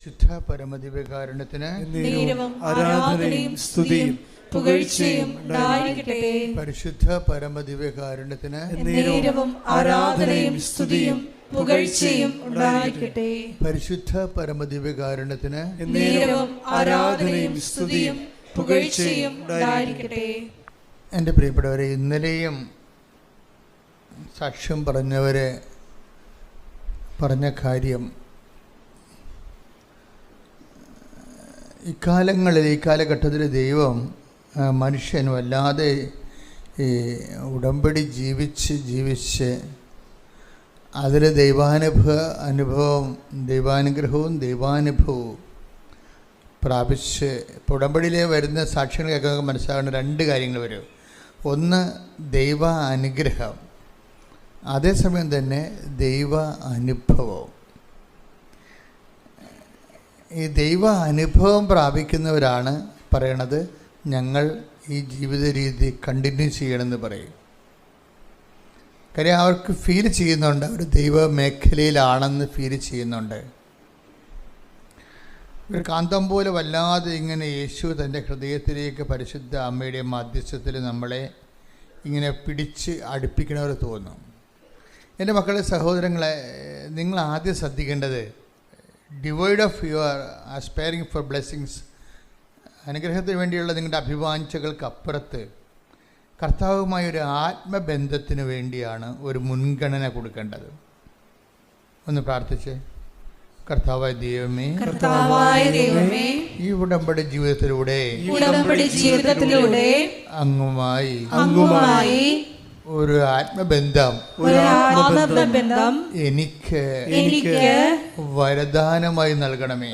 ശുദ്ധ പരമദിവ്യകാരുണ്യത്തിന് ആരാധനയും സ്തുതിയും പുകഴ്ചയും ഉണ്ടായിരിക്കട്ടെ. പരിശുദ്ധ പരമദിവ്യകാരുണ്യത്തിന് ആരാധനയും സ്തുതിയും പുകഴ്ചയും ഉണ്ടായിരിക്കട്ടെ. പരിശുദ്ധ പരമദിവ്യകാരുണ്യത്തിന് ആരാധനയും സ്തുതിയും പുകഴ്ചയും ഉണ്ടായിരിക്കട്ടെ. എൻ്റെ പ്രിയപ്പെട്ടവരെ, ഇന്നലെയും സാക്ഷ്യം പറഞ്ഞവരെ പറഞ്ഞ കാര്യം ഈ കാലഘട്ടത്തിൽ ദൈവം മനുഷ്യൻ വല്ലാതെ ഈ ഉടമ്പടി ജീവിച്ച് അതിൽ ദൈവാനുഗ്രഹവും പ്രാപിച്ച് ഇപ്പോൾ ഉടമ്പടിയിലെ വരുന്ന സാക്ഷ്യങ്ങൾ കേൾക്കാൻ മനസ്സിലാകുന്ന രണ്ട് കാര്യങ്ങൾ വരും. ഒന്ന് ദൈവ അനുഗ്രഹം, അതേസമയം തന്നെ ദൈവ അനുഭവം. ഈ ദൈവ അനുഭവം പ്രാപിക്കുന്നവരാണ് പറയണത് ഞങ്ങൾ ഈ ജീവിത രീതി കണ്ടിന്യൂ ചെയ്യണമെന്ന് പറയും. കാര്യം അവർക്ക് ഫീൽ ചെയ്യുന്നുണ്ട്, അവർ ദൈവ മേഖലയിലാണെന്ന് ഫീൽ ചെയ്യുന്നുണ്ട്. ഒരു കാന്തം പോലെ വല്ലാതെ ഇങ്ങനെ യേശു തൻ്റെ ഹൃദയത്തിലേക്ക് പരിശുദ്ധ അമ്മയുടെ മധ്യസ്ഥത്തിൽ നമ്മളെ ഇങ്ങനെ പിടിച്ച് അടുപ്പിക്കണവർ തോന്നും. എൻ്റെ മക്കളെ, സഹോദരങ്ങളെ, നിങ്ങൾ ആദ്യം ശ്രദ്ധിക്കേണ്ടത് divide of your aspiring for blessings, അനുഗ്രഹത്തിന് വേണ്ടിയുള്ള നിങ്ങളുടെ അഭിവാഞ്ചകൾക്കപ്പുറത്ത് കർത്താവുമായൊരു ആത്മബന്ധത്തിന് വേണ്ടിയാണ് ഒരു മുൻഗണന കൊടുക്കേണ്ടത്. ഒന്ന് പ്രാർത്ഥിച്ച്. കർത്താവായ ദൈവമേ, ഈ ഉടമ്പടി ജീവിതത്തിലൂടെ അങ്ങുമായി ഒരു ആത്മബന്ധം എനിക്ക് വരദാനമായി നൽകണമേ.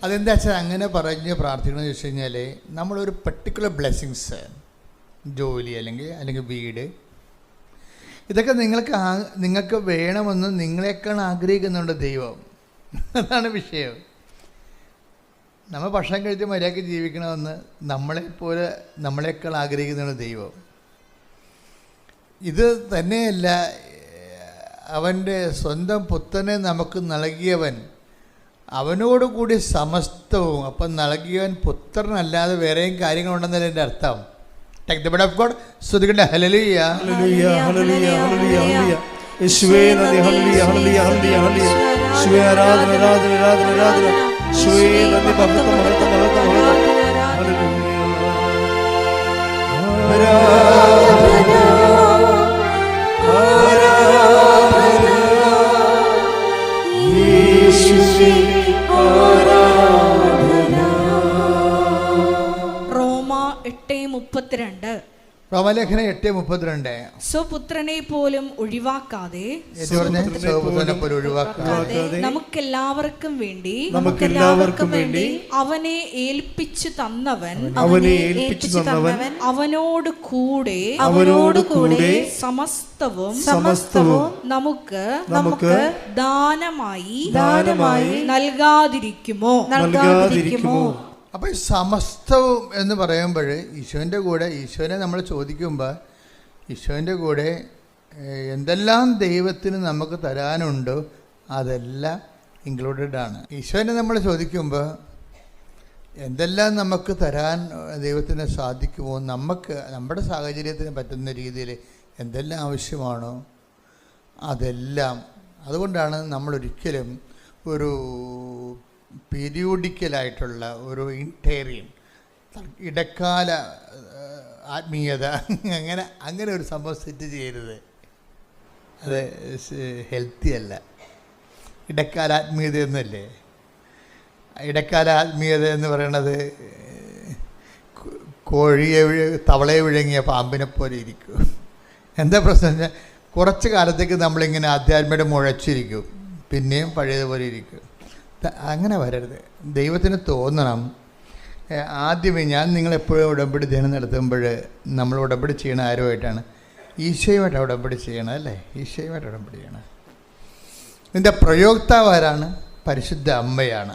അതെന്താ വെച്ചാൽ അങ്ങനെ പറഞ്ഞ് പ്രാർത്ഥിക്കണമെന്ന് വെച്ച് കഴിഞ്ഞാൽ നമ്മളൊരു പർട്ടിക്കുലർ ബ്ലെസ്സിങ്സ്, ജോലി അല്ലെങ്കിൽ വീട്, ഇതൊക്കെ നിങ്ങൾക്ക് വേണമെന്ന് നിങ്ങളെക്കാൾ ആഗ്രഹിക്കുന്നുണ്ട് ദൈവം. അതാണ് വിഷയം. നമ്മൾ ഭക്ഷണം കഴിച്ച് മര്യാദയ്ക്ക് ജീവിക്കണമെന്ന് നമ്മളെക്കാൾ ആഗ്രഹിക്കുന്നുണ്ട് ദൈവം. ഇത് തന്നെയല്ല, അവൻ്റെ സ്വന്തം പുത്രനെ നമുക്ക് നൽകിയവൻ അവനോടുകൂടി സമസ്തവും. അപ്പം നൽകിയവൻ പുത്രനല്ലാതെ വേറെയും കാര്യങ്ങളുണ്ടെന്നല്ല എൻ്റെ അർത്ഥം. Take the bread of God. സ്തുതിക്കട്ടെ. ഹല്ലേലൂയ, ഹല്ലേലൂയ, ഹല്ലേലൂയ, ഹല്ലേലൂയ, ഹല്ലേലൂയ. യേശുവേ നന്ദി. ഹല്ലേലൂയ, ഹല്ലേലൂയ, ഹല്ലേലൂയ, ഹല്ലേലൂയ. യേശുവേ ആരാധന, ആരാധന, ആരാധന, ആരാധന. യേശുവേ നന്ദി. മഹത്വം, മഹത്വം, മഹത്വം, മഹത്വം. ഹല്ലേലൂയ, ആരാധന, ആരാധന. യേശുവേ ആരാധന. റോമ 8:32. റോമാലേഖനം 8:32. സ്വപുത്രനെ പോലും ഒഴിവാക്കാതെ നമുക്കെല്ലാവർക്കും വേണ്ടി അവനെ ഏൽപ്പിച്ചു തന്നവൻ അവനോട് കൂടെ സമസ്തവും നമുക്ക് ദാനമായി നൽകാതിരിക്കുമോ? അപ്പോൾ ഈ സമസ്തവും എന്ന് പറയുമ്പോൾ ഈശോനെ നമ്മൾ ചോദിക്കുമ്പോൾ ഈശോൻ്റെ കൂടെ എന്തെല്ലാം ദൈവത്തിന് നമുക്ക് തരാനുണ്ടോ അതെല്ലാം ഇൻക്ലൂഡഡ് ആണ്. ഈശോനെ നമ്മൾ ചോദിക്കുമ്പോൾ എന്തെല്ലാം നമുക്ക് തരാൻ ദൈവത്തിന് സാധിക്കുമോ, നമ്മുടെ സാഹചര്യത്തിന് പറ്റുന്ന രീതിയിൽ എന്തെല്ലാം ആവശ്യമാണോ അതെല്ലാം. അതുകൊണ്ടാണ് നമ്മളൊരിക്കലും ഒരു പീരിയോഡിക്കലായിട്ടുള്ള ഒരു ഇൻറ്റേറിയം ഇടക്കാല ആത്മീയത അങ്ങനെ ഒരു സംഭവം സെറ്റ് ചെയ്യരുത്. അത് ഹെൽത്തി അല്ല. ഇടക്കാല ആത്മീയത എന്നല്ലേ. ഇടക്കാല ആത്മീയത എന്ന് പറയണത് തവളയെ വിഴുങ്ങിയ പാമ്പിനെ പോലെ ഇരിക്കും. എന്താ പ്രശ്നം വെച്ചാൽ കുറച്ച് കാലത്തേക്ക് നമ്മളിങ്ങനെ ആധ്യാത്മികത മുഴച്ചിരിക്കും, പിന്നെയും പഴയതുപോലെ ഇരിക്കും. അങ്ങനെ വരരുത്. ദൈവത്തിന് തോന്നണം. ആദ്യമേ ഞാൻ നിങ്ങളെപ്പോഴും ഉടമ്പടി ധ്യാനം നടത്തുമ്പോൾ നമ്മൾ ഉടമ്പടി ചെയ്യണ ആരുമായിട്ടാണ്? ഈശോയുമായിട്ട് ഉടമ്പടി ചെയ്യണം, അല്ലേ? ഈശോയുമായിട്ട് ഉടമ്പടി ചെയ്യണം. ഇതിൻ്റെ പ്രയോക്താവ് ആരാണ്? പരിശുദ്ധ അമ്മയാണ്.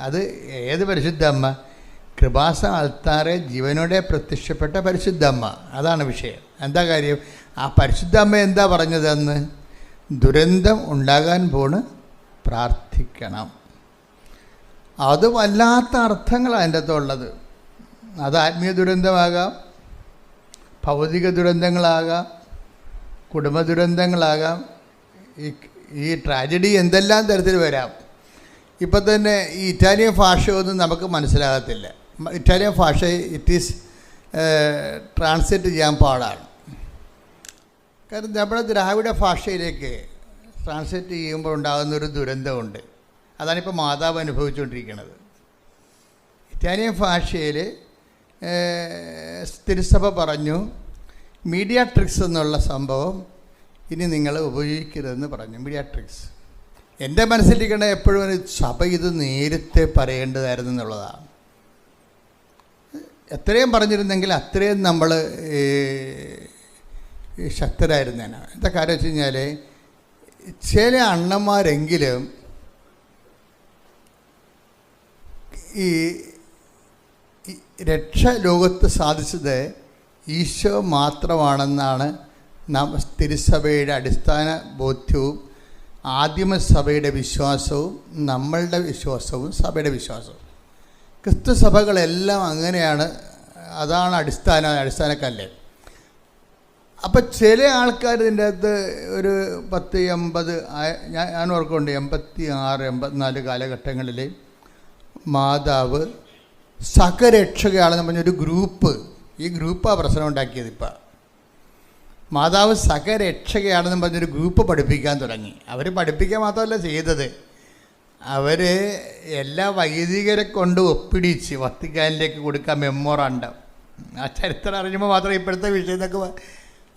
അത് ഏത് പരിശുദ്ധ അമ്മ? കൃപാസ അൾത്താറെ ജീവനോടെ പ്രത്യക്ഷപ്പെട്ട പരിശുദ്ധ അമ്മ. അതാണ് വിഷയം. എന്താ കാര്യം? ആ പരിശുദ്ധ അമ്മ എന്താ പറഞ്ഞതെന്ന്? ദുരന്തം ഉണ്ടാകാൻ പോണ് പ്രാർത്ഥിക്കണം. അത് വല്ലാത്ത അർത്ഥങ്ങളാണ് അതിൻ്റെ അകത്തുള്ളത്. അത് ആത്മീയ ദുരന്തമാകാം, ഭൗതിക ദുരന്തങ്ങളാകാം, കുടുംബ ദുരന്തങ്ങളാകാം. ഈ ട്രാജഡി എന്തെല്ലാം തരത്തിൽ വരാം. ഇപ്പം തന്നെ ഈ ഇറ്റാലിയൻ ഭാഷയൊന്നും നമുക്ക് മനസ്സിലാകത്തില്ല. ഇറ്റാലിയൻ ഭാഷ ട്രാൻസ്ലേറ്റ് ചെയ്യാൻ പാടാണ്. കാരണം നമ്മുടെ ദ്രാവിഡ ഭാഷയിലേക്ക് ട്രാൻസ്ലേറ്റ് ചെയ്യുമ്പോൾ ഉണ്ടാകുന്നൊരു ദുരന്തമുണ്ട്. അതാണിപ്പോൾ മാതാവ് അനുഭവിച്ചുകൊണ്ടിരിക്കുന്നത്. ഇറ്റാലിയൻ ഭാഷയിൽ തിരുസഭ പറഞ്ഞു, മീഡിയാട്രിക്സ് എന്നുള്ള സംഭവം ഇനി നിങ്ങൾ ഉപയോഗിക്കരുതെന്ന് പറഞ്ഞു. മീഡിയാട്രിക്സ് എൻ്റെ മനസ്സിലിരിക്കണ എപ്പോഴും ഒരു സഭ ഇത് നേരത്തെ പറയേണ്ടതായിരുന്നു എന്നുള്ളതാണ്. എത്രയും പറഞ്ഞിരുന്നെങ്കിൽ അത്രയും നമ്മൾ ശക്തരായിരുന്നേനെ. എന്താ കാര്യം വെച്ച് കഴിഞ്ഞാൽ ചില അണ്ണന്മാരെങ്കിലും ഈ രക്ഷ ലോകത്ത് സാധിച്ചത് ഈശോ മാത്രമാണെന്നാണ് തിരുസഭയുടെ അടിസ്ഥാന ബോധ്യവും ആദിമസഭയുടെ വിശ്വാസവും നമ്മളുടെ വിശ്വാസവും സഭയുടെ വിശ്വാസവും. ക്രിസ്തു സഭകളെല്ലാം അങ്ങനെയാണ്. അതാണ് അടിസ്ഥാനക്കല്ല്. അപ്പം ചില ആൾക്കാർ ഇതിൻ്റെ അകത്ത് ഒരു 10-80 ഞാൻ ഓർക്കുന്നുണ്ട്, 86-84 കാലഘട്ടങ്ങളിൽ മാതാവ് സഹരക്ഷകയാണെന്ന് പറഞ്ഞൊരു ഗ്രൂപ്പ്, ഈ ഗ്രൂപ്പാണ് പ്രശ്നം ഉണ്ടാക്കിയത്. ഇപ്പം മാതാവ് സഹരക്ഷകയാണെന്ന് പറഞ്ഞൊരു ഗ്രൂപ്പ് പഠിപ്പിക്കാൻ തുടങ്ങി. അവർ പഠിപ്പിക്കാൻ മാത്രമല്ല ചെയ്തത്, അവർ എല്ലാ വൈദികരെ കൊണ്ട് ഒപ്പിടിച്ച് വത്തിക്കാനിലേക്ക് കൊടുക്കാൻ മെമ്മോറാണ്ടം. ആ ചരിത്രം അറിയുമ്പോൾ മാത്രമേ ഇപ്പോഴത്തെ വിഷയത്തൊക്കെ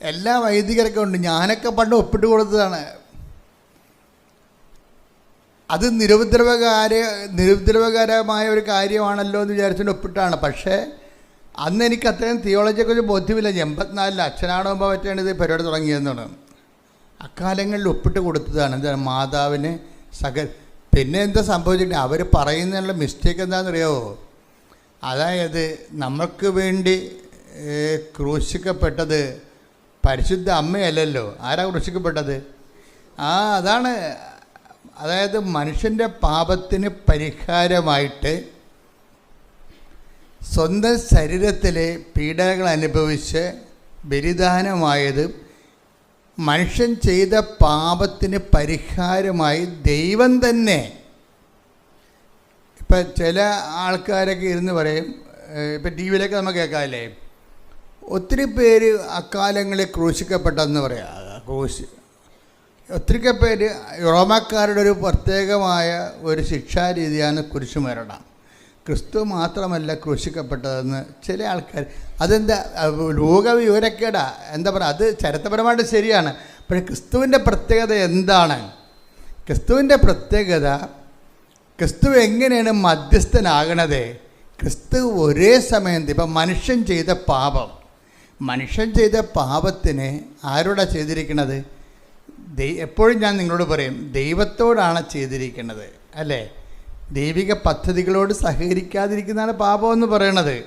എല്ലാ വൈദികരൊക്കെ ഉണ്ട്. ഞാനൊക്കെ പണ്ട് ഒപ്പിട്ട് കൊടുത്തതാണ്. അത് നിരുപദ്രവകരമായ ഒരു കാര്യമാണല്ലോ എന്ന് വിചാരിച്ചുകൊണ്ട് ഒപ്പിട്ടാണ്. പക്ഷേ അന്ന് എനിക്ക് അത്രയും തിയോളജിയെക്കുറിച്ച് ബോധ്യമില്ല. 84 അച്ഛനാണോമ്പോൾ പറ്റാണ് ഇത് പരിപാടി തുടങ്ങിയതെന്നാണ്. അക്കാലങ്ങളിൽ ഒപ്പിട്ട് കൊടുത്തതാണ്. എന്താണ് മാതാവിന് പിന്നെ എന്താ സംഭവിച്ചിട്ട് അവർ പറയുന്നതിനുള്ള മിസ്റ്റേക്ക് എന്താണെന്നറിയാമോ? അതായത് നമുക്ക് വേണ്ടി ക്രൂശിക്കപ്പെട്ടത് പരിശുദ്ധ അമ്മയല്ലല്ലോ. ആരാ ക്രൂശിക്കപ്പെട്ടത്? അതാണ്. അതായത് മനുഷ്യൻ്റെ പാപത്തിന് പരിഹാരമായിട്ട് സ്വന്തം ശരീരത്തിലെ പീഡകൾ അനുഭവിച്ച് ബലിദാനമായത് മനുഷ്യൻ ചെയ്ത പാപത്തിന് പരിഹാരമായി ദൈവം തന്നെ. ഇപ്പം ചില ആൾക്കാരൊക്കെ ഇരുന്ന് പറയും, ഇപ്പം ടി വിയിലൊക്കെ നമുക്ക് കേൾക്കാമല്ലേ, ഒത്തിരി പേര് അക്കാലങ്ങളിൽ ക്രൂശിക്കപ്പെട്ടെന്ന് പറയാം. ഒത്തിരി പേര് റോമാക്കാരുടെ ഒരു പ്രത്യേകമായ ഒരു ശിക്ഷാരീതിയാണ് കുരിശുമരണം. ക്രിസ്തു മാത്രമല്ല ക്രൂശിക്കപ്പെട്ടതെന്ന് ചില ആൾക്കാർ. അതെന്താ ലോകവിവരക്കേടാ, എന്താ പറയുക, അത് ചരിത്രപരമായിട്ട് ശരിയാണ്. പക്ഷേ ക്രിസ്തുവിൻ്റെ പ്രത്യേകത എന്താണ്? ക്രിസ്തുവിൻ്റെ പ്രത്യേകത, ക്രിസ്തു എങ്ങനെയാണ് മധ്യസ്ഥനാകണത്? ക്രിസ്തു ഒരേ സമയം ഇപ്പം മനുഷ്യൻ ചെയ്ത പാപത്തിന് ആരോടാണ് ചെയ്തിരിക്കുന്നത്? എപ്പോഴും ഞാൻ നിങ്ങളോട് പറയും, ദൈവത്തോടാണ് ചെയ്തിരിക്കുന്നത്, അല്ലേ? ദൈവിക പദ്ധതികളോട് സഹകരിക്കാതിരിക്കുന്നതാണ് പാപം എന്ന് പറയണത്.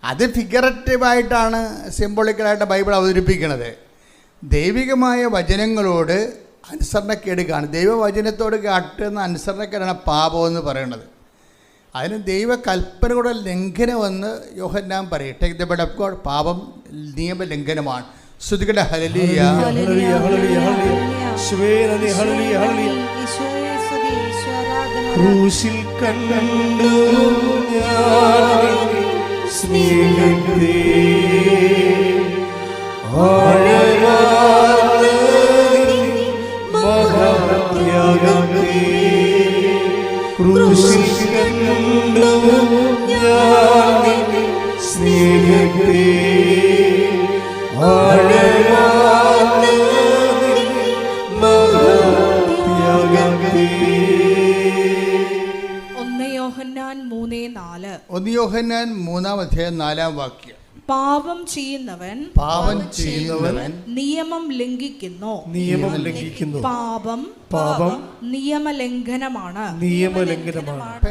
അത് ഫിഗറേറ്റീവായിട്ടാണ്, സിംബോളിക്കലായിട്ട് ബൈബിൾ അവതരിപ്പിക്കുന്നത്. ദൈവികമായ വചനങ്ങളോട് അനുസരണക്കേട് ദൈവവചനത്തോട് കാട്ടുന്ന അനുസരണക്കേടാണ് പാപം എന്ന് പറയുന്നത്. അതിന് ദൈവകൽപ്പനയുടെ ലംഘനമെന്ന് യോഹന്നാൻ പറയും. Take the bread of God. പാപം നിയമലംഘനമാണ്. ശ്രുതികളുടെ ഹല്ലേലൂയ, ഹല്ലേലൂയ, ഹല്ലേലൂയ, ഹല്ലേലൂയ. ക്രൂശിൽ കണ്ടു ഞാൻ സ്നേഹത്തെ, ആഴമായ മഹാത്യാഗത്തെ. ക്രൂശിൽ കണ്ടു ഞാൻ സ്നേഹത്തെ, ആഴമായ മഹാത്യാഗത്തെ. 1 യോഹന്നാൻ 3:4 പാപം ചെയ്യുന്നവൻ നിയമം ലംഘിക്കുന്നു. പാപം നിയമലംഘനമാണ്.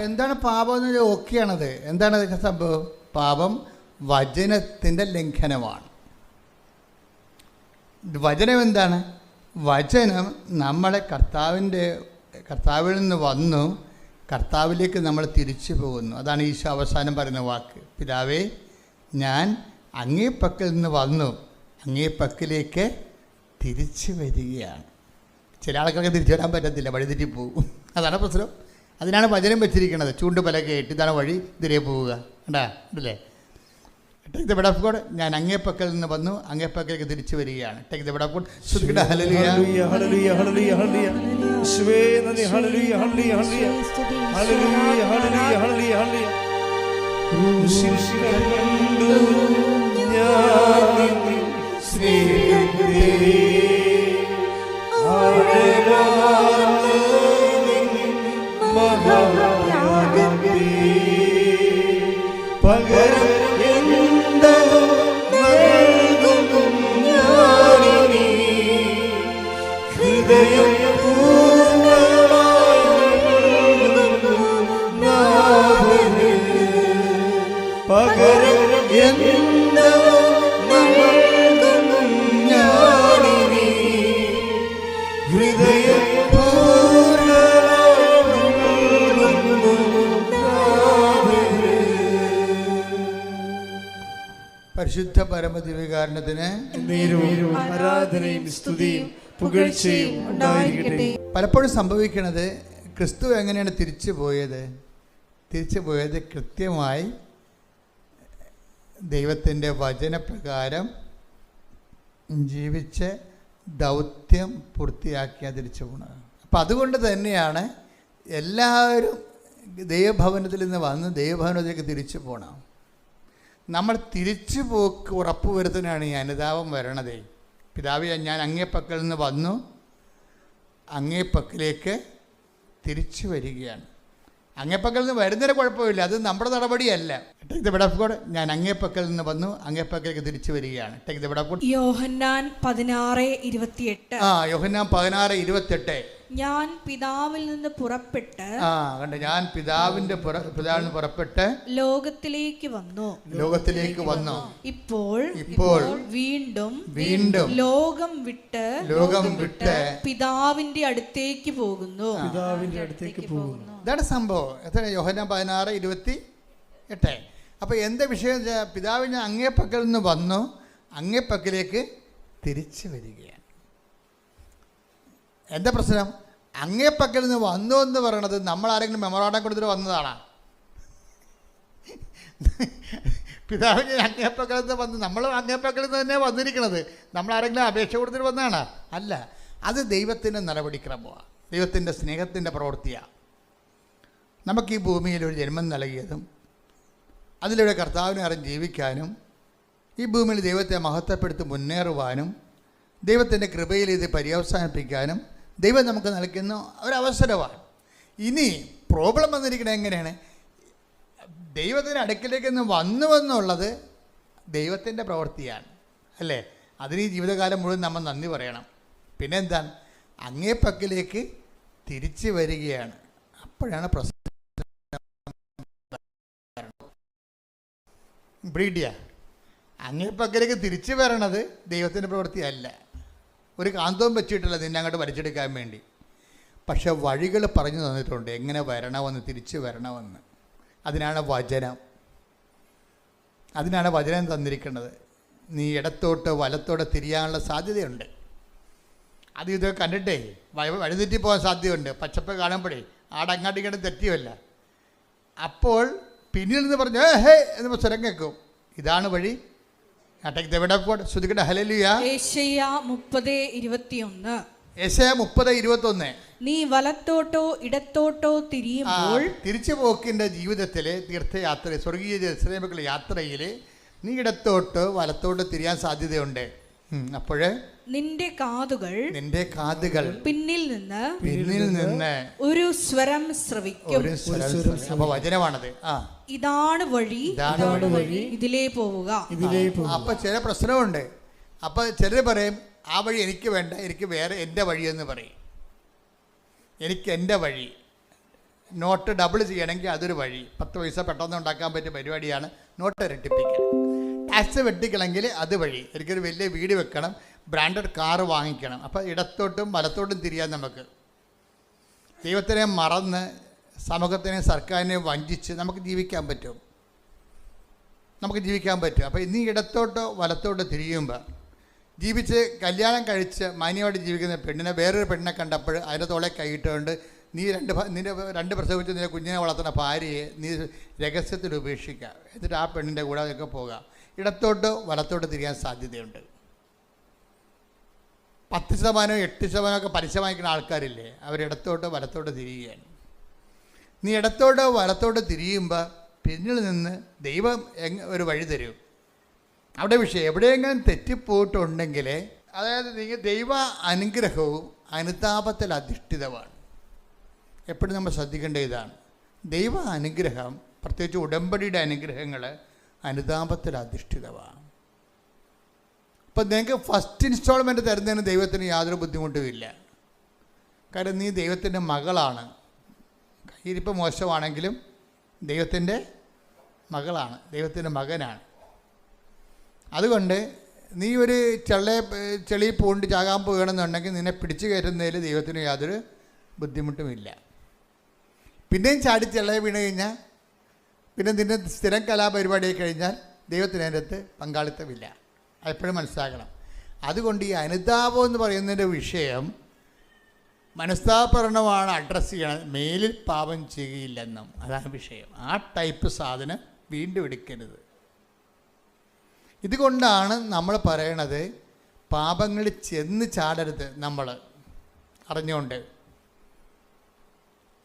എന്താണ് പാപം എന്ന്? ഓക്കെയാണത്. എന്താണ് സംഭവം? പാപം വചനത്തിൻ്റെ ലംഘനമാണ്. വചനം എന്താണ്? വചനം നമ്മളെ കർത്താവിൻ്റെ കർത്താവിൽ നിന്ന് വന്നു, കർത്താവിലേക്ക് നമ്മൾ തിരിച്ചു പോകുന്നു. അതാണ് ഈശോ അവസാനം പറയുന്ന വാക്ക്. പിതാവേ, ഞാൻ അങ്ങേ പക്കൽ നിന്ന് വന്നു, അങ്ങേ പക്കലേക്ക് തിരിച്ചു വരികയാണ്. ചില ആൾക്കാർക്ക് തിരിച്ചു വരാൻ പറ്റത്തില്ല, വഴിതെറ്റി പോകും. അതാണ് പ്രശ്നം. അതിനാണ് വചനം വെച്ചിരിക്കുന്നത്. ചൂണ്ടുപലകെ ഇട്ട് ഇതാണ് വഴി, ഇതിലേ പോവുക. കണ്ടാ അല്ലേ? Take the bread of God, ഞാൻ അങ്ങേ പക്കൽ നിന്ന് വന്നു, അങ്ങേ പക്കലേക്ക് തിരിച്ചു വരികയാണ്. Take the bread of God. Hallelujah ഹല്ലേലൂയ ഹല്ലേലൂയ ഹല്ലേലൂയ. യേശുവേ നന്ദി. ഹല്ലേലൂയ ഹല്ലേലൂയ ഹല്ലേലൂയ ഹല്ലേലൂയ ഹല്ലേലൂയ ഹല്ലേലൂയ ഹല്ലേലൂയ. ക്രൂശിൽ കണ്ടു ഞാൻ സ്നേഹത്തെ ആഴകാർന്ന മഹാത്യാഗത്തെ പകരം എന്തോ നൽകും ഞാനിനി ഹൃദയം പകരം എന്തോ നൽകും ഞാനിനി ഹൃദയം പരിശുദ്ധ പരമദിവ്യകാരുണ്യത്തിന് ആരാധനയും സ്തുതിയും പുകഴ്ചയും ഉണ്ടായിരിക്കട്ടെ. പലപ്പോഴും സംഭവിക്കുന്നത്, ക്രിസ്തു എങ്ങനെയാണ് തിരിച്ചു പോയത് കൃത്യമായി ദൈവത്തിൻ്റെ വചനപ്രകാരം ജീവിച്ച് ദൗത്യം പൂർത്തിയാക്കിയാൽ തിരിച്ചു പോകുന്നത്. അപ്പം അതുകൊണ്ട് തന്നെയാണ് എല്ലാവരും ദൈവഭവനത്തിൽ നിന്ന് വന്ന് ദൈവഭവനത്തിലേക്ക് തിരിച്ചു പോകണം. നമ്മൾ തിരിച്ചു പോക്ക് ഉറപ്പുവരുത്താനാണ് ഈ അനുതാപം വരണതേ. പിതാവേ, ഞാൻ അങ്ങേ പക്കൽ നിന്ന് വന്നു, അങ്ങേ പക്കലേക്ക് തിരിച്ചു വരികയാണ്. അങ്ങേ പക്കൽ നിന്ന് വരുന്നതിന് കുഴപ്പമില്ല, അത് നമ്മുടെ നടപടിയല്ല. Take the bread of God, ഞാൻ അങ്ങേ പക്കൽ നിന്ന് വന്നു, അങ്ങേ പക്കലേക്ക് തിരിച്ചു വരികയാണ്. Take the bread of God. Yohannan 16:28. Yohannan 16:28. ഞാൻ പിതാവിൽ നിന്ന് പുറപ്പെട്ട് ഞാൻ പിതാവിന് പുറപ്പെട്ട് ലോകത്തിലേക്ക് വന്നു. ഇപ്പോൾ വീണ്ടും ലോകം വിട്ട് പിതാവിന്റെ അടുത്തേക്ക് പോകുന്നു. ഇതാണ് സംഭവം. എത്ര? യോഹന്നാൻ 16:28. അപ്പോൾ എന്താ വിഷയം? പിതാവിന് അങ്ങേ പക്കൽ നിന്ന് വന്നു, അങ്ങേ പക്കലേക്ക് തിരിച്ചു വരികയാണ്. എന്താ പ്രശ്നം? അങ്ങേ പക്കൽ നിന്ന് വന്നു എന്ന് പറയണത് നമ്മൾ ആരെങ്കിലും മെമ്മോറാണ്ടം കൊടുത്തിട്ട് വന്നതാണോ? പിതാവിന് അങ്ങേ പക്കൽ നിന്ന് വന്ന് നമ്മൾ അങ്ങേ പക്കൽ നിന്ന് തന്നെ വന്നിരിക്കണത്. നമ്മൾ ആരെങ്കിലും അപേക്ഷ കൊടുത്തിട്ട് വന്നതാണോ? അല്ല. അത് ദൈവത്തിൻ്റെ നടപടിക്രമമാണ്, ദൈവത്തിൻ്റെ സ്നേഹത്തിൻ്റെ പ്രവൃത്തിയാണ്. നമുക്ക് ഈ ഭൂമിയിൽ ഒരു ജന്മം നൽകിയതും അതിലൂടെ കർത്താവിനെ അറിഞ്ഞ് ജീവിക്കാനും ഈ ഭൂമിയിൽ ദൈവത്തെ മഹത്വപ്പെടുത്തി മുന്നേറുവാനും ദൈവത്തിൻ്റെ കൃപയിൽ ഇത് പര്യവസാനിപ്പിക്കാനും ദൈവം നമുക്ക് നൽകുന്ന ഒരവസരമാണ്. ഇനി പ്രോബ്ലം വന്നിരിക്കുന്നത് എങ്ങനെയാണ്? ദൈവത്തിൻ്റെ അടുക്കിലേക്ക് നിന്ന് വന്നുവെന്നുള്ളത് ദൈവത്തിൻ്റെ പ്രവൃത്തിയാണ്, അല്ലേ? അതിന് ഈ ജീവിതകാലം മുഴുവൻ നമ്മൾ നന്ദി പറയണം. പിന്നെ എന്താണ്? അങ്ങേ പക്കലേക്ക് തിരിച്ചു വരികയാണ്. അപ്പോഴാണ് പ്രശ്നം. ബ്രീഡിയ അങ്ങേ പക്കലേക്ക് തിരിച്ചു വരണത് ദൈവത്തിൻ്റെ പ്രവൃത്തിയല്ല. ഒരു കാന്തവും വെച്ചിട്ടില്ല നിന്നെ അങ്ങോട്ട് വലിച്ചെടുക്കാൻ വേണ്ടി. പക്ഷെ വഴികൾ പറഞ്ഞു തന്നിട്ടുണ്ട് എങ്ങനെ വരണമെന്ന്, തിരിച്ചു വരണമെന്ന്. അതിനാണ് വചനം തന്നിരിക്കുന്നത്. നീ ഇടത്തോട്ട് വലത്തോട്ട് തിരിയാനുള്ള സാധ്യതയുണ്ട്. അത് ഇതൊക്കെ കണ്ടിട്ടേ വഴിതെറ്റി പോകാൻ സാധ്യതയുണ്ട്. പച്ചപ്പ് കാണുമ്പോഴേ ആടങ്ങാട്ടിങ്ങോട്ട് തെറ്റിയല്ല. അപ്പോൾ പിന്നിൽ നിന്ന് പറഞ്ഞു ഹേ എന്ന് സ്വരം കേൾക്കും, ഇതാണ് വഴി. യെശയ്യാ 30:21. നീ വലത്തോട്ടോ ഇടത്തോട്ടോ തിരിയുമ്പോൾ, തിരിച്ചു പോക്കിൻ്റെ ജീവിതത്തിലെ തീർത്ഥയാത്ര, സ്വർഗീയ ജെറുസലേമിലേക്കുള്ള യാത്രയിൽ നീ ഇടത്തോട്ട് വലത്തോട്ട് തിരിയാൻ സാധ്യതയുണ്ട്. അപ്പോൾ നിന്റെ കാതുകൾ പിന്നിൽ നിന്ന് ഒരു സ്വരം ശ്രവിക്കും. അപ്പൊ വചനമാണത്. ഇതാണ് വഴി, ഇതിലേ പോവുക. അപ്പൊ ചില പ്രശ്നമുണ്ട്. അപ്പൊ ചിലർ പറയും ആ വഴി എനിക്ക് വേണ്ട, എനിക്ക് വേറെ എൻ്റെ വഴിയെന്ന് പറയും. എനിക്ക് എൻ്റെ വഴി, നോട്ട് ഡബിൾ ചെയ്യണമെങ്കിൽ അതൊരു വഴി. 10 പൈസ പെട്ടെന്ന് ഉണ്ടാക്കാൻ പറ്റിയ പരിപാടിയാണ് നോട്ട് ഇരട്ടിപ്പിക്കൽ. ടാക്സ് വെട്ടിക്കണമെങ്കിൽ അത് വഴി. എനിക്കൊരു വലിയ വീട് വെക്കണം, ബ്രാൻഡഡ് കാറ് വാങ്ങിക്കണം. അപ്പോൾ ഇടത്തോട്ടും വലത്തോട്ടും തിരിയാൻ നമുക്ക്. ദൈവത്തിനെ മറന്ന് സമൂഹത്തിനെയും സർക്കാരിനെയും വഞ്ചിച്ച് നമുക്ക് ജീവിക്കാൻ പറ്റും. അപ്പോൾ ഇന്ന് ഇടത്തോട്ടോ വലത്തോട്ടോ തിരിയുമ്പോൾ ജീവിച്ച് കല്യാണം കഴിച്ച് മാന്യമായിട്ട് ജീവിക്കുന്ന പെണ്ണിനെ വേറൊരു പെണ്ണിനെ കണ്ടപ്പോൾ അതിൻ്റെ തോളെ കൈയിട്ടുകൊണ്ട് നിന്റെ രണ്ട് പ്രസവിച്ച് നിന്റെ കുഞ്ഞിനെ വളർത്തുന്ന ഭാര്യയെ നീ രഹസ്യത്തിൽ ഉപേക്ഷിക്കുക. എന്നിട്ട് ആ പെണ്ണിൻ്റെ കൂടെ അതൊക്കെ പോകുക. ഇടത്തോട്ടോ വലത്തോട്ടോ തിരിയാൻ സാധ്യതയുണ്ട്. 10%, 8% ഒക്കെ പലിശ വാങ്ങിക്കുന്ന ആൾക്കാരില്ലേ, അവരിടത്തോട്ടോ വലത്തോട്ടോ തിരിയുകയാണ്. നീ ഇടത്തോട്ടോ വലത്തോട്ടോ തിരിയുമ്പോൾ പിന്നിൽ നിന്ന് ദൈവം ഒരു വഴി തരും. അവിടെ വിഷയം എവിടെയെങ്കിലും തെറ്റിപ്പോയിട്ടുണ്ടെങ്കിൽ, അതായത് ദൈവ അനുഗ്രഹവും അനുതാപത്തിൽ അധിഷ്ഠിതമാണ്. എപ്പോഴും നമ്മൾ ശ്രദ്ധിക്കേണ്ട ഇതാണ്, ദൈവ അനുഗ്രഹം, പ്രത്യേകിച്ച് ഉടമ്പടിയുടെ അനുഗ്രഹങ്ങൾ അനുതാപത്തിൽ അധിഷ്ഠിതമാണ്. അപ്പം നിങ്ങൾക്ക് ഫസ്റ്റ് ഇൻസ്റ്റാൾമെൻറ്റ് തരുന്നതിന് ദൈവത്തിന് യാതൊരു ബുദ്ധിമുട്ടുമില്ല. കാരണം നീ ദൈവത്തിൻ്റെ മകളാണ്. കയ്യിരിപ്പ് മോശമാണെങ്കിലും ദൈവത്തിൻ്റെ മകളാണ്, ദൈവത്തിൻ്റെ മകനാണ്. അതുകൊണ്ട് നീ ഒരു ചെളി പൂണ്ട് ചാകാൻ പോകുകയാണെന്നുണ്ടെങ്കിൽ നിന്നെ പിടിച്ചു കയറ്റുന്നതിൽ ദൈവത്തിന് യാതൊരു ബുദ്ധിമുട്ടുമില്ല. പിന്നെയും ചാടി ചെള്ളയെ വീണ് കഴിഞ്ഞാൽ, പിന്നെ നിന്റെ സ്ഥിരം കലാപരിപാടിയായി കഴിഞ്ഞാൽ ദൈവത്തിന് അതിൻ്റെ അകത്ത് പങ്കാളിത്തമില്ല. അതെപ്പോഴും മനസ്സിലാക്കണം. അതുകൊണ്ട് ഈ അനുതാപം എന്ന് പറയുന്നതിൻ്റെ വിഷയം മനസ്താപരണമാണ് അഡ്രസ്സ് ചെയ്യണത്. മേലിൽ പാപം ചെയ്യുകയില്ലെന്നും അതാണ് വിഷയം. ആ ടൈപ്പ് സാധനം വീണ്ടും എടുക്കരുത്. ഇതുകൊണ്ടാണ് നമ്മൾ പറയണത് പാപങ്ങളിൽ ചെന്ന് ചാടരുത്. നമ്മൾ അറിഞ്ഞുകൊണ്ട്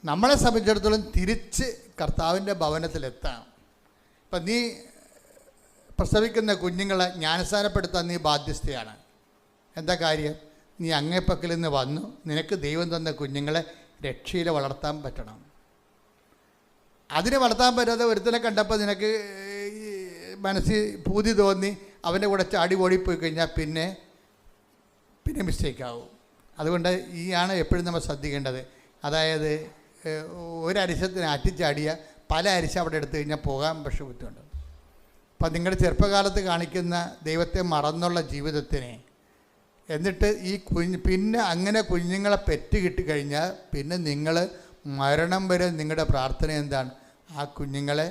നമ്മളെ സംബന്ധിച്ചിടത്തോളം തിരിച്ച് കർത്താവിൻ്റെ ഭവനത്തിലെത്താം. ഇപ്പം നീ പ്രസവിക്കുന്ന കുഞ്ഞുങ്ങളെ ജ്ഞാനസ്ഥാനപ്പെടുത്താൻ നീ ബാധ്യസ്ഥയാണ്. എന്താ കാര്യം? നീ അങ്ങേപ്പക്കൽ നിന്ന് വന്നു, നിനക്ക് ദൈവം തന്ന കുഞ്ഞുങ്ങളെ രക്ഷയിൽ വളർത്താൻ പറ്റണം. അതിന് വളർത്താൻ പറ്റാതെ ഒരുത്തനെ കണ്ടപ്പോൾ നിനക്ക് മനസ്സിൽ പൂതി തോന്നി അവൻ്റെ കൂടെ ചാടി ഓടിപ്പോയി കഴിഞ്ഞാൽ പിന്നെ മിസ്റ്റേക്കാവും. അതുകൊണ്ട് ആണ് എപ്പോഴും നമ്മൾ ശ്രദ്ധിക്കേണ്ടത്. അതായത് ഒരരിശത്തിന് അറ്റിച്ചാടിയ പല അരിശ അവിടെ എടുത്തു കഴിഞ്ഞാൽ പോകാൻ പക്ഷേ ബുദ്ധിമുണ്ട്. അപ്പം നിങ്ങളുടെ ചെറുപ്പകാലത്ത് കാണിക്കുന്ന ദൈവത്തെ മറന്നുള്ള ജീവിതത്തിനെ എന്നിട്ട് പിന്നെ അങ്ങനെ കുഞ്ഞുങ്ങളെ പെറ്റ് കിട്ടിക്കഴിഞ്ഞാൽ പിന്നെ നിങ്ങൾ മരണം വരെ നിങ്ങളുടെ പ്രാർത്ഥന എന്താണ്? ആ കുഞ്ഞുങ്ങളെ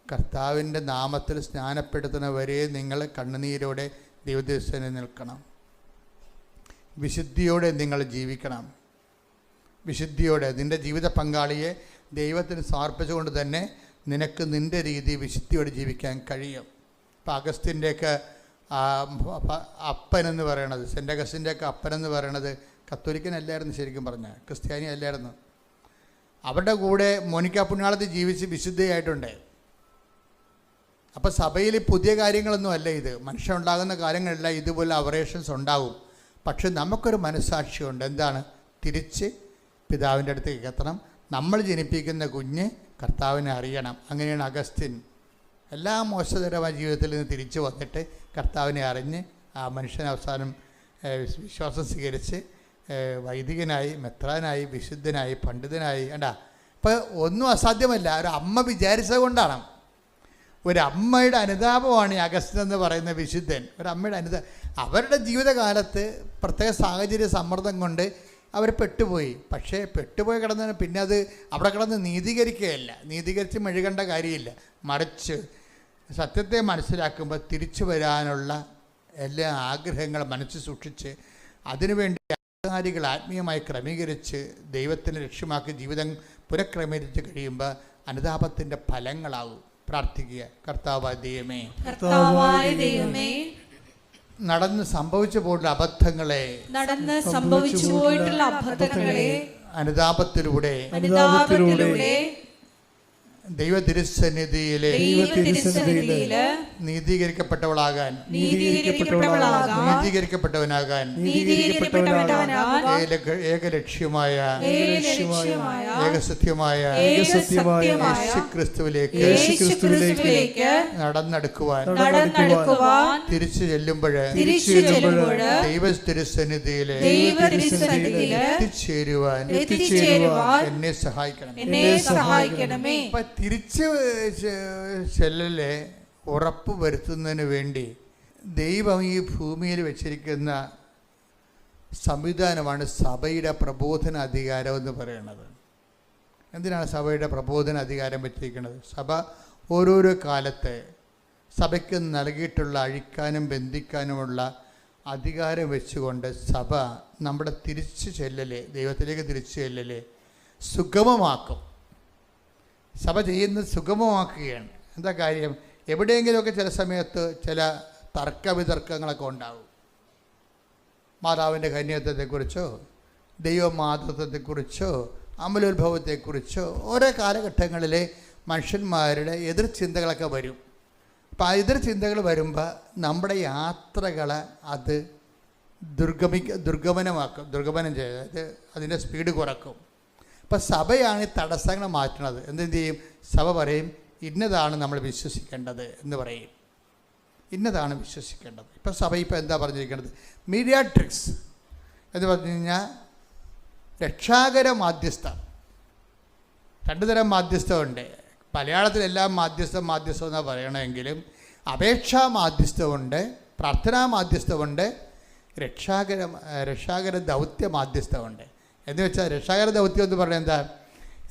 കർത്താവിൻ്റെ നാമത്തിൽ സ്നാനപ്പെടുത്തുന്നവരെ നിങ്ങൾ കണ്ണുനീരോടെ ദൈവദർശനം നിൽക്കണം. വിശുദ്ധിയോടെ നിങ്ങൾ ജീവിക്കണം. വിശുദ്ധിയോടെ നിൻ്റെ ജീവിത പങ്കാളിയെ ദൈവത്തിന് സമർപ്പിച്ചുകൊണ്ട് തന്നെ നിനക്ക് നിൻ്റെ രീതി വിശുദ്ധിയോടെ ജീവിക്കാൻ കഴിയും. ഇപ്പം അഗസ്റ്റിൻ്റെയൊക്കെ അപ്പനെന്ന് പറയണത്, സെൻ്റ് അഗസ്റ്റിൻ്റെയൊക്കെ അപ്പനെന്ന് പറയണത് കത്തോലിക്കനല്ലായിരുന്നു, ശരിക്കും പറഞ്ഞാൽ ക്രിസ്ത്യാനി അല്ലായിരുന്നു. അവരുടെ കൂടെ മോനിക്ക പുണ്യാളത്തിൽ ജീവിച്ച് വിശുദ്ധയായിട്ടുണ്ട്. അപ്പോൾ സഭയിൽ പുതിയ കാര്യങ്ങളൊന്നും അല്ല ഇത്. മനുഷ്യനുണ്ടാകുന്ന കാര്യങ്ങളെല്ലാം ഇതുപോലെ അവറേഷൻസ് ഉണ്ടാകും. പക്ഷെ നമുക്കൊരു മനസ്സാക്ഷിയുണ്ട്. എന്താണ്? തിരിച്ച് പിതാവിൻ്റെ അടുത്തേക്ക് എത്തണം. നമ്മൾ ജനിപ്പിക്കുന്ന കുഞ്ഞ് കർത്താവിനെ അറിയണം. അങ്ങനെയാണ് അഗസ്റ്റിൻ എല്ലാ മോശകരമായ ജീവിതത്തിൽ നിന്ന് തിരിച്ചു വന്നിട്ട് കർത്താവിനെ അറിഞ്ഞ് ആ മനുഷ്യൻ അവസാനം വിശ്വാസം സ്വീകരിച്ച് വൈദികനായി, മെത്രാനായി, വിശുദ്ധനായി, പണ്ഡിതനായി. കണ്ടാ, ഇപ്പോൾ ഒന്നും അസാധ്യമല്ല. ഒരു അമ്മ വിചാരിച്ചത് കൊണ്ടാണ്. ഒരമ്മയുടെ അനുതാപമാണ് ഈ അഗസ്റ്റിൻ എന്ന് പറയുന്ന വിശുദ്ധൻ. ഒരമ്മയുടെ അവരുടെ ജീവിതകാലത്ത് പ്രത്യേക സാഹചര്യ സമ്മർദ്ദം കൊണ്ട് അവർ പെട്ടുപോയി. പക്ഷേ പെട്ടുപോയി കിടന്നതിന് പിന്നെ അത് അവിടെ കിടന്ന് നീതീകരിക്കുകയല്ല, നീതീകരിച്ച് മെഴുകേണ്ട കാര്യമില്ല. മറിച്ച് സത്യത്തെ മനസ്സിലാക്കുമ്പോൾ തിരിച്ചു വരാനുള്ള എല്ലാ ആഗ്രഹങ്ങളും മനസ്സിൽ സൂക്ഷിച്ച് അതിനുവേണ്ടി കാര്യങ്ങൾ ആത്മീയമായി ക്രമീകരിച്ച് ദൈവത്തിന് ലക്ഷ്യമാക്കി ജീവിതം പുനഃക്രമീകരിച്ച് കഴിയുമ്പോൾ അനുതാപത്തിൻ്റെ ഫലങ്ങളാവും. പ്രാർത്ഥിക്കുക. കർത്താവായ ദൈവമേ, നടന്ന് സംഭവിച്ചു പോയിട്ടുള്ള അബദ്ധങ്ങളെ അനുതാപത്തിലൂടെ ദൈവ തിരുസന്നിധിയിലെ നീതീകരിക്കപ്പെട്ടവനാകാൻ ഏകലക്ഷ്യമായ ഏകസത്യമായ യേശുക്രിസ്തുവിലേക്ക് നടന്നെടുക്കുവാൻ തിരിച്ചു ചെല്ലുമ്പോൾ ദൈവ തിരുസന്നിധിയിലെ എത്തിച്ചേരുവാൻ എന്നെ സഹായിക്കണമേ. തിരിച്ച് ചെല്ലലെ ഉറപ്പ് വരുത്തുന്നതിന് വേണ്ടി ദൈവം ഈ ഭൂമിയിൽ വെച്ചിരിക്കുന്ന സംവിധാനമാണ് സഭയുടെ പ്രബോധന അധികാരം എന്ന് പറയുന്നത്. എന്തിനാണ് സഭയുടെ പ്രബോധന അധികാരം വെച്ചിരിക്കുന്നത്? സഭ ഓരോരോ കാലത്ത് സഭയ്ക്ക് നൽകിയിട്ടുള്ള അഴിക്കാനും ബന്ധിക്കാനുമുള്ള അധികാരം വെച്ചുകൊണ്ട് സഭ നമ്മുടെ തിരിച്ചു ചെല്ലല്, ദൈവത്തിലേക്ക് തിരിച്ചു ചെല്ലല് സുഗമമാക്കും. സഭ ചെയ്യുന്നത് സുഗമമാക്കുകയാണ്. എന്താ കാര്യം? എവിടെയെങ്കിലുമൊക്കെ ചില സമയത്ത് ചില തർക്കവിതർക്കങ്ങളൊക്കെ ഉണ്ടാകും. മാതാവിൻ്റെ കന്യത്വത്തെക്കുറിച്ചോ ദൈവമാതൃത്വത്തെക്കുറിച്ചോ അമലോത്ഭവത്തെക്കുറിച്ചോ ഓരോ കാലഘട്ടങ്ങളിലെ മനുഷ്യന്മാരുടെ എതിർ ചിന്തകളൊക്കെ വരും. അപ്പോൾ ആ എതിർ ചിന്തകൾ വരുമ്പോൾ നമ്മുടെ യാത്രകളെ അത് ദുർഗമനം ചെയ്ത് അതിൻ്റെ സ്പീഡ് കുറക്കും. അപ്പോൾ സഭയാണ് ഈ തടസ്സങ്ങൾ മാറ്റുന്നത്. എന്ത് ചെയ്യും? സഭ പറയും ഇന്നതാണ് നമ്മൾ വിശ്വസിക്കേണ്ടത് എന്ന് പറയും. ഇന്നതാണ് വിശ്വസിക്കേണ്ടത്. ഇപ്പോൾ സഭ എന്താ പറഞ്ഞിരിക്കുന്നത്? മീഡിയാട്രിക്സ് എന്ന് പറഞ്ഞു കഴിഞ്ഞാൽ രക്ഷാകര മാധ്യസ്ഥ. രണ്ടു തരം മാധ്യസ്ഥമുണ്ട്. മലയാളത്തിലെല്ലാം മാധ്യസ്ഥം എന്നാണ് പറയണമെങ്കിലും അപേക്ഷാ മാധ്യസ്ഥമുണ്ട്, പ്രാർത്ഥനാ മാധ്യസ്ഥമുണ്ട്, രക്ഷാകര ദൗത്യ മാധ്യസ്ഥമുണ്ട്. എന്ന് വെച്ചാൽ രക്ഷാകര ദൗത്യം എന്ന് പറഞ്ഞാൽ എന്താ?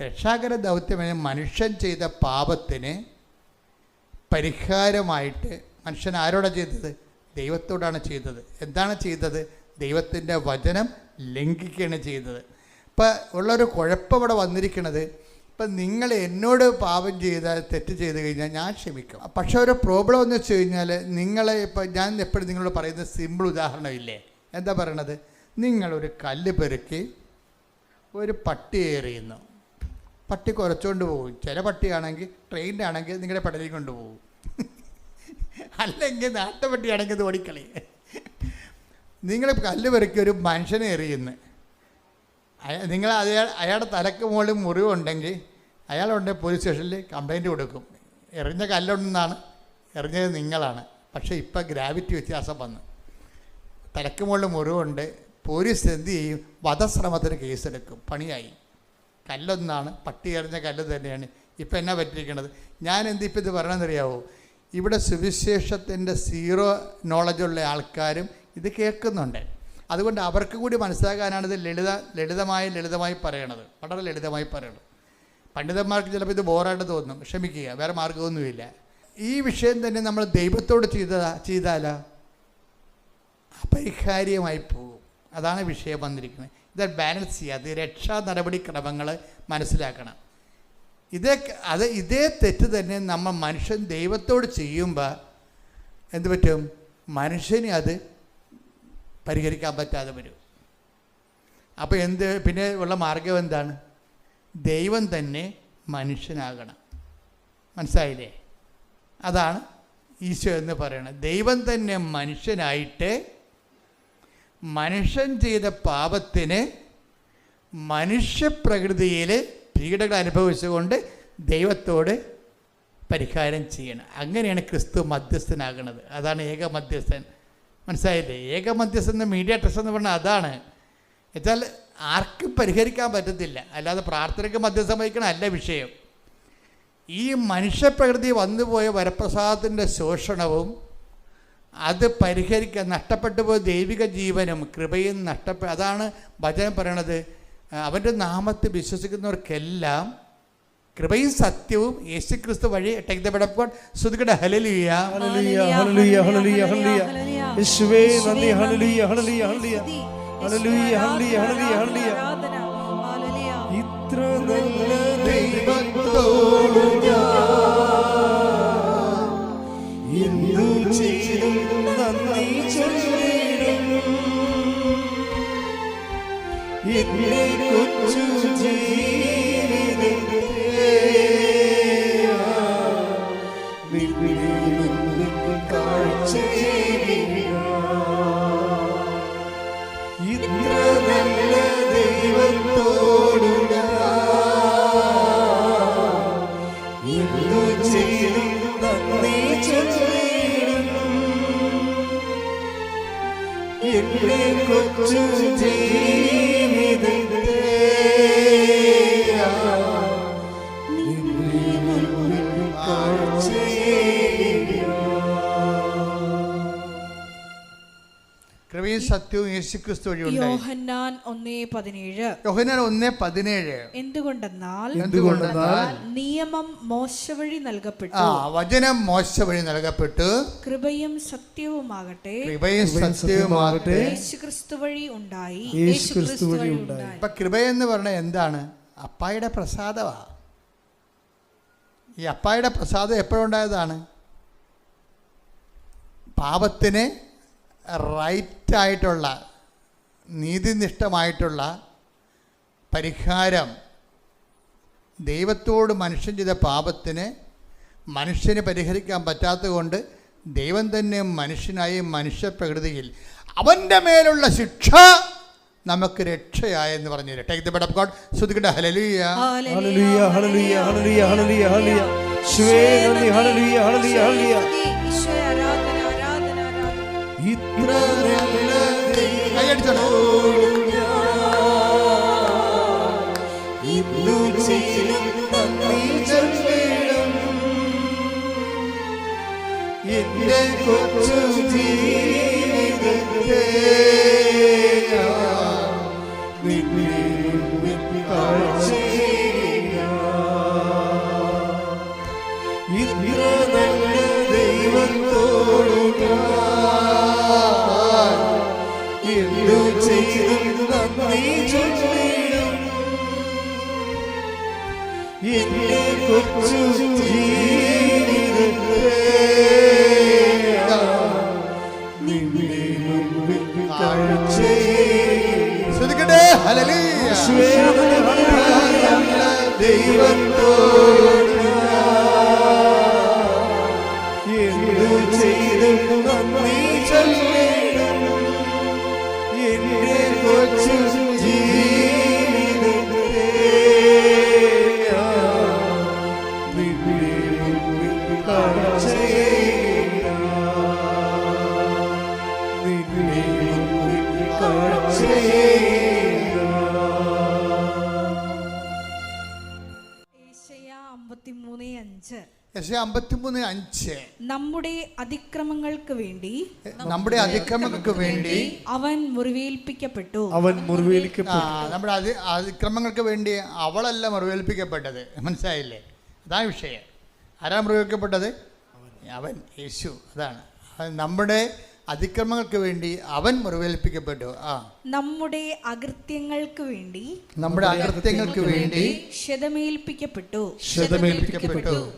രക്ഷാകര ദൗത്യം മനുഷ്യൻ ചെയ്ത പാപത്തിന് പരിഹാരമായിട്ട് മനുഷ്യൻ ആരോടാണ് ചെയ്തത്? ദൈവത്തോടാണ് ചെയ്തത്. എന്താണ് ചെയ്തത്? ദൈവത്തിൻ്റെ വചനം ലംഘിക്കുകയാണ് ചെയ്തത്. ഇപ്പം ഉള്ളൊരു കുഴപ്പം ഇവിടെ വന്നിരിക്കുന്നത്, ഇപ്പം നിങ്ങൾ എന്നോട് പാപം ചെയ്താൽ തെറ്റ് ചെയ്ത് കഴിഞ്ഞാൽ ഞാൻ ക്ഷമിക്കും. പക്ഷെ ഒരു പ്രോബ്ലം എന്ന് വെച്ച് കഴിഞ്ഞാൽ നിങ്ങളെ ഇപ്പം ഞാൻ എപ്പോഴും നിങ്ങളോട് പറയുന്ന സിമ്പിൾ ഉദാഹരണമില്ലേ? എന്താ പറയണത്? നിങ്ങളൊരു കല്ല് പെറുക്കി ഒരു പട്ടി എറിയുന്നു. പട്ടി കുറച്ചുകൊണ്ട് പോകും. ചില പട്ടിയാണെങ്കിൽ ട്രെയിനിലാണെങ്കിൽ നിങ്ങളുടെ പടലിൽ കൊണ്ടുപോകും, അല്ലെങ്കിൽ നാട്ടുപട്ടിയാണെങ്കിൽ ഇത് ഓടിക്കളി. നിങ്ങൾ കല്ല് പെറുക്കി ഒരു മനുഷ്യനെ എറിയുന്നു. നിങ്ങൾ അയാളുടെ തലക്ക് മുകളിൽ മുറിവുണ്ടെങ്കിൽ അയാളുണ്ടെങ്കിൽ പോലീസ് സ്റ്റേഷനിൽ കംപ്ലൈൻറ്റ് കൊടുക്കും. എറിഞ്ഞ കല്ലുണ്ടെന്നാണ്, എറിഞ്ഞത് നിങ്ങളാണ്. പക്ഷേ ഇപ്പം ഗ്രാവിറ്റി വ്യത്യാസം വന്നു. തലക്ക് മുകളിൽ മുറിവുണ്ട്, പോലീസ് എന്ത് ചെയ്യും? വധശ്രമത്തിന് കേസെടുക്കും. പണിയായി. കല്ലൊന്നാണ്, പട്ടി എറിഞ്ഞ കല്ല് തന്നെയാണ്. ഇപ്പം എന്നാ പറ്റിയിരിക്കുന്നത്? ഞാൻ ഇപ്പം ഇത് പറയണമെന്നറിയാവോ? ഇവിടെ സുവിശേഷത്തിൻ്റെ സീറോ നോളജുള്ള ആൾക്കാരും ഇത് കേൾക്കുന്നുണ്ട്. അതുകൊണ്ട് അവർക്ക് കൂടി മനസ്സിലാക്കാനാണ് ഇത് ലളിതമായി പറയണത്, വളരെ ലളിതമായി പറയണത്. പണ്ഡിതന്മാർക്ക് ചിലപ്പോൾ ഇത് ബോറായിട്ട് തോന്നും, ക്ഷമിക്കുക, വേറെ മാർഗമൊന്നുമില്ല. ഈ വിഷയം തന്നെ നമ്മൾ ദൈവത്തോട് ചെയ്താലോ അപരിഹാര്യമായി പോകും. അതാണ് വിഷയം വന്നിരിക്കുന്നത്. ഇത് ബാലൻസ് ചെയ്യുക. അത് രക്ഷാ നടപടിക്രമങ്ങൾ മനസ്സിലാക്കണം. ഇതേ തെറ്റ് തന്നെ നമ്മൾ മനുഷ്യൻ ദൈവത്തോട് ചെയ്യുമ്പോൾ എന്ത് പറ്റും? മനുഷ്യന് അത് പരിഹരിക്കാൻ പറ്റാതെ വരും. അപ്പോൾ പിന്നെ ഉള്ള മാർഗം എന്താണ്? ദൈവം തന്നെ മനുഷ്യനാകണം. മനസ്സിലായില്ലേ? അതാണ് ഈശോ എന്ന് പറയുന്നത്. ദൈവം തന്നെ മനുഷ്യനായിട്ട് മനുഷ്യൻ ചെയ്ത പാപത്തിന് മനുഷ്യപ്രകൃതിയിൽ പീഡകൾ അനുഭവിച്ചുകൊണ്ട് ദൈവത്തോട് പരിഹാരം ചെയ്യണം. അങ്ങനെയാണ് ക്രിസ്തു മധ്യസ്ഥനാകുന്നത്. അതാണ് ഏക മധ്യസ്ഥൻ. മനസ്സിലായില്ലേ? ഏക മധ്യസ്ഥൻ മീഡിയേറ്റേഴ്സ് എന്ന് പറഞ്ഞാൽ അതാണ്. എന്നുവെച്ചാൽ ആർക്കും പരിഹരിക്കാൻ പറ്റത്തില്ല. അല്ലാതെ പ്രാർത്ഥനയ്ക്ക് മധ്യസ്ഥം വഹിക്കണം അല്ല വിഷയം. ഈ മനുഷ്യപ്രകൃതി വന്നുപോയ വരപ്രസാദത്തിൻ്റെ ശോഷണവും അത് പരിഹരിക്കാൻ നഷ്ടപ്പെട്ടു പോയ ദൈവിക ജീവനും കൃപയും അതാണ് വചനം പറയണത്. അവൻ്റെ നാമത്തിൽ വിശ്വസിക്കുന്നവർക്കെല്ലാം കൃപയും സത്യവും യേശുക്രിസ്തു വഴി take the bread of God സ്തുതിക്കട്ടെ. ഹല്ലേലൂയ ഹല്ലേലൂയ ഹല്ലേലൂയ ഹല്ലേലൂയ ഹല്ലേലൂയ യേശുവേ നന്ദി. ഹല്ലേലൂയ ഹല്ലേലൂയ ഹല്ലേലൂയ ഹല്ലേലൂയ ഹല്ലേലൂയ ഹല്ലേലൂയ ഹല്ലേലൂയ. ഇത്ര നല്ല ദൈവത്തോട് ഞാൻ എന്തു ചെയ്തും നന്ദി ചൊല്ലിടും. എന്നെ കൊച്ചു ജീവിതത്തെ ഇത്ര നല്ല ദൈവത്തോട് എന്തു ചെയ്തും നന്ദി ചൊല്ലിടും. എന്നെ കൊച്ചു ജീവിതത്തെ കൃപയും സത്യവും യേശുക്രിസ്തു വഴി ഉണ്ടായി. യോഹന്നാൻ 1:17. യോഹന്നാൻ 1:17. എന്തുകൊണ്ടെന്നാൽ നിയമം മോശ വഴി നൽകപ്പെട്ടു, വചനം മോശ വഴി നൽകപ്പെട്ടു, കൃപയും സത്യവുമാകട്ടെ യേശുക്രിസ്തു വഴി ഉണ്ടായി. ഇപ്പൊ കൃപയെന്ന് പറഞ്ഞാൽ എന്താണ്? അപ്പായുടെ പ്രസാദമാ. ഈ അപ്പായുടെ പ്രസാദം എപ്പോഴുണ്ടായതാണ്? പാപത്തിന് റൈറ്റായിട്ടുള്ള നീതിനിഷ്ഠമായിട്ടുള്ള പരിഹാരം, ദൈവത്തോട് മനുഷ്യൻ ചെയ്ത പാപത്തിന് മനുഷ്യന് പരിഹരിക്കാൻ പറ്റാത്തത് കൊണ്ട് ദൈവം തന്നെ മനുഷ്യനായി മനുഷ്യപ്രകൃതിയിൽ അവൻ്റെ മേലുള്ള ശിക്ഷ നമുക്ക് രക്ഷയായെന്ന് പറഞ്ഞു. Take the bread of God. ശ്രുതിക്കട്ടെ ഹല്ലേലൂയ ഹല്ലേലൂയ ഹല്ലേലൂയ ഹല്ലേലൂയ ഹല്ലേലൂയ ഹല്ലേലൂയ. യേശുവേ നന്ദി. ഹല്ലേലൂയ ഹല്ലേലൂയ ഹല്ലേലൂയ. ഈശോയെ ആരാധന ആരാധന ആരാധന. ഇത്ര നല്ല കൈയടിച്ചോളൂ. ഇന്നു ചെയ്യും നന്ദി ചൊല്ലിടും എന്റെ കൊച്ചു ജീവിതത്തെ ഇത്ര നല്ല ദൈവത്തോട് എന്തു ചെയ്തും നന്ദി ചൊല്ലിടും എന്റെ കൊച്ചു ജീവിതത്തെ നിന്റെ മുമ്പിൽ കാഴ്ചയിടും. ശ്രുതിക്കട്ടെ ഹല്ലേലൂയ. ദൈവത്തോട് എന്തു ചെയ്തും നന്ദി ചൊല്ലിടും എന്റെ കൊച്ചു ജീവിതത്തെ നിന്റെ മുമ്പിൽ കാഴ്ചയിടും. നിന്റെ മുമ്പിൽ കാഴ്ചയിടും. യെശയ്യാ 53:5. യെശയ്യാ 53:5. നമ്മുടെ അതിക്രമങ്ങൾക്ക് വേണ്ടി അവൻ മുറിവേൽപ്പിക്കപ്പെട്ടു. നമ്മുടെ അതിക്രമങ്ങൾക്ക് വേണ്ടി അവളല്ല മുറിവേൽപ്പിക്കപ്പെട്ടത്. മനസ്സിലായില്ലേ? അതാണ് വിഷയം. ആരാ മുറിവേൽക്കപ്പെട്ടത്? അവൻ, യേശു. അതാണ്. നമ്മുടെ അതിക്രമങ്ങൾക്ക് വേണ്ടി അവൻ മുറിവേൽപ്പിക്കപ്പെട്ടു. നമ്മുടെ അകൃത്യങ്ങൾക്ക് വേണ്ടി ക്ഷതമേൽപ്പിക്കപ്പെട്ടു.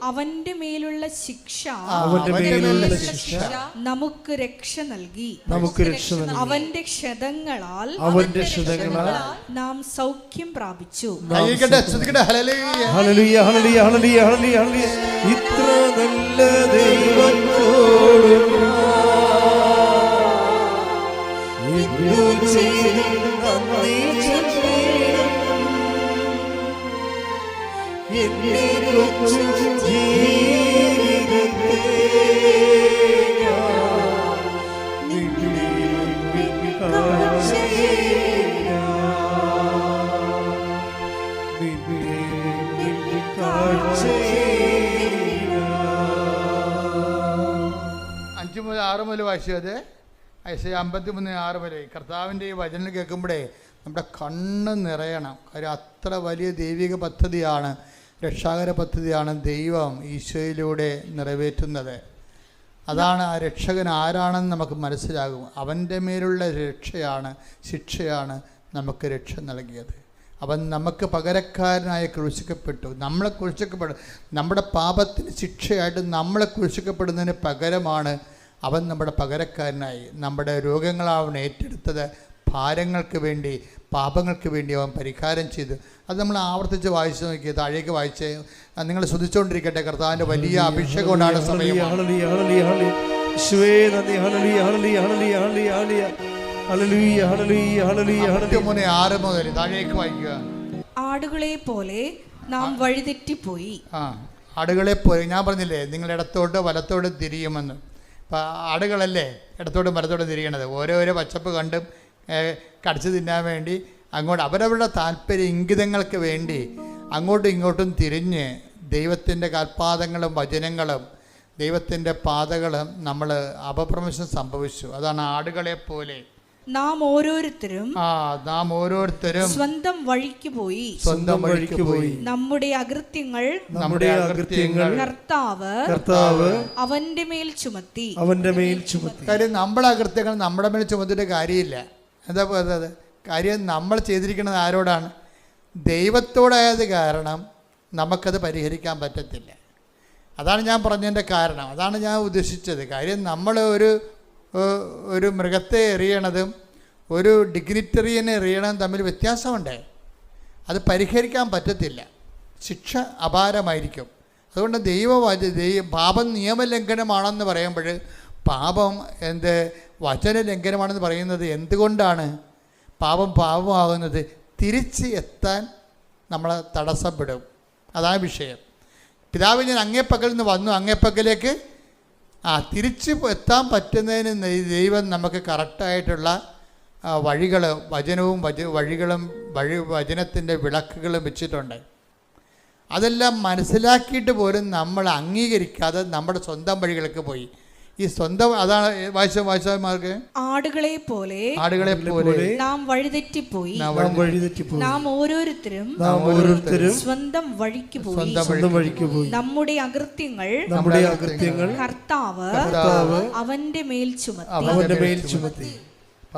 അവന്റെ മേലുള്ള ശിക്ഷ നമുക്ക് രക്ഷ നൽകി. അവന്റെ ക്ഷതങ്ങളാൽ നാം സൗഖ്യം പ്രാപിച്ചു. ഹല്ലേലൂയ ഹല്ലേലൂയ ഹല്ലേലൂയ ഹല്ലേലൂയ. ഇത്ര നല്ല ദൈവത്തോട് എന്തു ചെയ്തും നന്ദി ചൊല്ലിടും എന്റെ കൊച്ചു ജീവിതത്തെ നിന്റെ മുമ്പിൽ കാഴ്ചയിടും. നിന്റെ മുമ്പിൽ കാഴ്ചയിടും. 5 മുതൽ 6 മുതൽ വായിച്ചത്. യെശയ്യാ 53:6 വരെ. കർത്താവിൻ്റെ ഈ വചനം കേൾക്കുമ്പോഴേ നമ്മുടെ കണ്ണ് നിറയണം. കാര്യം അത്ര വലിയ ദൈവിക പദ്ധതിയാണ്, രക്ഷാകര പദ്ധതിയാണ് ദൈവം ഈശോയിലൂടെ നിറവേറ്റുന്നത്. അതാണ് ആ രക്ഷകൻ ആരാണെന്ന് നമുക്ക് മനസ്സിലാകും. അവൻ്റെ മേലുള്ള രക്ഷയാണ്, ശിക്ഷയാണ് നമുക്ക് രക്ഷ നൽകിയത്. അവൻ നമുക്ക് പകരക്കാരനായി ക്രൂശിക്കപ്പെട്ടു. നമ്മളെ ക്രൂശിക്കപ്പെടും. നമ്മുടെ പാപത്തിന് ശിക്ഷയായിട്ട് നമ്മളെ ക്രൂശിക്കപ്പെടുന്നതിന് പകരമാണ് അവൻ നമ്മുടെ പകരക്കാരനായി. നമ്മുടെ രോഗങ്ങളവൻ ഏറ്റെടുത്തത്, ഭാരങ്ങൾക്ക് വേണ്ടി, പാപങ്ങൾക്ക് വേണ്ടി അവൻ പരിഹാരം ചെയ്തു. അത് നമ്മൾ ആവർത്തിച്ച് വായിച്ചു നോക്കി. താഴേക്ക് വായിച്ച് നിങ്ങൾ ശ്രദ്ധിച്ചുകൊണ്ടിരിക്കട്ടെ. കർത്താവിൻ്റെ വലിയ അഭിഷേകം കൊണ്ടാണ് സമയം. താഴേക്ക് വായിക്കുക. ആടുകളെ പോലെ നാം വഴിതെറ്റിപ്പോയി. ആടുകളെ പോലെ ഞാൻ പറഞ്ഞില്ലേ, നിങ്ങൾ ഇടത്തോട്ട് വലത്തോട്ട് തിരിയുമെന്ന്. അപ്പം ആടുകളല്ലേ ഇടത്തോട്ടും വലത്തോട്ടും തിരിയണത്. ഓരോരോ പച്ചപ്പ് കണ്ടും കടിച്ചു തിന്നാൻ വേണ്ടി അങ്ങോട്ട് അവരവരുടെ താല്പര്യ ഇംഗിതങ്ങൾക്ക് വേണ്ടി അങ്ങോട്ടും ഇങ്ങോട്ടും തിരിഞ്ഞ് ദൈവത്തിൻ്റെ കാൽപാദങ്ങളും വചനങ്ങളും ദൈവത്തിൻ്റെ പാതകളും നമ്മൾ അപഭ്രംശം സംഭവിച്ചു. അതാണ് ആടുകളെ പോലെ നാം ഓരോരുത്തരും നാം ഓരോരുത്തരും സ്വന്തം വഴിക്ക് പോയി നമ്മുടെ അകൃത്യങ്ങൾ കർത്താവ് അവന്റെ മേൽ ചുമത്തി. കാര്യം നമ്മളെ അകൃത്യങ്ങൾ നമ്മുടെ മേൽ ചുമത്തിയിട്ട് കാര്യമില്ല. എന്താ പറയുന്നത്? കാര്യം നമ്മൾ ചെയ്തിരിക്കുന്നത് ആരോടാണ്? ദൈവത്തോടായത് കാരണം നമുക്കത് പരിഹരിക്കാൻ പറ്റത്തില്ല. അതാണ് ഞാൻ പറഞ്ഞതിൻ്റെ കാരണം, അതാണ് ഞാൻ ഉദ്ദേശിച്ചത്. കാര്യം നമ്മൾ ഒരു മൃഗത്തെ എറിയണതും ഒരു ഡിഗ്നിറ്ററിയനെ എറിയണതും തമ്മിൽ വ്യത്യാസമുണ്ട്. അത് പരിഹരിക്കാൻ പറ്റത്തില്ല, ശിക്ഷ അപാരമായിരിക്കും. അതുകൊണ്ട് പാപം നിയമലംഘനമാണെന്ന് പറയുമ്പോൾ പാപം വചനലംഘനമാണെന്ന് പറയുന്നത് എന്തുകൊണ്ടാണ്? പാപമാകുന്നത് തിരിച്ച് എത്താൻ നമ്മളെ തടസ്സപ്പെടും. അതാണ് വിഷയം. പിതാവ് ഞാൻ അങ്ങേപ്പക്കൽ നിന്ന് വന്നു, അങ്ങേപ്പക്കലേക്ക് തിരിച്ച് എത്താൻ പറ്റുന്നതിന് ദൈവം നമുക്ക് കറക്റ്റായിട്ടുള്ള വഴികൾ, വചനത്തിൻ്റെ വിളക്കുകളും വെച്ചിട്ടുണ്ട്. അതെല്ലാം മനസ്സിലാക്കിയിട്ട് പോലും നമ്മൾ അംഗീകരിക്കാതെ നമ്മുടെ സ്വന്തം വഴികൾക്ക് പോയി. ഈ സ്വന്തം, അതാണ് വായിച്ചമാർക്ക് ആടുകളെ പോലെ നാം വഴിതെറ്റിപ്പോയി. നാം ഓരോരുത്തരും സ്വന്തം വഴിക്ക് പോയി. നമ്മുടെ അകൃത്യങ്ങൾ കർത്താവ് അവന്റെ മേൽ ചുമത്തി.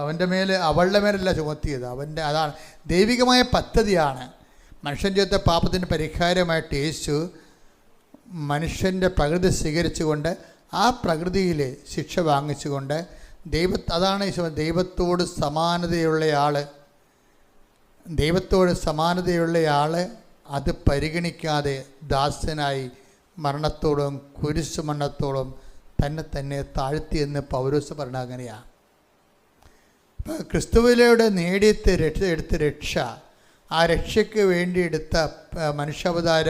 അവൻ്റെ മേൽ, അവളുടെ മേലല്ല ചുമത്തിയത്, അതാണ് ദൈവികമായ പദ്ധതിയാണ്. മനുഷ്യൻ ചെയ്ത പാപത്തിൻ്റെ പരിഹാരമായിട്ട് യേശു മനുഷ്യൻ്റെ പ്രകൃതി സ്വീകരിച്ചുകൊണ്ട് ആ പ്രകൃതിയിൽ ശിക്ഷ വാങ്ങിച്ചുകൊണ്ട് അതാണ് ദൈവത്തോട് സമാനതയുള്ള ആൾ അത് പരിഗണിക്കാതെ ദാസനായി മരണത്തോളം കുരിശു മരണത്തോളം തന്നെ താഴ്ത്തിയെന്ന് പൗലോസ് പറഞ്ഞ അങ്ങനെയാണ്. അപ്പോൾ ക്രിസ്തുവിലൂടെ എടുത്ത രക്ഷ, ആ രക്ഷയ്ക്ക് വേണ്ടി എടുത്ത മനുഷ്യാവതാര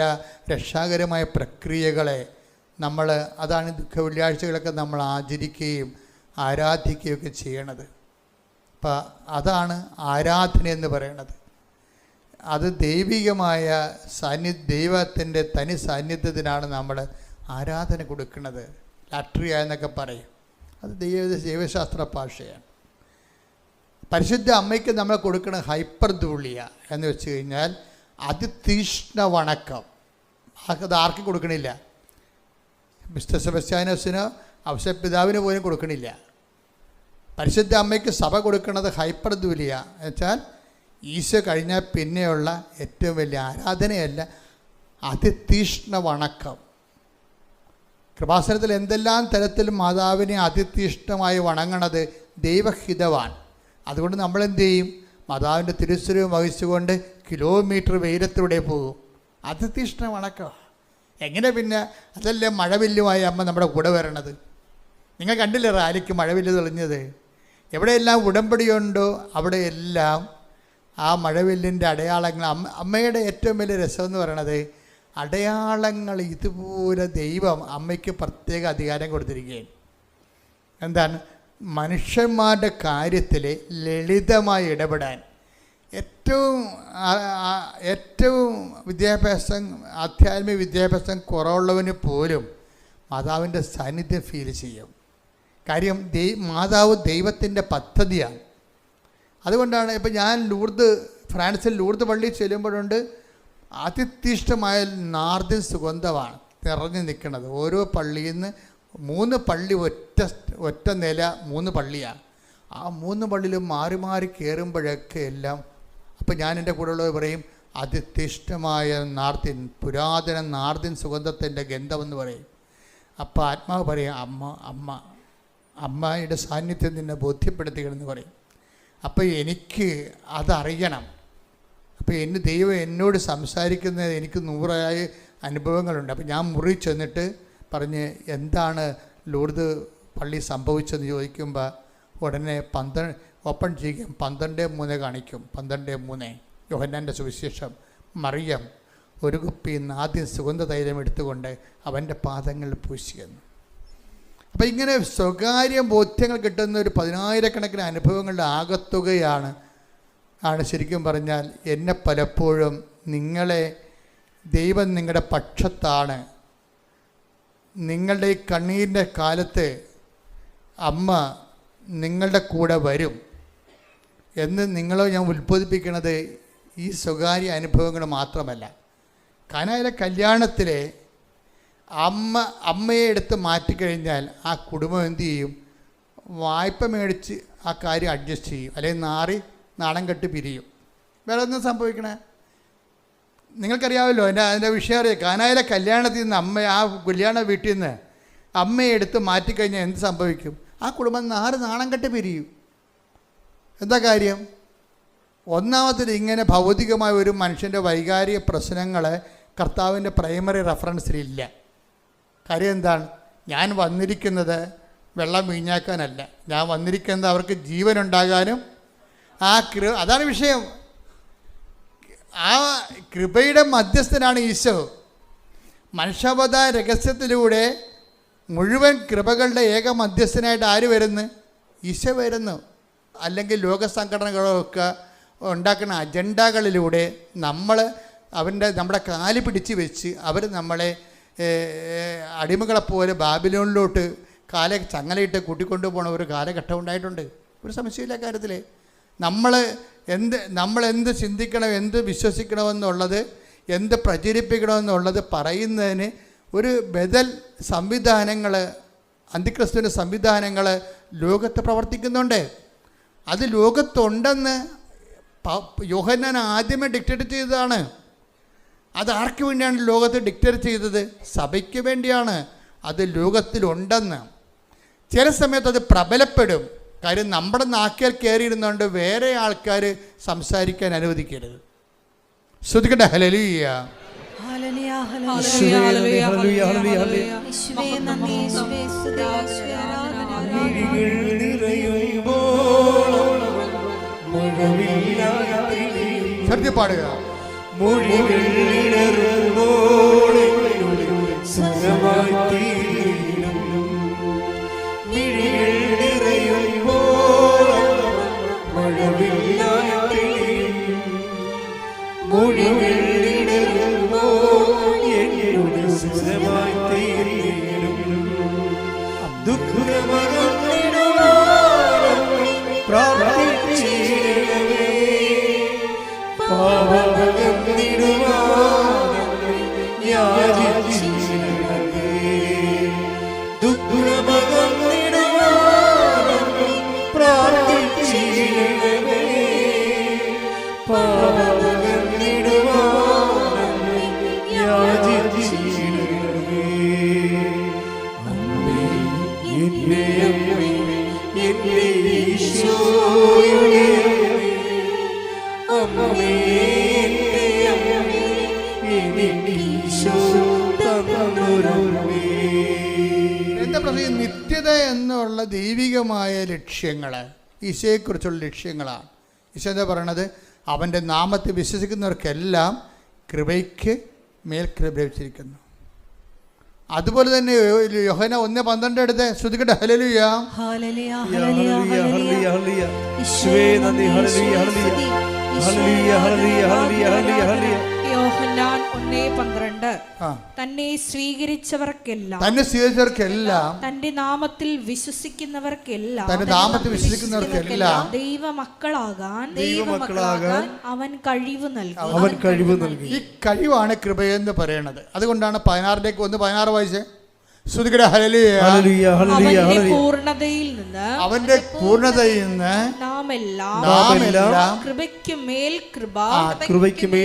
രക്ഷാകരമായ പ്രക്രിയകളെ അതാണ് വെള്ളിയാഴ്ചകളൊക്കെ നമ്മൾ ആചരിക്കുകയും ആരാധിക്കുകയൊക്കെ ചെയ്യണത്. അപ്പം അതാണ് ആരാധന എന്ന് പറയണത്. അത് ദൈവികമായ ദൈവത്തിൻ്റെ തനി സാന്നിധ്യത്തിനാണ് നമ്മൾ ആരാധന കൊടുക്കുന്നത്. ലാട്രിയ എന്നൊക്കെ പറയും, അത് ദൈവശാസ്ത്ര ഭാഷയാണ്. പരിശുദ്ധ അമ്മയ്ക്ക് നമ്മൾ കൊടുക്കുന്ന ഹൈപ്പർ ധൂളിയ എന്ന് വെച്ച് കഴിഞ്ഞാൽ അതിതീഷ്ണ വണക്കം. അത് ആർക്കും കൊടുക്കണില്ല. മിസ്റ്റർ സെബസ്ത്യാനോസിനോ ഔസപിതാവിന് പോലും കൊടുക്കണില്ല. പരിശുദ്ധ അമ്മയ്ക്ക് സഭ കൊടുക്കുന്നത് ഹൈപ്പർ ധൂലിയ എന്ന് വെച്ചാൽ ഈശോ കഴിഞ്ഞാൽ പിന്നെയുള്ള ഏറ്റവും വലിയ ആരാധനയല്ല, അതിതീഷ്ണ വണക്കം. കൃപാസനത്തിൽ എന്തെല്ലാം തരത്തിൽ മാതാവിനെ അതിതീഷ്ണമായി വണങ്ങണത് ദൈവഹിതവാൻ. അതുകൊണ്ട് നമ്മളെന്ത് ചെയ്യും? മാതാവിൻ്റെ തിരുസ്വരൂപം വഹിച്ചുകൊണ്ട് കിലോമീറ്റർ വെയിലത്തൂടെ പോകും. അതിതീഷ്ണ വണക്കമാണ്. എങ്ങനെ പിന്നെ? അതല്ലേ മഴവില്ലുമായി അമ്മ നമ്മുടെ കൂടെ വരണത്. നിങ്ങൾ കണ്ടില്ലേ റാലിക്ക് മഴവില്ല് തെളിഞ്ഞത്? എവിടെയെല്ലാം ഉടമ്പടിയുണ്ടോ അവിടെയെല്ലാം ആ മഴവില്ലിൻ്റെ അടയാളങ്ങൾ. അമ്മയുടെ ഏറ്റവും വലിയ രസമെന്ന് പറയണത് അടയാളങ്ങൾ. ഇതുപോലെ ദൈവം അമ്മയ്ക്ക് പ്രത്യേക അധികാരം കൊടുത്തിരിക്കുകയാണ്. എന്താണ്? മനുഷ്യന്മാരുടെ കാര്യത്തിൽ ലളിതമായി ഇടപെടാൻ. ഏറ്റവും വിദ്യാഭ്യാസം, ആധ്യാത്മിക വിദ്യാഭ്യാസം കുറവുള്ളവന് പോലും മാതാവിൻ്റെ സാന്നിധ്യം ഫീൽ ചെയ്യും. കാര്യം മാതാവ് ദൈവത്തിൻ്റെ പദ്ധതിയാണ്. അതുകൊണ്ടാണ് ഇപ്പം ഞാൻ ഫ്രാൻസിൽ ലൂർദ് പള്ളിയിൽ ചെല്ലുമ്പോഴുണ്ട് അതിതീഷ്ണമായ നാർദിൻ സുഗന്ധമാണ് നിറഞ്ഞു നിൽക്കുന്നത്. ഓരോ പള്ളിയിൽ നിന്ന് 3 പള്ളി ഒറ്റ നില 3 പള്ളിയാണ്. ആ 3 പള്ളിയിലും മാറി മാറി കയറുമ്പോഴൊക്കെ എല്ലാം. അപ്പം ഞാൻ എൻ്റെ കൂടെയുള്ളവർ പറയും അതിതീഷ്ണമായ നാർദിൻ, പുരാതന നാർദിൻ സുഗന്ധത്തിൻ്റെ ഗന്ധമെന്ന് പറയും. അപ്പം ആത്മാവ് പറയും അമ്മയുടെ സാന്നിധ്യം നിന്നെ ബോധ്യപ്പെടുത്തുകയെന്ന് പറയും. അപ്പോൾ എനിക്ക് അതറിയണം. അപ്പോൾ ദൈവം എന്നോട് സംസാരിക്കുന്നത് എനിക്ക് 100 അനുഭവങ്ങളുണ്ട്. അപ്പോൾ ഞാൻ മുറി ചെന്നിട്ട് പറഞ്ഞ് എന്താണ് ലൂർദ് പള്ളി സംഭവിച്ചതെന്ന് ചോദിക്കുമ്പോൾ ഉടനെ ഓപ്പൺ ചെയ്യും. 12:3 കാണിക്കും. 12:3 യോഹന്നാൻ്റെ സുവിശേഷം. മറിയം ഒരു കുപ്പി ആദ്യം സുഗന്ധ തൈലം എടുത്തുകൊണ്ട് അവൻ്റെ പാദങ്ങളിൽ പൂശിയെന്ന്. അപ്പം ഇങ്ങനെ സ്വകാര്യ ബോധ്യങ്ങൾ കിട്ടുന്ന ഒരു 10,000-കണക്കിന് അനുഭവങ്ങളുടെ ആകത്തുകയാണ് ശരിക്കും പറഞ്ഞാൽ എന്നെ പലപ്പോഴും ദൈവം നിങ്ങളുടെ പക്ഷത്താണ്. നിങ്ങളുടെ ഈ കണ്ണീരിൻ്റെ കാലത്ത് അമ്മ നിങ്ങളുടെ കൂടെ വരും. എന്ന് നിങ്ങളോ ഞാൻ ഉത്ബോധിപ്പിക്കുന്നത് ഈ സ്വകാര്യ അനുഭവങ്ങൾ മാത്രമല്ല. കാനായിലെ കല്യാണത്തിലെ അമ്മയെ എടുത്ത് മാറ്റിക്കഴിഞ്ഞാൽ ആ കുടുംബം എന്തു ചെയ്യും? വായ്പ മേടിച്ച് ആ കാര്യം അഡ്ജസ്റ്റ് ചെയ്യും, അല്ലെങ്കിൽ നാണം കെട്ട് പിരിയും. വേറെ ഒന്നും സംഭവിക്കണേ നിങ്ങൾക്കറിയാമല്ലോ. അതിൻ്റെ വിഷയം അറിയാം. കാനായിലെ കല്യാണത്തിൽ നിന്ന് ആ കല്യാണ വീട്ടിൽ നിന്ന് അമ്മയെ എടുത്ത് മാറ്റിക്കഴിഞ്ഞാൽ എന്ത് സംഭവിക്കും? ആ കുടുംബം നാണം കെട്ട് പിരിയും. എന്താ കാര്യം? ഒന്നാമത്തിൽ ഇങ്ങനെ ഭൗതികമായ ഒരു മനുഷ്യൻ്റെ വൈകാരിക പ്രശ്നങ്ങൾ കർത്താവിൻ്റെ പ്രൈമറി റെഫറൻസിലില്ല. കാര്യം എന്താണ്? ഞാൻ വന്നിരിക്കുന്നത് വെള്ളം വീഞ്ഞാക്കാനല്ല, ഞാൻ വന്നിരിക്കുന്നത് അവർക്ക് ജീവനുണ്ടാകാനും അതാണ് വിഷയം. ആ കൃപയുടെ മധ്യസ്ഥനാണ് ഈശോ. മനുഷ്യാവതാര രഹസ്യത്തിലൂടെ മുഴുവൻ കൃപകളുടെ ഏക മധ്യസ്ഥനായിട്ട് ആര് വരുന്നു? ഈശോ വരുന്നു. അല്ലെങ്കിൽ ലോകസംഘടനകളൊക്കെ ഉണ്ടാക്കുന്ന അജണ്ടകളിലൂടെ നമ്മുടെ കാല് പിടിച്ച് വെച്ച് അവർ നമ്മളെ അടിമകളെപ്പോലെ ബാബിലോണിലോട്ട് ചങ്ങലയിട്ട് കൂട്ടിക്കൊണ്ടു പോകണ ഒരു കാലഘട്ടം ഉണ്ടായിട്ടുണ്ട്. ഒരു സംശയമില്ല കാര്യത്തിൽ. നമ്മൾ എന്ത് ചിന്തിക്കണം, എന്ത് വിശ്വസിക്കണമെന്നുള്ളത്, എന്ത് പ്രചരിപ്പിക്കണമെന്നുള്ളത് പറയുന്നതിന് ഒരു ബദൽ സംവിധാനങ്ങൾ, അന്തിക്രിസ്തുവിൻ്റെ സംവിധാനങ്ങൾ ലോകത്ത് പ്രവർത്തിക്കുന്നുണ്ട്. അത് ലോകത്തുണ്ടെന്ന് യോഹന്നാൻ ആദ്യമേ ഡിക്റ്റേറ്റ് ചെയ്തതാണ്. അത് ആർക്ക് വേണ്ടിയാണ് ലോകത്ത് ഡിക്റ്റേറ്റ് ചെയ്തത്? സഭയ്ക്ക് വേണ്ടിയാണ്. അത് ലോകത്തിലുണ്ടെന്ന്. ചില സമയത്ത് അത് പ്രബലപ്പെടും. കാര്യം നമ്മുടെ നാക്കിൽ കയറിയിരുന്നുകൊണ്ട് വേറെ ആൾക്കാർ സംസാരിക്കാൻ അനുവദിക്കരുത്. ശ്രദ്ധിക്കട്ടെ. ഹല്ലേലൂയ. ശബ്ദം പാടുക. എന്താ പറയുക? നിത്യത എന്നുള്ള ദൈവികമായ ലക്ഷ്യങ്ങൾ, ഈശോയെക്കുറിച്ചുള്ള ലക്ഷ്യങ്ങളാണ്. ഈശോ എന്താ പറയണത്? അവൻ്റെ നാമത്തിൽ വിശ്വസിക്കുന്നവർക്കെല്ലാം കൃപയ്ക്ക് മേൽ കൃപ ലഭിച്ചിരിക്കുന്നു. അതുപോലെ തന്നെ യോഹന്നാൻ 1:12 എടുത്ത് ശ്രുതിക്കട്ടെ. ഹല്ലേലൂയ. യോഹന്നാൻ 1:12 തന്നെ സ്വീകരിച്ചവർക്കെല്ലാം തന്റെ നാമത്തിൽ വിശ്വസിക്കുന്നവർക്കെല്ലാം ദൈവമക്കളാകാൻ അവൻ കഴിവ് നൽകി. ഈ കഴിവാണ് കൃപയെന്ന് പറയുന്നത്. അതുകൊണ്ടാണ് 16 വായിച്ചേ. അവന്റെ പൂർണ്ണതയിൽ നിന്ന് നാമെല്ലാം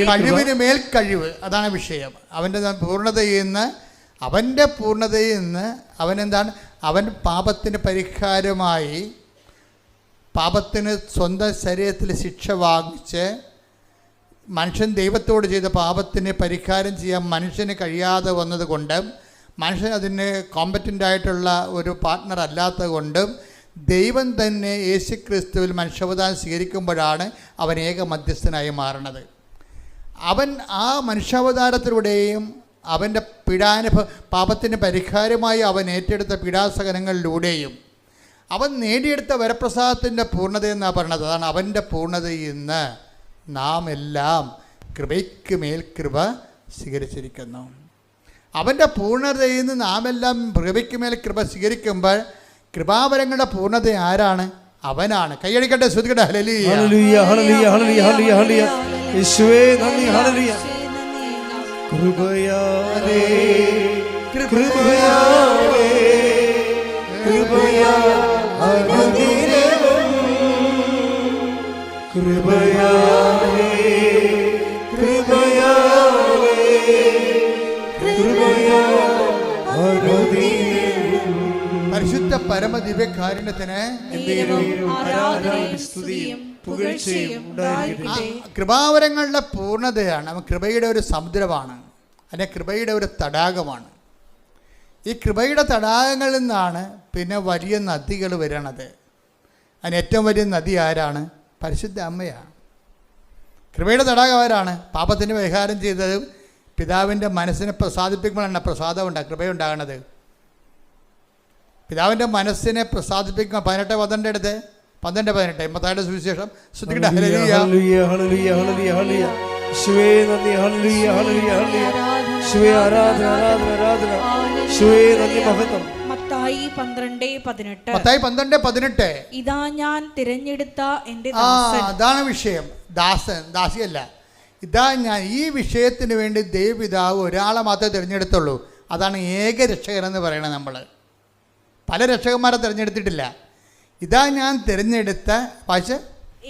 കഴിവിന് മേൽ കഴിവ്. അതാണ് വിഷയം. അവന്റെ പൂർണ്ണതയിൽ നിന്ന് അവനെന്താണ്? അവൻ പാപത്തിന് പരിഹാരമായി, പാപത്തിന് സ്വന്തം ശരീരത്തിൽ ശിക്ഷ വാങ്ങിച്ച് മനുഷ്യൻ ദൈവത്തോട് ചെയ്ത പാപത്തിന് പരിഹാരം ചെയ്യാൻ മനുഷ്യന് കഴിയാതെ വന്നതുകൊണ്ട്, മനുഷ്യൻ അതിന് കോമ്പറ്റൻ്റ് ആയിട്ടുള്ള ഒരു പാർട്ട്ണർ അല്ലാത്തത് കൊണ്ടും ദൈവം തന്നെ യേശുക്രിസ്തുവിൽ മനുഷ്യാവതാരം സ്വീകരിക്കുമ്പോഴാണ് അവൻ ഏക മധ്യസ്ഥനായി മാറുന്നത്. അവൻ ആ മനുഷ്യാവതാരത്തിലൂടെയും അവൻ്റെ പാപത്തിന് പരിഹാരമായി അവൻ ഏറ്റെടുത്ത പീഡാസഹനങ്ങളിലൂടെയും അവൻ നേടിയെടുത്ത വരപ്രസാദത്തിൻ്റെ പൂർണ്ണതയെന്നാണ് പറഞ്ഞത്. അതാണ് അവൻ്റെ പൂർണ്ണതയിൽ നിന്ന് നാം എല്ലാം കൃപയ്ക്ക് മേൽ കൃപ സ്വീകരിച്ചിരിക്കുന്നു. അവൻ്റെ പൂർണ്ണതയിൽ നിന്ന് നാം എല്ലാം കൃപയ്ക്ക് മേൽ കൃപ സ്വീകരിക്കുമ്പോൾ കൃപാവരങ്ങളുടെ പൂർണ്ണത ആരാണ്? അവനാണ്. കൈയടിക്കട്ടെ, ശ്രുതിക്കട്ടെ. ഹല്ലേലൂയ. ഹല്ലേലൂയ ഹല്ലേലൂയ ഹല്ലേലൂയ ഹല്ലേലൂയ ഹല്ലേലൂയ. യേശുവേ നന്ദി. ഹല്ലേലൂയ. കൃപയാലേ കൃപയാലേ കൃപയാ അനുദിനവും കൃപയാലേ കൃപയാലേ കൃപയാ അനുദിനവും. പരിശുദ്ധ പരമ ദിവ്യകാരുണ്യത്തിന് ആരാധനയും സ്തുതിയും പുകഴ്ചയും ഉണ്ടായിരിക്കട്ടെ. കൃപാവരങ്ങളുടെ പൂർണ്ണതയാണ്. അവൻ കൃപയുടെ ഒരു സമുദ്രമാണ്, അതിൻ്റെ കൃപയുടെ ഒരു തടാകമാണ്. ഈ കൃപയുടെ തടാകങ്ങളിൽ നിന്നാണ് പിന്നെ വലിയ നദികൾ വരണത്. അതിന് ഏറ്റവും വലിയ നദി ആരാണ്? പരിശുദ്ധ അമ്മയാണ്. കൃപയുടെ തടാകം ആരാണ്? പാപത്തിന് പരിഹാരം ചെയ്തതും പിതാവിൻ്റെ മനസ്സിനെ പ്രസാദിപ്പിക്കുമ്പോഴാണ് പ്രസാദം കൃപയുണ്ടാകണത്. പിതാവിൻ്റെ മനസ്സിനെ പ്രസാദിപ്പിക്കുക. 18:12 എടുത്ത് 12:18 മത്തായിയുടെ സുവിശേഷം. ശ്രുതിക്കട്ടെ. ഹല്ലേലൂയ ഹല്ലേലൂയ ഹല്ലേലൂയ ഹല്ലേലൂയ ഹല്ലേലൂയ. യേശുവേ നന്ദി. ഹല്ലേലൂയ ഹല്ലേലൂയ ഹല്ലേലൂയ. യേശുവേ ആരാധന ആരാധന ആരാധന. യേശുവേ നന്ദി മഹത്വം. മത്തായി 12:18. മത്തായി 12:18. ഇതാ ഞാൻ തിരഞ്ഞെടുത്ത എൻ്റെ ദാസൻ. അതാണ് വിഷയം. ദാസൻ, ദാസിയല്ല. ഇതാ ഞാൻ. ഈ വിഷയത്തിന് വേണ്ടി ദൈവപിതാവ് ഒരാളെ മാത്രമേ തിരഞ്ഞെടുത്തുള്ളൂ. അതാണ് ഏക രക്ഷകനെന്ന് പറയണത്. നമ്മൾ പല രക്ഷകന്മാരെ തിരഞ്ഞെടുത്തിട്ടില്ല. ഇതാ ഞാൻ തിരഞ്ഞെടുത്ത വായിച്ച്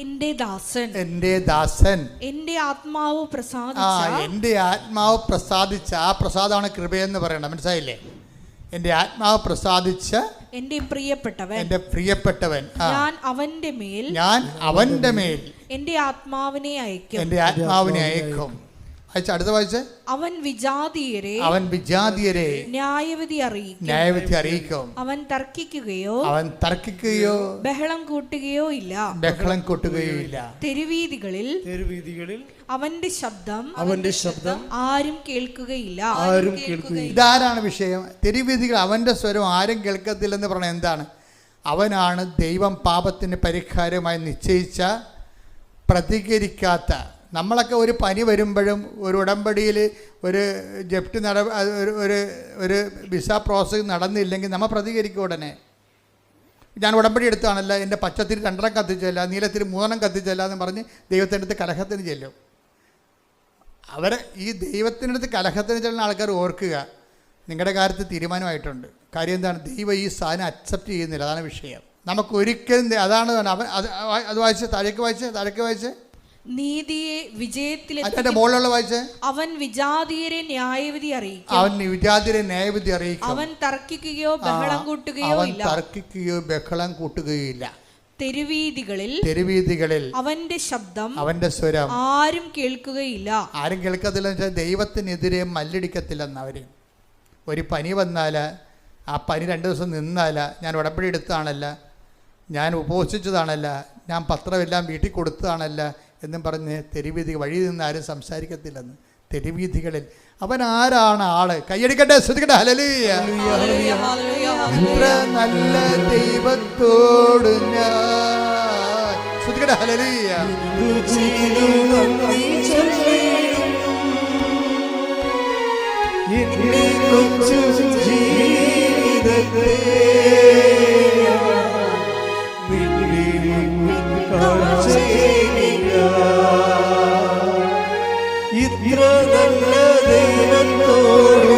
എൻ്റെ ദാസൻ, എൻ്റെ ദാസൻ, എൻ്റെ ആത്മാവ് പ്രസാദിച്ച. എൻ്റെ ആത്മാവ് പ്രസാദിച്ച. ആ പ്രസാദമാണ് കൃപയെന്ന് പറയണം. മനസ്സിലായില്ലേ? എൻ്റെ ആത്മാവ് പ്രസാദിച്ച എൻ്റെ പ്രിയപ്പെട്ടവൻ, എൻ്റെ പ്രിയപ്പെട്ടവൻ. ഞാൻ അവൻ്റെ മേൽ എൻ്റെ ആത്മാവിനെ അയക്കും. എൻ്റെ ആത്മാവിനെ അയക്കും. അടുത്ത വായിച്ച്. അവൻ വിജാതീയരെ ന്യായവിധി അറിയിക്കും. അവൻ തർക്കിക്കുകയോ ബഹളം കൂട്ടുകയോ ഇല്ല. തെരുവീതികളിൽ അവന്റെ ശബ്ദം ആരും കേൾക്കുകയില്ല. ഇതാരാണ് വിഷയം? തെരുവീതികൾ അവന്റെ സ്വരം ആരും കേൾക്കത്തില്ലെന്ന് പറഞ്ഞാൽ എന്താണ്? അവനാണ് ദൈവം പാപത്തിന് പരിഹാരമായി നിശ്ചയിച്ച പ്രതികരിക്കാത്ത. നമ്മളൊക്കെ ഒരു പനി വരുമ്പോഴും ഒരു ഉടമ്പടിയിൽ ഒരു ജപ്തി ഒരു വിസ പ്രോസസ് നടന്നില്ലെങ്കിൽ നമ്മൾ പ്രതികരിക്കും ഉടനെ. ഞാൻ ഉടമ്പടി എടുത്താണല്ല, എൻ്റെ പച്ചത്തിരി 2 കത്തിച്ചല്ല, നീലത്തിരി 3 കത്തിച്ചല്ല എന്ന് പറഞ്ഞ് ദൈവത്തിൻ്റെ അടുത്ത് കലഹത്തിന് ചെല്ലും. അവരെ ഈ ദൈവത്തിൻ്റെ അടുത്ത് കലഹത്തിന് ചെല്ലുന്ന ആൾക്കാർ ഓർക്കുക, നിങ്ങളുടെ കാര്യത്തിൽ തീരുമാനമായിട്ടുണ്ട്. കാര്യം എന്താണ്? ദൈവം ഈ സാധനം അക്സെപ്റ്റ് ചെയ്യുന്നില്ല. അതാണ് വിഷയം. നമുക്കൊരിക്കലും അതാണ് അവൻ അത് വായിച്ച് താഴേക്ക് വായിച്ച് നീതിയെ വിജയത്തിലെ അവൻ വിജാതീയരെ ന്യായവിധി അറിയിക്കും. അവൻ തർക്കിക്കുകയോ ബഹളം കൂട്ടുകയോ ഇല്ല. തെരുവീതികളിൽ അവന്റെ ശബ്ദം, അവന്റെ സ്വരം ആരും കേൾക്കുകയില്ല. ആരും കേൾക്കത്തില്ല. ദൈവത്തിനെതിരെ മല്ലടിക്കത്തില്ലെന്ന്. അവര് ഒരു പനി വന്നാൽ ആ പനി 2 ദിവസം നിന്നാൽ ഞാൻ ഉടമ്പടി എടുത്തതാണല്ല, ഞാൻ ഉപവസിച്ചതാണല്ല, ഞാൻ പത്രമെല്ലാം വീട്ടിൽ കൊടുത്തതാണല്ല എന്നും പറഞ്ഞ് തെരുവീതി വഴി നിന്ന് ആരും സംസാരിക്കത്തില്ലെന്ന്. തെരുവീതികളിൽ അവൻ ആരാണ്? ആള്. കൈയടിക്കട്ടെ, ശ്രദ്ധിക്കട്ടെ. ഹല്ലേലൂയ. ഇത്ര നല്ല ദൈവത്തോട് ഞാൻ ശ്രദ്ധിക്കട്ടെ. ഹല്ലേലൂയ. ഇത്ര നല്ല ദൈവത്തോട്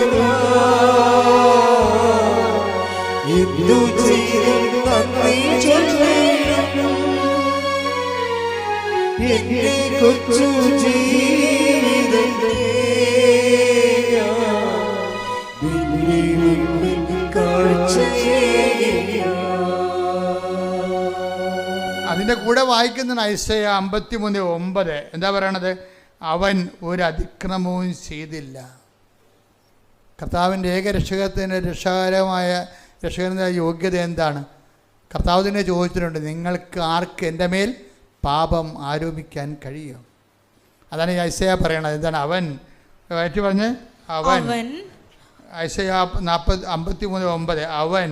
എന്തു ചെയ്തും നന്ദി ചൊല്ലിടുന്നു. എന്റെ കൊച്ചു ജീവിതത്തെ അതിൻ്റെ കൂടെ വായിക്കുന്ന ഐസയ 53:9 എന്താ പറയണത്? അവൻ ഒരു അതിക്രമവും ചെയ്തില്ല. കർത്താവിൻ്റെ ഏകരക്ഷകത്തിൻ്റെ രക്ഷകൻ്റെ യോഗ്യത എന്താണ്? കർത്താവ് തന്നെ ചോദിച്ചിട്ടുണ്ട്, നിങ്ങൾക്ക് ആർക്ക് എൻ്റെ മേൽ പാപം ആരോപിക്കാൻ കഴിയും? അതാണ് ഈ ഐസയ പറയണത്. എന്താണ് അവൻ പറഞ്ഞ്? അവൻ ഐസയ 53:9 അവൻ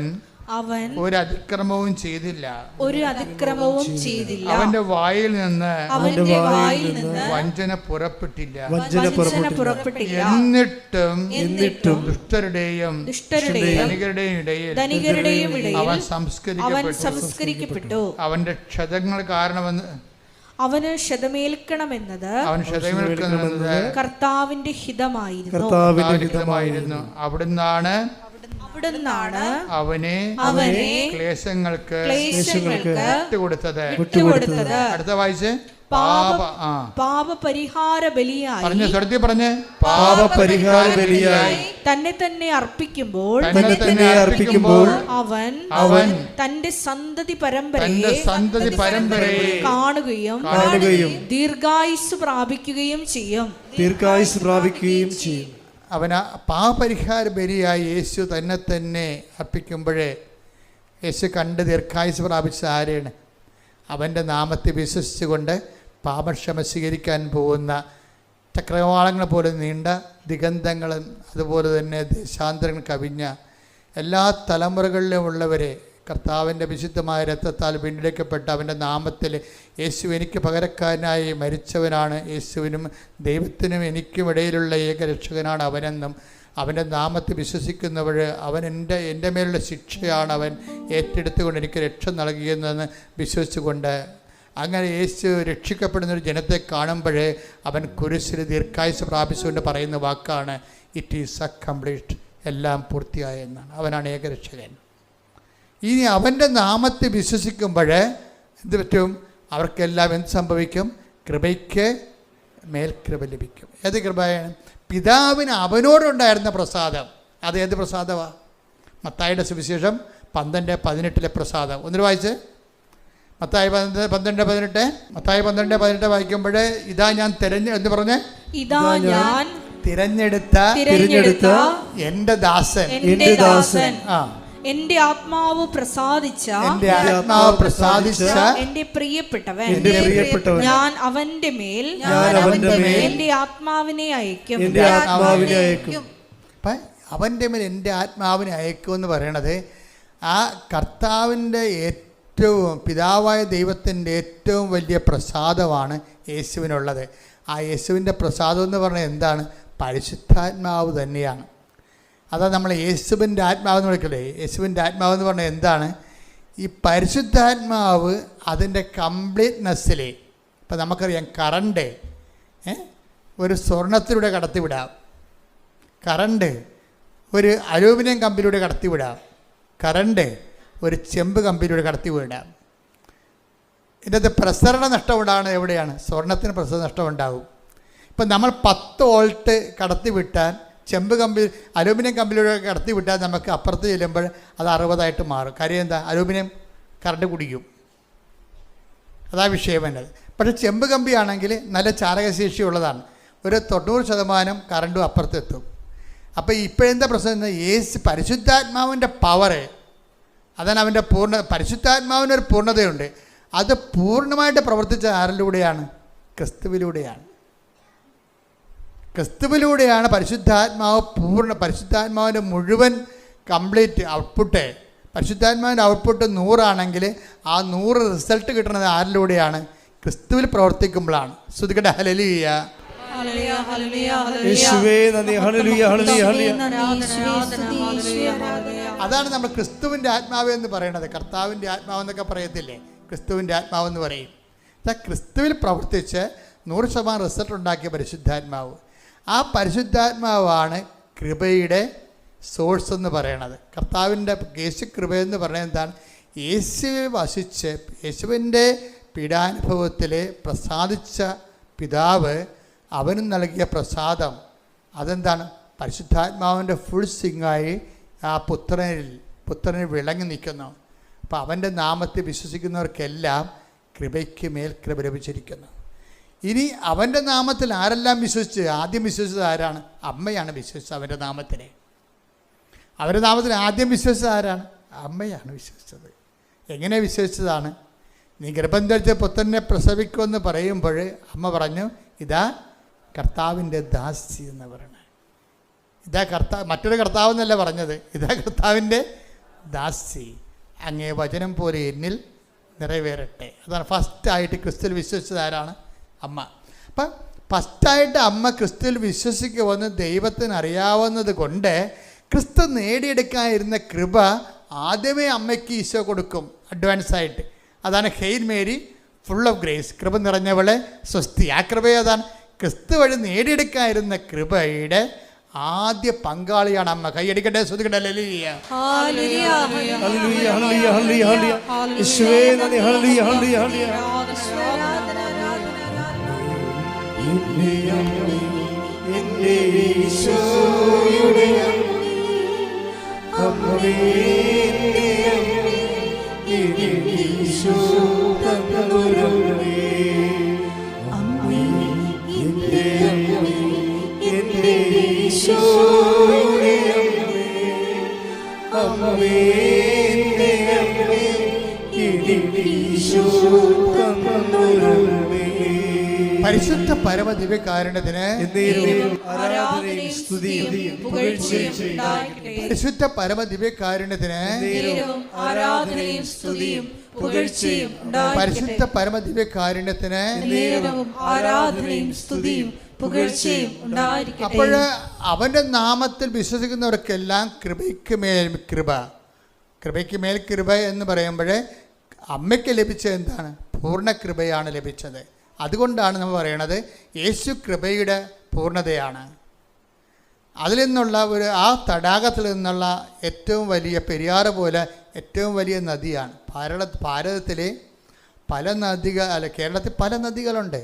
അവൻ ഒരു അതിക്രമവും ചെയ്തില്ല. അവന്റെ വായിൽ നിന്ന് വഞ്ചന പുറപ്പെട്ടില്ല. എന്നിട്ടും ദുഷ്ടരുടെയും ധനികരുടെയും ഇടയിൽ അവൻ സംസ്കരിക്കപ്പെട്ടു. അവന്റെ ക്ഷതങ്ങൾ കാരണമെന്ന് അവന് ക്ഷതമേൽക്കണമെന്നത് കർത്താവിന്റെ ഹിതമായിരുന്നു. അവിടുന്നാണ് അവനെ ക്ലേശങ്ങൾക്ക് വിട്ടുകൊടുത്തത്. അടുത്ത വായിച്ച് പാപപരിഹാര ബലിയായി തന്നെ തന്നെ അർപ്പിക്കുമ്പോൾ അവൻ തന്റെ സന്തതി പരമ്പരയെ കാണുകയും ദീർഘായുസ് പ്രാപിക്കുകയും ചെയ്യും. അവൻ പാപപരിഹാര ബലിയായി യേശു തന്നെ തന്നെ അർപ്പിക്കുമ്പോഴേ യേശു കണ്ട് ദീർഘായുസ് പ്രാപിച്ച ആരെയാണ്? അവൻ്റെ നാമത്തെ വിശ്വസിച്ചുകൊണ്ട് പാപക്ഷമ സ്വീകരിക്കാൻ പോകുന്ന ചക്രവാളങ്ങൾ പോലെ നീണ്ട ദിഗന്ധങ്ങളും അതുപോലെ തന്നെ ദേശാന്തരങ്ങൾ കവിഞ്ഞ എല്ലാ തലമുറകളിലും ഉള്ളവരെ കർത്താവിൻ്റെ വിശുദ്ധമായ രക്തത്താൽ വീണ്ടെടുക്കപ്പെട്ട അവൻ്റെ നാമത്തിൽ യേശു എനിക്ക് പകരക്കാരനായി മരിച്ചവനാണ്, യേശുവിനും ദൈവത്തിനും എനിക്കും ഇടയിലുള്ള ഏകരക്ഷകനാണ് അവനെന്നും അവൻ്റെ നാമത്തെ വിശ്വസിക്കുന്നവർ അവൻ എൻ്റെ മേലുള്ള ശിക്ഷയാണ് അവൻ ഏറ്റെടുത്തുകൊണ്ട് എനിക്ക് രക്ഷ നൽകിയെന്ന് വിശ്വസിച്ചുകൊണ്ട് അങ്ങനെ യേശു രക്ഷിക്കപ്പെടുന്നൊരു ജനത്തെ കാണുമ്പോഴേ അവൻ കുരിശിൽ ദീർഘായുസ് പ്രാപിച്ചുകൊണ്ട് പറയുന്ന വാക്കാണ് ഇറ്റ് ഈസ് അക്കംപ്ലീറ്റ്, എല്ലാം പൂർത്തിയായെന്നാണ്. അവനാണ് ഏകരക്ഷകൻ. ഇനി അവൻ്റെ നാമത്തെ വിശ്വസിക്കുമ്പോൾ എന്ത് പറ്റും? അവർക്കെല്ലാം എന്ത് സംഭവിക്കും? കൃപയ്ക്ക് മേൽകൃപ ലഭിക്കും. ഏത് കൃപയാണ്? പിതാവിന് അവനോടുണ്ടായിരുന്ന പ്രസാദം. അത് ഏത് പ്രസാദമാണ്? മത്തായിയുടെ സുവിശേഷം 12:18 പ്രസാദം. ഒന്നിന് വായിച്ച് മത്തായി 12:18. മത്തായി 12:18 വായിക്കുമ്പോൾ ഇതാ ഞാൻ എന്ന് പറഞ്ഞ് തിരഞ്ഞെടുത്ത എൻ്റെ ദാസൻ എന്റെ ആത്മാവ് പ്രസാദിച്ച എന്റെ പ്രിയപ്പെട്ടവൻ ഞാൻ അവന്റെ മേൽ എന്റെ ആത്മാവിനെ അയക്കും. അവൻ്റെ മേൽ എൻ്റെ ആത്മാവിനെ അയക്കും എന്ന് പറയണത് ആ കർത്താവിൻ്റെ ഏറ്റവും പിതാവായ ദൈവത്തിൻ്റെ ഏറ്റവും വലിയ പ്രസാദമാണ് യേശുവിനുള്ളത്. ആ യേശുവിൻ്റെ പ്രസാദം എന്ന് പറഞ്ഞാൽ എന്താണ്? പരിശുദ്ധാത്മാവ് തന്നെയാണ്. അതാ നമ്മൾ യേശുവിൻ്റെ ആത്മാവെന്ന് വിളിക്കല്ലേ. യേശുവിൻ്റെ ആത്മാവെന്ന് പറഞ്ഞാൽ എന്താണ്? ഈ പരിശുദ്ധാത്മാവ് അതിൻ്റെ കംപ്ലീറ്റ്നെസ്സിൽ ഇപ്പം നമുക്കറിയാം കറണ്ട് ഒരു സ്വർണത്തിലൂടെ കടത്തിവിടാം, കറണ്ട് ഒരു അലൂമിനിയം കമ്പിലൂടെ കടത്തിവിടാം, കറണ്ട് ഒരു ചെമ്പ് കമ്പിലൂടെ കടത്തിവിടാം. ഇതിൻ്റെ പ്രസരണ നഷ്ടം ഉണ്ടാകുന്നത് എവിടെയാണ്? സ്വർണത്തിന് പ്രസരണ നഷ്ടം ഉണ്ടാകും. ഇപ്പം നമ്മൾ 10 വോൾട്ട് കടത്തിവിട്ടാൽ ചെമ്പ് കമ്പി അലൂമിനിയം കമ്പിലൂടെ കടത്തി വിട്ടാൽ നമുക്ക് അപ്പുറത്ത് ചെല്ലുമ്പോൾ അത് 60 മാറും. കാര്യം എന്താ? അലൂമിനിയം കറണ്ട് കുടിക്കും. അതാ വിഷയം വേണ്ടത്. പക്ഷേ ചെമ്പ് കമ്പിയാണെങ്കിൽ നല്ല ചാലകശേഷിയുള്ളതാണ്. ഒരു 90% കറണ്ടും അപ്പുറത്തെത്തും. അപ്പോൾ ഇപ്പോഴെന്താ പ്രശ്നം? പരിശുദ്ധാത്മാവിൻ്റെ പവർ, അതാണ് അവൻ്റെ പരിശുദ്ധാത്മാവിനൊരു പൂർണ്ണതയുണ്ട്. അത് പൂർണ്ണമായിട്ട് പ്രവർത്തിച്ച ആരിലൂടെയാണ്? ക്രിസ്തുവിലൂടെയാണ്. ക്രിസ്തുവിലൂടെയാണ് പരിശുദ്ധാത്മാവിൻ്റെ മുഴുവൻ കംപ്ലീറ്റ് ഔട്ട്പുട്ട്. പരിശുദ്ധാത്മാവിൻ്റെ ഔട്ട്പുട്ട് 100 ആണെങ്കിൽ ആ 100 റിസൾട്ട് കിട്ടുന്നത് ആരിലൂടെയാണ്? ക്രിസ്തുവിൽ പ്രവർത്തിക്കുമ്പോഴാണ്. ശ്രുതികട്ടെ ഹല്ലേലൂയ. അതാണ് നമ്മൾ ക്രിസ്തുവിൻ്റെ ആത്മാവ് എന്ന് പറയുന്നത്. കർത്താവിൻ്റെ ആത്മാവെന്നൊക്കെ പറയത്തില്ലേ? ക്രിസ്തുവിൻ്റെ ആത്മാവെന്ന് പറയും. ക്രിസ്തുവിൽ പ്രവർത്തിച്ച് 100% റിസൾട്ട് ഉണ്ടാക്കിയ പരിശുദ്ധാത്മാവ്. ആ പരിശുദ്ധാത്മാവാണ് കൃപയുടെ സോഴ്സ് എന്ന് പറയണത്. കർത്താവിൻ്റെ യേശു കൃപയെന്ന് പറയുന്നത് എന്താണ്? യേശുവിൽ വസിച്ച് യേശുവിൻ്റെ പീഡാനുഭവത്തിൽ പ്രസാദിച്ച പിതാവ് അവനും നൽകിയ പ്രസാദം അതെന്താണ്? പരിശുദ്ധാത്മാവിൻ്റെ ഫുൾ സിംഗായി ആ പുത്രനിൽ വിളങ്ങി നിൽക്കുന്നു. അപ്പോൾ അവൻ്റെ നാമത്തിൽ വിശ്വസിക്കുന്നവർക്കെല്ലാം കൃപയ്ക്ക് മേൽ കൃപ ലഭിച്ചിരിക്കുന്നു. ഇനി അവൻ്റെ നാമത്തിൽ ആരെല്ലാം വിശ്വസിച്ച്? ആദ്യം വിശ്വസിച്ചത് ആരാണ്? അമ്മയാണ് വിശ്വസിച്ചത്. അവൻ്റെ നാമത്തിൽ ആദ്യം വിശ്വസിച്ചത് ആരാണ്? അമ്മയാണ് വിശ്വസിച്ചത്. എങ്ങനെ വിശ്വസിച്ചതാണ്? നീ ഗർഭം ധരിച്ച പുത്രനെ പ്രസവിക്കുമെന്ന് പറയുമ്പോൾ അമ്മ പറഞ്ഞു, ഇതാ കർത്താവിൻ്റെ ദാസി എന്ന് പറയണേ. ഇതാ മറ്റൊരു കർത്താവ് എന്നല്ല പറഞ്ഞത്, ഇതാ കർത്താവിൻ്റെ ദാസി, അങ്ങേ വചനം പോലെ എന്നിൽ നിറവേറട്ടെ. അതാണ് ഫസ്റ്റായിട്ട് ക്രിസ്തുവിൽ വിശ്വസിച്ചത് ആരാണ്? അമ്മ. അപ്പം ഫസ്റ്റായിട്ട് അമ്മ ക്രിസ്തുവിൽ വിശ്വസിക്കുമെന്ന് ദൈവത്തിന് അറിയാവുന്നത് കൊണ്ട് ക്രിസ്തു നേടിയെടുക്കാനിരുന്ന കൃപ ആദ്യമേ അമ്മയ്ക്ക് ഈശോ കൊടുക്കും അഡ്വാൻസായിട്ട്. അതാണ് hail Mary full of grace, കൃപ നിറഞ്ഞവളെ സ്വസ്തി. ആ കൃപ അതാണ് ക്രിസ്തു വഴി നേടിയെടുക്കാനിരുന്ന കൃപയുടെ ആദ്യ പങ്കാളിയാണ് അമ്മ. കൈയടിക്കട്ടെ, ശ്രുതിക്കട്ടെ. ഹല്ലേലൂയ. ഹല്ലേലൂയ, ഹല്ലേലൂയ, ഹല്ലേലൂയ, ഹല്ലേലൂയ. യേശുവേ നന്ദി. ഹല്ലേലൂയ, ഹല്ലേലൂയ, ഹല്ലേലൂയ. എൻ്റെ അമ്മേ, എൻ്റെ ഈശോയുടെ അമ്മേ, എൻ്റെ അമ്മേ, എൻ്റെ ഈശോ തന്നൊരമ്മേ. അമ്മേ, എൻ്റെ അമ്മേ, എൻ്റെ ഈശോയുടെ അമ്മേ, അമ്മേ, എൻ്റെ അമ്മേ, എൻ്റെ ഈശോ തന്നൊരമ്മേ. പരിശുദ്ധ പരമദിവ്യകാരുണ്യത്തിന് ആരാധനയും സ്തുതിയും പുകഴ്ചയും ഉണ്ടായിരിക്കട്ടെ. പരിശുദ്ധ പരമദിവ്യകാരുണ്യത്തിന് ആരാധനയും സ്തുതിയും പുകഴ്ചയും പരിശുദ്ധ പരമദിവ്യകാരുണ്യത്തിന് ആരാധനയും സ്തുതിയും പുകഴ്ചയും ഉണ്ടായിരിക്കട്ടെ. അപ്പോൾ അവൻ്റെ നാമത്തിൽ വിശ്വസിക്കുന്നവർക്കെല്ലാം കൃപയ്ക്ക് മേൽ കൃപ, കൃപയ്ക്ക് മേൽ കൃപ എന്ന് പറയുമ്പോൾ അമ്മയ്ക്ക് ലഭിച്ചത് എന്താണ്? പൂർണ്ണ കൃപയാണ് ലഭിച്ചത്. അതുകൊണ്ടാണ് നമ്മൾ പറയണത് യേശു കൃപയുടെ പൂർണ്ണതയാണ്. അതിൽ നിന്നുള്ള ആ തടാകത്തിൽ നിന്നുള്ള ഏറ്റവും വലിയ പെരിയാറ് പോലെ ഏറ്റവും വലിയ നദിയാണ്. ഭാരതത്തിലെ പല കേരളത്തിൽ പല നദികളുണ്ട്.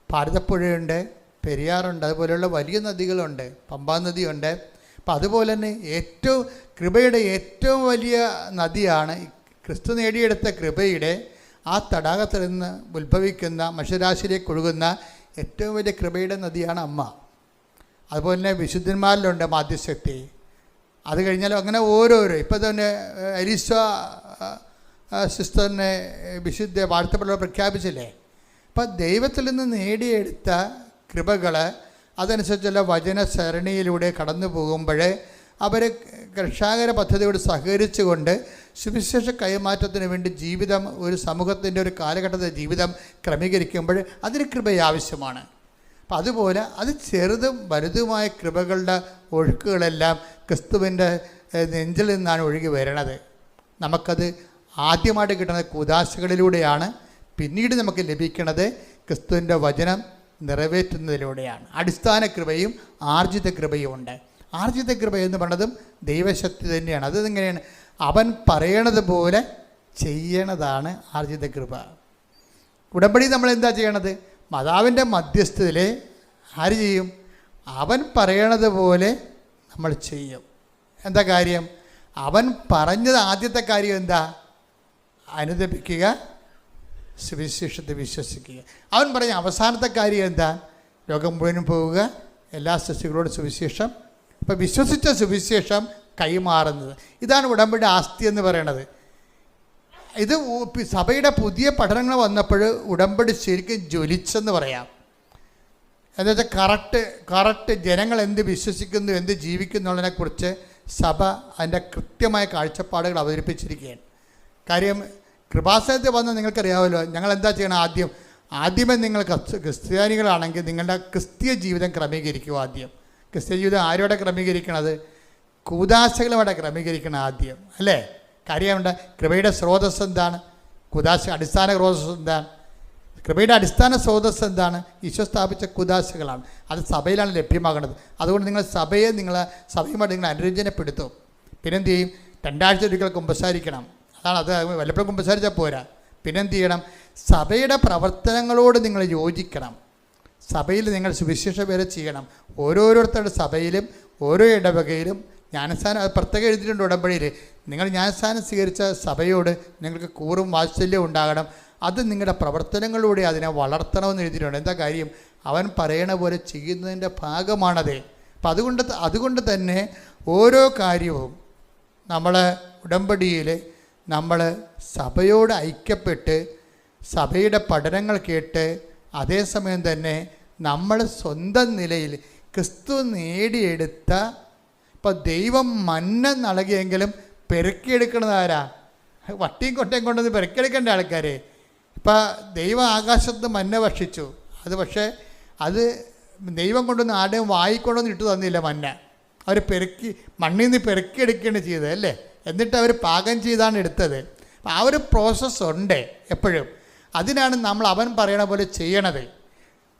ഭാരതപ്പുഴയുണ്ട്, പെരിയാറുണ്ട്, അതുപോലെയുള്ള വലിയ നദികളുണ്ട്, പമ്പാ നദിയുണ്ട്. അപ്പം അതുപോലെ തന്നെ കൃപയുടെ ഏറ്റവും വലിയ നദിയാണ് ക്രിസ്തു നേടിയെടുത്ത കൃപയുടെ ആ തടാകത്തിൽ നിന്ന് ഉത്ഭവിക്കുന്ന മനുഷ്യരാശിയിലേക്ക് ഒഴുകുന്ന ഏറ്റവും വലിയ കൃപയുടെ നദിയാണ് അമ്മ. അതുപോലെ തന്നെ വിശുദ്ധന്മാരിലുണ്ട് മാധ്യശക്തി. അത് കഴിഞ്ഞാൽ അങ്ങനെ ഓരോരോ ഇപ്പം തന്നെ എലീസ സിസ്റ്ററിനെ വിശുദ്ധ വാഴ്ത്തപ്പെട്ടവർ പ്രഖ്യാപിച്ചില്ലേ. അപ്പം ദൈവത്തിൽ നിന്ന് നേടിയെടുത്ത കൃപകൾ അതനുസരിച്ചുള്ള വചന സരണിയിലൂടെ കടന്നു പോകുമ്പോൾ അവർ രക്ഷാകര പദ്ധതിയോട് സഹകരിച്ചുകൊണ്ട് സുവിശേഷ കൈമാറ്റത്തിന് വേണ്ടി ജീവിതം, ഒരു സമൂഹത്തിൻ്റെ ഒരു കാലഘട്ടത്തെ ജീവിതം ക്രമീകരിക്കുമ്പോൾ അതിന് കൃപ ആവശ്യമാണ്. അപ്പം അതുപോലെ അത് ചെറുതും വലുതുമായ കൃപകളുടെ ഒഴുക്കുകളെല്ലാം ക്രിസ്തുവിൻ്റെ നെഞ്ചിൽ നിന്നാണ് ഒഴുകി വരണത്. നമുക്കത് ആദ്യമായിട്ട് കിട്ടുന്നത് കൂദാശകളിലൂടെയാണ്. പിന്നീട് നമുക്ക് ലഭിക്കുന്നത് ക്രിസ്തുവിൻ്റെ വചനം നിറവേറ്റുന്നതിലൂടെയാണ്. അടിസ്ഥാന കൃപയും ആർജിത കൃപയും ഉണ്ട്. ആർജിത കൃപ എന്ന് പറയുന്നതും ദൈവശക്തി തന്നെയാണ്. അതെങ്ങനെയാണ്? അവൻ പറയണത് പോലെ ചെയ്യണതാണ് ആർജിത കൃപ. ഉടമ്പടി നമ്മൾ എന്താ ചെയ്യണത്? മാതാവിൻ്റെ മധ്യസ്ഥതയിൽ ആര് ചെയ്യും? അവൻ പറയണത് പോലെ നമ്മൾ ചെയ്യും. എന്താ കാര്യം? അവൻ പറഞ്ഞത് ആദ്യത്തെ കാര്യം എന്താ? അനുദപിക്കുക, സുവിശേഷത്തെ വിശ്വസിക്കുക. അവൻ പറഞ്ഞ അവസാനത്തെ കാര്യം എന്താ? ലോകം മുഴുവനും പോവുക, എല്ലാ സൃഷ്ടികളോടും സുവിശേഷം. അപ്പോൾ വിശ്വസിച്ച സുവിശേഷം കൈമാറുന്നത്. ഇതാണ് ഉടമ്പടി ആസ്തി എന്ന് പറയണത്. ഇത് സഭയുടെ പുതിയ പഠനങ്ങൾ വന്നപ്പോൾ ഉടമ്പടി ശരിക്കും ജ്വലിച്ചെന്ന് പറയാം. എന്താ വെച്ചാൽ കറക്റ്റ് ജനങ്ങൾ എന്ത് വിശ്വസിക്കുന്നു, എന്ത് ജീവിക്കുന്നു എന്നതിനെക്കുറിച്ച് സഭ അതിൻ്റെ കൃത്യമായ കാഴ്ചപ്പാടുകൾ അവതരിപ്പിച്ചിരിക്കുകയാണ്. കാര്യം കൃപാസനത്തിൽ വന്ന് നിങ്ങൾക്കറിയാമല്ലോ, ഞങ്ങൾ എന്താ ചെയ്യണം? ആദ്യമേ നിങ്ങൾ ക്രിസ്ത്യാനികളാണെങ്കിൽ നിങ്ങളുടെ ക്രിസ്തീയ ജീവിതം ക്രമീകരിക്കുക. ആദ്യം ക്രിസ്തീയ ജീവിതം ആരോടെ ക്രമീകരിക്കണത്? കൂദാശകളുടെ ക്രമീകരിക്കണം ആദ്യം, അല്ലേ? കാര്യമുണ്ട്. കൃപയുടെ സ്രോതസ് എന്താണ്? അടിസ്ഥാന സ്രോതസ് എന്താണ്? കൃപയുടെ അടിസ്ഥാന സ്രോതസ് എന്താണ്? ഈശോ സ്ഥാപിച്ച കൂദാശകളാണ്. അത് സഭയിലാണ് ലഭ്യമാകുന്നത്. അതുകൊണ്ട് നിങ്ങൾ സഭയുമായിട്ട് നിങ്ങൾ അനുരഞ്ജനപ്പെടുത്തും. പിന്നെന്ത് ചെയ്യും? 2 ആഴ്ച ഒരിക്കൽ കുമ്പസാരിക്കണം. അത് വല്ലപ്പോഴും കുമ്പസാരിച്ചാൽ പോരാ. പിന്നെന്ത് ചെയ്യണം? സഭയുടെ പ്രവർത്തനങ്ങളോട് നിങ്ങൾ യോജിക്കണം. സഭയിൽ നിങ്ങൾ സുവിശേഷ വേല ചെയ്യണം. ഓരോരുത്തരുടെ സഭയിലും ഓരോ ഇടവകയിലും ജ്ഞാനസ്ഥാനം, അത് പ്രത്യേകം എഴുതിയിട്ടുണ്ട് ഉടമ്പടിയിൽ. നിങ്ങൾ ജ്ഞാനസ്ഥാനം സ്വീകരിച്ച സഭയോട് നിങ്ങൾക്ക് കൂറും വാത്സല്യം ഉണ്ടാകണം. അത് നിങ്ങളുടെ പ്രവർത്തനങ്ങളിലൂടെ അതിനെ വളർത്തണമെന്ന് എഴുതിയിട്ടുണ്ട്. എന്താ കാര്യം? അവൻ പറയണ പോലെ ചെയ്യുന്നതിൻ്റെ ഭാഗമാണത്. അപ്പം അതുകൊണ്ട് തന്നെ ഓരോ കാര്യവും നമ്മൾ ഉടമ്പടിയിൽ നമ്മൾ സഭയോട് ഐക്യപ്പെട്ട് സഭയുടെ പഠനങ്ങൾ കേട്ട് അതേസമയം തന്നെ നമ്മൾ സ്വന്തം നിലയിൽ ക്രിസ്തു നേടിയെടുത്ത, ഇപ്പോൾ ദൈവം മന്ന നൽകിയെങ്കിലും പെറുക്കിയെടുക്കണത് ആരാ? വട്ടിയും കൊട്ടയും കൊണ്ടുവന്ന് പെറുക്കിയെടുക്കേണ്ട ആൾക്കാർ. ഇപ്പം ദൈവം ആകാശത്ത് മന്ന ഭക്ഷിച്ചു. അത് പക്ഷേ അത് ദൈവം കൊണ്ടുവന്ന് ആരുടെയും വായിക്കൊണ്ടൊന്നും ഇട്ട് തന്നില്ല മന്ന. അവർ പെറുക്കി മണ്ണിൽ നിന്ന് പെറുക്കിയെടുക്കുകയാണ് ചെയ്തത് അല്ലേ. എന്നിട്ട് അവർ പാകം ചെയ്താണ് എടുത്തത്. അപ്പം ആ ഒരു പ്രോസസ്സുണ്ട് എപ്പോഴും. അതിനാണ് നമ്മൾ അവൻ പറയണ പോലെ ചെയ്യണത്.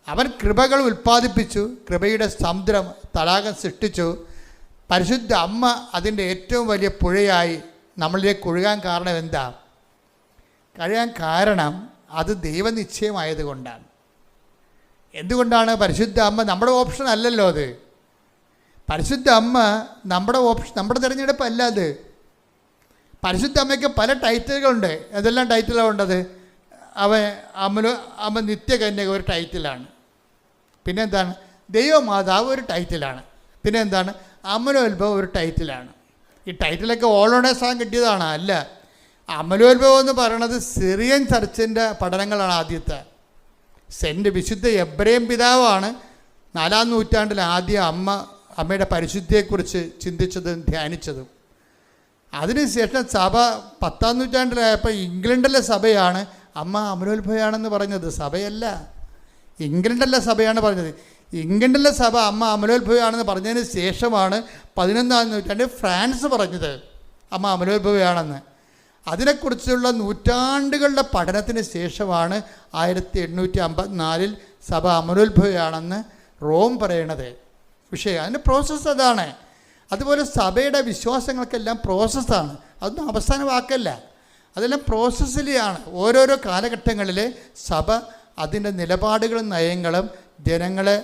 അവൻ കൃപകൾ ഉൽപ്പാദിപ്പിച്ചു, കൃപയുടെ സമുദ്രം തടാകം സൃഷ്ടിച്ചു. പരിശുദ്ധ അമ്മ അതിൻ്റെ ഏറ്റവും വലിയ പുഴയായി നമ്മളിലേക്ക് ഒഴുകാൻ കാരണം എന്താ? കഴിയാൻ കാരണം അത് ദൈവനിശ്ചയമായതുകൊണ്ടാണ്. എന്തുകൊണ്ടാണ്? പരിശുദ്ധ അമ്മ നമ്മുടെ ഓപ്ഷൻ അല്ലല്ലോ. അത് പരിശുദ്ധ അമ്മ നമ്മുടെ ഓപ്ഷൻ, നമ്മുടെ തിരഞ്ഞെടുപ്പല്ല അത്. പരിശുദ്ധ അമ്മയ്ക്ക് പല ടൈറ്റിലുകളുണ്ട്. ഏതെല്ലാം ടൈറ്റിലാണ് ഉണ്ടത്? അമ്മ നിത്യകന്യക ഒരു ടൈറ്റിലാണ്. പിന്നെ എന്താണ്? ദൈവമാതാവ് ഒരു ടൈറ്റിലാണ്. പിന്നെ എന്താണ്? അമലോത്ഭവം ഒരു ടൈറ്റിലാണ്. ഈ ടൈറ്റിലൊക്കെ ഓളോണേഴ്സാൻ കിട്ടിയതാണ്. അല്ല, അമലോത്ഭവം എന്ന് പറയണത് സിറിയൻ ചർച്ചിൻ്റെ പഠനങ്ങളാണ്. ആദ്യത്തെ വിശുദ്ധ എബ്രേം പിതാവാണ് 4-ാം നൂറ്റാണ്ടിൽ ആദ്യം അമ്മയുടെ പരിശുദ്ധിയെക്കുറിച്ച് ചിന്തിച്ചതും ധ്യാനിച്ചതും. അതിനുശേഷം സഭ 10-ാം നൂറ്റാണ്ടിലായപ്പോൾ ഇംഗ്ലണ്ടിലെ സഭയാണ് അമ്മ അമലോത്ഭവയാണെന്ന് പറഞ്ഞത്. സഭയല്ല, ഇംഗ്ലണ്ടിലെ സഭയാണ് പറഞ്ഞത്. ഇംഗ്ലണ്ടിലെ സഭ അമ്മ അമലോത്ഭവയാണെന്ന് പറഞ്ഞതിന് ശേഷമാണ് 11-ാം നൂറ്റാണ്ടിൽ ഫ്രാൻസ് പറഞ്ഞത് അമ്മ അമലോത്ഭവയാണെന്ന്. അതിനെക്കുറിച്ചുള്ള നൂറ്റാണ്ടുകളുടെ പഠനത്തിന് ശേഷമാണ് 1854 സഭ അമലോത്ഭവയാണെന്ന് റോം പറയണത്. വിഷയം അതിൻ്റെ പ്രോസസ്സ് അതാണ്. അതുപോലെ സഭയുടെ വിശ്വാസങ്ങൾക്കെല്ലാം പ്രോസസ്സാണ്. അതൊന്നും അവസാന വാക്കല്ല, അതെല്ലാം പ്രോസസ്സിലാണ്. ഓരോരോ കാലഘട്ടങ്ങളിൽ സഭ അതിൻ്റെ നിലപാടുകളും നയങ്ങളും ജനങ്ങളെ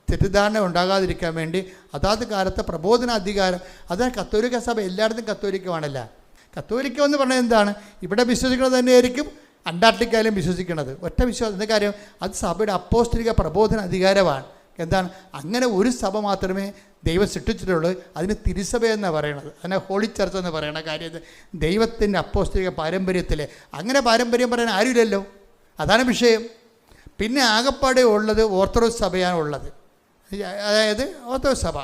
തെറ്റിദ്ധാരണ ഉണ്ടാകാതിരിക്കാൻ വേണ്ടി അതാത് കാലത്തെ പ്രബോധന അധികാരം. അതാണ് കത്തോലിക്ക സഭ എല്ലായിടത്തും കത്തോലിക്കമാണല്ല. കത്തോലിക്ക എന്ന് പറഞ്ഞാൽ എന്താണ്? ഇവിടെ വിശ്വസിക്കുന്നത് തന്നെയായിരിക്കും അന്റാർട്ടിക്കയിലും വിശ്വസിക്കുന്നത്. ഒറ്റ വിശ്വാസം. എന്താ കാര്യം? അത് സഭയുടെ അപ്പോസ്തലിക പ്രബോധന അധികാരമാണ്. എന്താണ്? അങ്ങനെ ഒരു സഭ മാത്രമേ ദൈവം സൃഷ്ടിച്ചിട്ടുള്ളൂ. അതിന് തിരുസഭ എന്നാണ് പറയണത്. അതിനെ ഹോളി ചർച്ച് എന്ന് പറയണ കാര്യം ദൈവത്തിൻ്റെ അപ്പോസ്തലിക പാരമ്പര്യത്തിൽ. അങ്ങനെ പാരമ്പര്യം പറയാൻ ആരുമില്ലല്ലോ. അതാണ് വിഷയം. പിന്നെ ആകപ്പാടെ ഉള്ളത് ഓർത്തഡോക്സ് സഭയാണ് ഉള്ളത്. അതായത് ഓർത്തഡോക്സ് സഭ.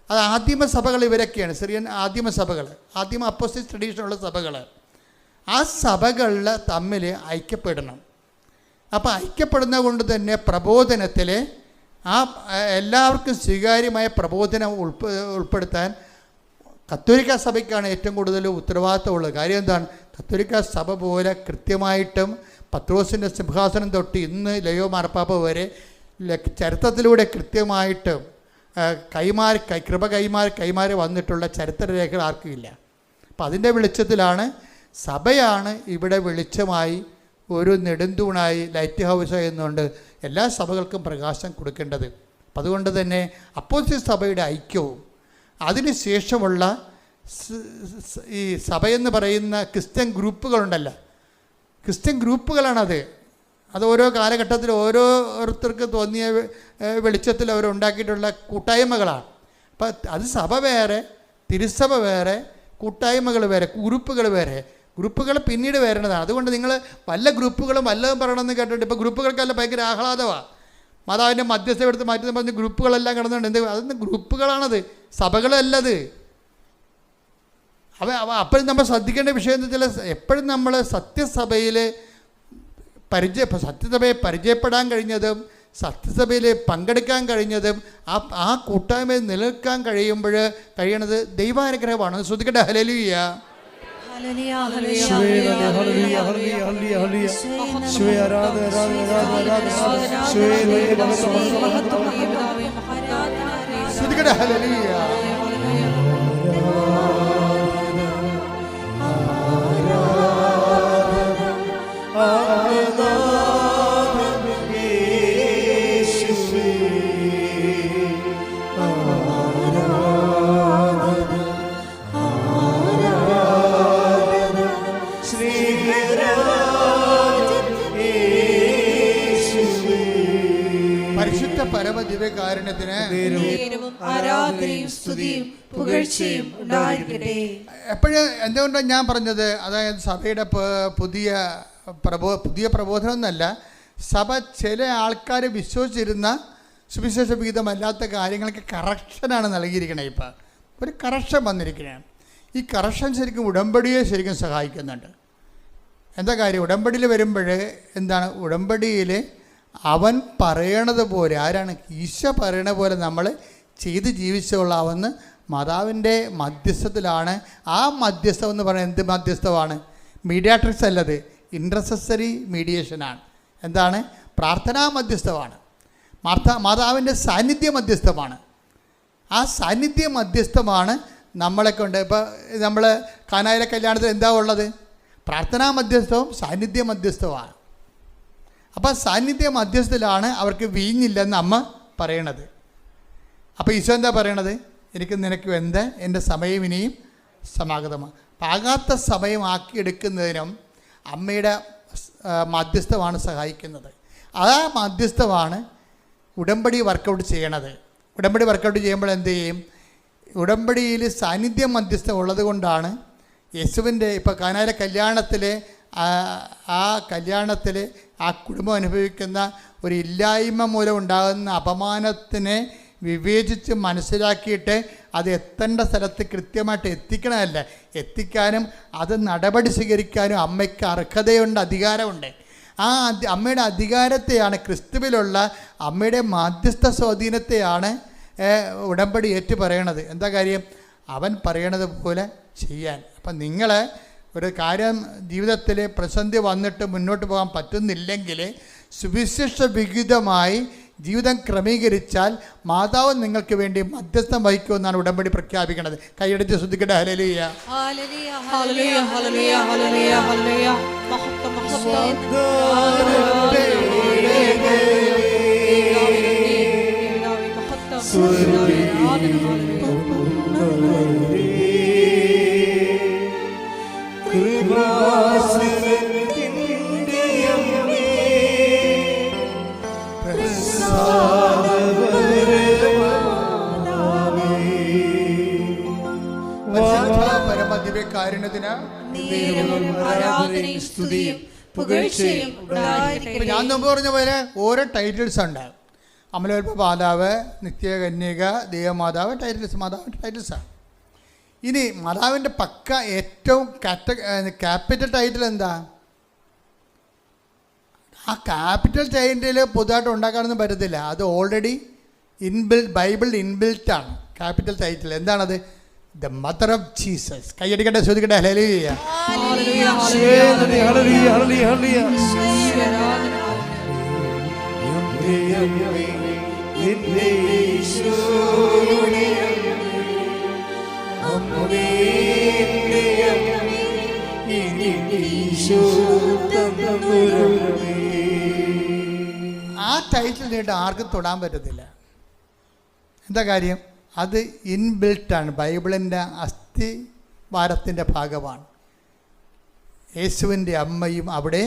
അത് ആദിമ സഭകൾ ഇവരൊക്കെയാണ്. സിറിയൻ ആദിമ സഭകൾ, ആദിമ അപ്പോസ്തലിക് ട്രഡീഷനുള്ള സഭകൾ. ആ സഭകളിൽ തമ്മിൽ ഐക്യപ്പെടണം. അപ്പോൾ ഐക്യപ്പെടുന്നത് കൊണ്ട് തന്നെ പ്രബോധനത്തിൽ എല്ലാവർക്കും സ്വീകാര്യമായ പ്രബോധനം ഉൾപ്പെടുത്താൻ കത്തോലിക്ക സഭയ്ക്കാണ് ഏറ്റവും കൂടുതൽ ഉത്തരവാദിത്തമുള്ളത്. കാര്യം എന്താണ്? കത്തോലിക്ക സഭ പോലെ കൃത്യമായിട്ടും പത്രോസിൻ്റെ സിംഹാസനം തൊട്ട് ഇന്ന് ലയോ മാർപ്പാപ്പ വരെ ചരിത്രത്തിലൂടെ കൃത്യമായിട്ടും കൃപ കൈമാറി വന്നിട്ടുള്ള ചരിത്രരേഖകൾ ആർക്കും ഇല്ല. അപ്പം അതിൻ്റെ വെളിച്ചത്തിലാണ് സഭയാണ് ഇവിടെ വെളിച്ചമായി ഒരു നെടുന്തൂണായി ലൈറ്റ് ഹൗസ് എന്നുകൊണ്ട് എല്ലാ സഭകൾക്കും പ്രകാശം കൊടുക്കേണ്ടത്. അപ്പം അതുകൊണ്ട് തന്നെ അപ്പോസ്തലിക സഭയുടെ ഐക്യവും അതിന് ശേഷമുള്ള ഈ സഭയെന്ന് പറയുന്ന ക്രിസ്ത്യൻ ഗ്രൂപ്പുകളുണ്ടല്ലോ, ക്രിസ്ത്യൻ ഗ്രൂപ്പുകളാണത്. അത് ഓരോ കാലഘട്ടത്തിൽ ഓരോരുത്തർക്ക് തോന്നിയ വെളിച്ചത്തിൽ അവരുണ്ടാക്കിയിട്ടുള്ള കൂട്ടായ്മകളാണ്. അപ്പം അത് സഭ വേറെ, തിരുസഭ വേറെ, കൂട്ടായ്മകൾ വേറെ, ഗ്രൂപ്പുകൾ വേറെ. ഗ്രൂപ്പുകൾ പിന്നീട് വരേണ്ടതാണ്. അതുകൊണ്ട് നിങ്ങൾ വല്ല ഗ്രൂപ്പുകളും വല്ലതും പറയണമെന്ന് കേട്ടിട്ട് ഇപ്പോൾ ഗ്രൂപ്പുകൾക്കല്ല ഭയങ്കര ആഹ്ലാദമാണ്. മാതാവിൻ്റെ മധ്യസ്ഥ എടുത്ത് മാറ്റി പറഞ്ഞ് ഗ്രൂപ്പുകളെല്ലാം കിടന്നുണ്ട്. എന്ത് അതൊന്നും ഗ്രൂപ്പുകളാണത്, സഭകളല്ലത്. അപ്പോഴും നമ്മൾ ശ്രദ്ധിക്കേണ്ട വിഷയം എന്ന് വെച്ചാൽ എപ്പോഴും നമ്മൾ സത്യസഭയെ പരിചയപ്പെടാൻ കഴിഞ്ഞതും സത്യസഭയിൽ പങ്കെടുക്കാൻ കഴിഞ്ഞതും ആ കൂട്ടായ്മയിൽ നിലനിൽക്കാൻ കഴിയണത് ദൈവാനുഗ്രഹമാണ്. ശ്രദ്ധിക്കട്ടെ. ഹല്ലേലൂയ. ശ്രദ്ധിക്കട്ടെ. ഹല്ലേലൂയ. പരിശുദ്ധ പരമദിവ്യകാരുണ്യത്തിന് എപ്പോഴും എന്തുകൊണ്ടാണ് ഞാൻ പറഞ്ഞത്? അതായത് സഭയുടെ പുതിയ പ്രബോധനം എന്നല്ല, സഭ ചില ആൾക്കാർ വിശ്വസിച്ചിരുന്ന സുവിശേഷ വിഹിതമല്ലാത്ത കാര്യങ്ങൾക്ക് കറക്ഷനാണ് നൽകിയിരിക്കണേ. ഇപ്പം ഒരു കറക്ഷൻ വന്നിരിക്കണേ. ഈ കറക്ഷൻ ശരിക്കും ഉടമ്പടിയെ ശരിക്കും സഹായിക്കുന്നുണ്ട്. എന്താ കാര്യം? ഉടമ്പടിയിൽ വരുമ്പോൾ എന്താണ്? ഉടമ്പടിയിൽ അവൻ പറയണത് പോലെ, ആരാണ്? ഈശോ പറയണ പോലെ നമ്മൾ ചെയ്ത് ജീവിച്ചുകൊള്ളാമെന്ന് മാതാവിൻ്റെ മധ്യസ്ഥത്തിലാണ്. ആ മധ്യസ്ഥം എന്ന് പറയുന്നത് എന്ത് മധ്യസ്ഥമാണ്? മീഡിയാട്രിക്സ് അല്ലത്, ഇൻട്രസസറി മീഡിയേഷനാണ്. എന്താണ്? പ്രാർത്ഥനാ മധ്യസ്ഥമാണ്. മാതാവിൻ്റെ സാന്നിധ്യ മധ്യസ്ഥമാണ്. ആ സാന്നിധ്യ മധ്യസ്ഥമാണ് നമ്മളെ കൊണ്ട്. ഇപ്പോൾ നമ്മൾ കാനായിലെ കല്യാണത്തിൽ എന്താ ഉള്ളത്? പ്രാർത്ഥനാ മധ്യസ്ഥവും സാന്നിധ്യ മധ്യസ്ഥവുമാണ്. അപ്പോൾ സാന്നിധ്യ മധ്യസ്ഥത്തിലാണ് അവർക്ക് വീഞ്ഞില്ലെന്ന് അമ്മ പറയണത്. അപ്പോൾ ഈശോ എന്താ പറയണത്? എനിക്ക് നിനക്ക് എന്ത്, എൻ്റെ സമയം ഇനിയും സമാഗതമാണ്. പാകാത്ത സമയമാക്കിയെടുക്കുന്നതിനും അമ്മയുടെ മധ്യസ്ഥമാണ് സഹായിക്കുന്നത്. ആ മധ്യസ്ഥമാണ് ഉടമ്പടി വർക്കൗട്ട് ചെയ്യണത്. ഉടമ്പടി വർക്കൗട്ട് ചെയ്യുമ്പോൾ എന്ത് ചെയ്യും? ഉടമ്പടിയിൽ സാന്നിധ്യം മധ്യസ്ഥം ഉള്ളത് കൊണ്ടാണ് യേശുവിൻ്റെ ഇപ്പോൾ കാനായിലെ കല്യാണത്തിൽ ആ കുടുംബം അനുഭവിക്കുന്ന ഒരു ഇല്ലായ്മ മൂലം ഉണ്ടാകുന്ന അപമാനത്തിനെ വിവേചിച്ച് മനസ്സിലാക്കിയിട്ട് അത് എത്തേണ്ട സ്ഥലത്ത് കൃത്യമായിട്ട് എത്തിക്കണമല്ല, എത്തിക്കാനും അത് നടപടി സ്വീകരിക്കാനും അമ്മയ്ക്ക് അർഹതയുണ്ട്, അധികാരമുണ്ട്. ആ അമ്മയുടെ അധികാരത്തെയാണ്, ക്രിസ്തുവിലുള്ള അമ്മയുടെ മാധ്യസ്ഥ സ്വാധീനത്തെയാണ് ഉടമ്പടി ഏറ്റു പറയണത്. എന്താ കാര്യം? അവൻ പറയണത് പോലെ ചെയ്യാൻ. അപ്പം നിങ്ങൾ ഒരു കാര്യം ജീവിതത്തിൽ പ്രതിസന്ധി വന്നിട്ട് മുന്നോട്ട് പോകാൻ പറ്റുന്നില്ലെങ്കിൽ സുവിശേഷ വിഹിതമായി ജീവിതം ക്രമീകരിച്ചാൽ മാതാവ് നിങ്ങൾക്ക് വേണ്ടി മധ്യസ്ഥം വഹിക്കുമെന്നാണ് ഉടമ്പടി പ്രഖ്യാപിക്കുന്നത്. കൈയടിച്ച് ശ്രദ്ധിക്കട്ടെ. ഹല്ലേലൂയ, ഹല്ലേലൂയ, ഹല്ലേലൂയ, ഹല്ലേലൂയ, ഹല്ലേലൂയ, ഹല്ലേലൂയ. മഹത്വം, മഹത്വം. ഞാൻ മുമ്പ് പറഞ്ഞ പോലെ ഓരോ ടൈറ്റിൽസ് ഉണ്ട്. അമലോത്ഭവ മാതാവ്, നിത്യകന്യക, ദൈവമാതാവ്, മാതാവിൻ്റെ ടൈറ്റിൽസാണ്. ഇനി മാതാവിൻ്റെ പക്ക ഏറ്റവും ക്യാപിറ്റൽ ടൈറ്റിൽ എന്താ? ആ ക്യാപിറ്റൽ ടൈറ്റിൽ പുതുതായിട്ട് ഉണ്ടാക്കാനൊന്നും പറ്റത്തില്ല. അത് ഓൾറെഡി ബൈബിൾ ഇൻബിൽറ്റാണ് ക്യാപിറ്റൽ ടൈറ്റിൽ. എന്താണത്? The mother of Jesus. കൈയടിക്കട്ടെ, ശ്രദ്ധിക്കട്ടെ. ഹല്ലേലൂയ, ഹല്ലേലൂയ, ഹല്ലേലൂയ, ഹല്ലേലൂയ, ഹല്ലേലൂയ. ആ ടൈറ്റിൽ നീട്ട് ആർക്കും തൊടാൻ പറ്റത്തില്ല. എന്താ കാര്യം? അത് ഇൻബിൽട്ടാണ്, ബൈബിളിൻ്റെ അസ്ഥിവാരത്തിൻ്റെ ഭാഗമാണ്. യേശുവിൻ്റെ അമ്മയും അവിടെ,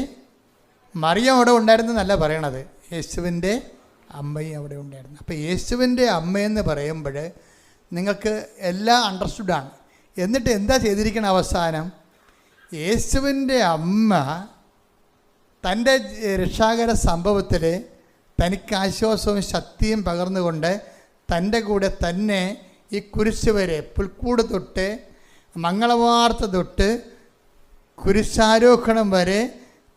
മറിയം അവിടെ ഉണ്ടായിരുന്നെന്നല്ല പറയണത്, യേശുവിൻ്റെ അമ്മയും അവിടെ ഉണ്ടായിരുന്നു. അപ്പോൾ യേശുവിൻ്റെ അമ്മയെന്ന് പറയുമ്പോൾ നിങ്ങൾക്ക് എല്ലാം അണ്ടർസ്റ്റുഡാണ്. എന്നിട്ട് എന്താ ചെയ്തിരിക്കണ അവസാനം? യേശുവിൻ്റെ അമ്മ തൻ്റെ രക്ഷാകര സംഭവത്തിൽ തനിക്ക് ആശ്വാസവും ശക്തിയും പകർന്നുകൊണ്ട് തൻ്റെ കൂടെ തന്നെ ഈ കുരിശ് വരെ, പുൽക്കൂട് തൊട്ട് മംഗളവാർത്ത തൊട്ട് കുരിശാരോഹണം വരെ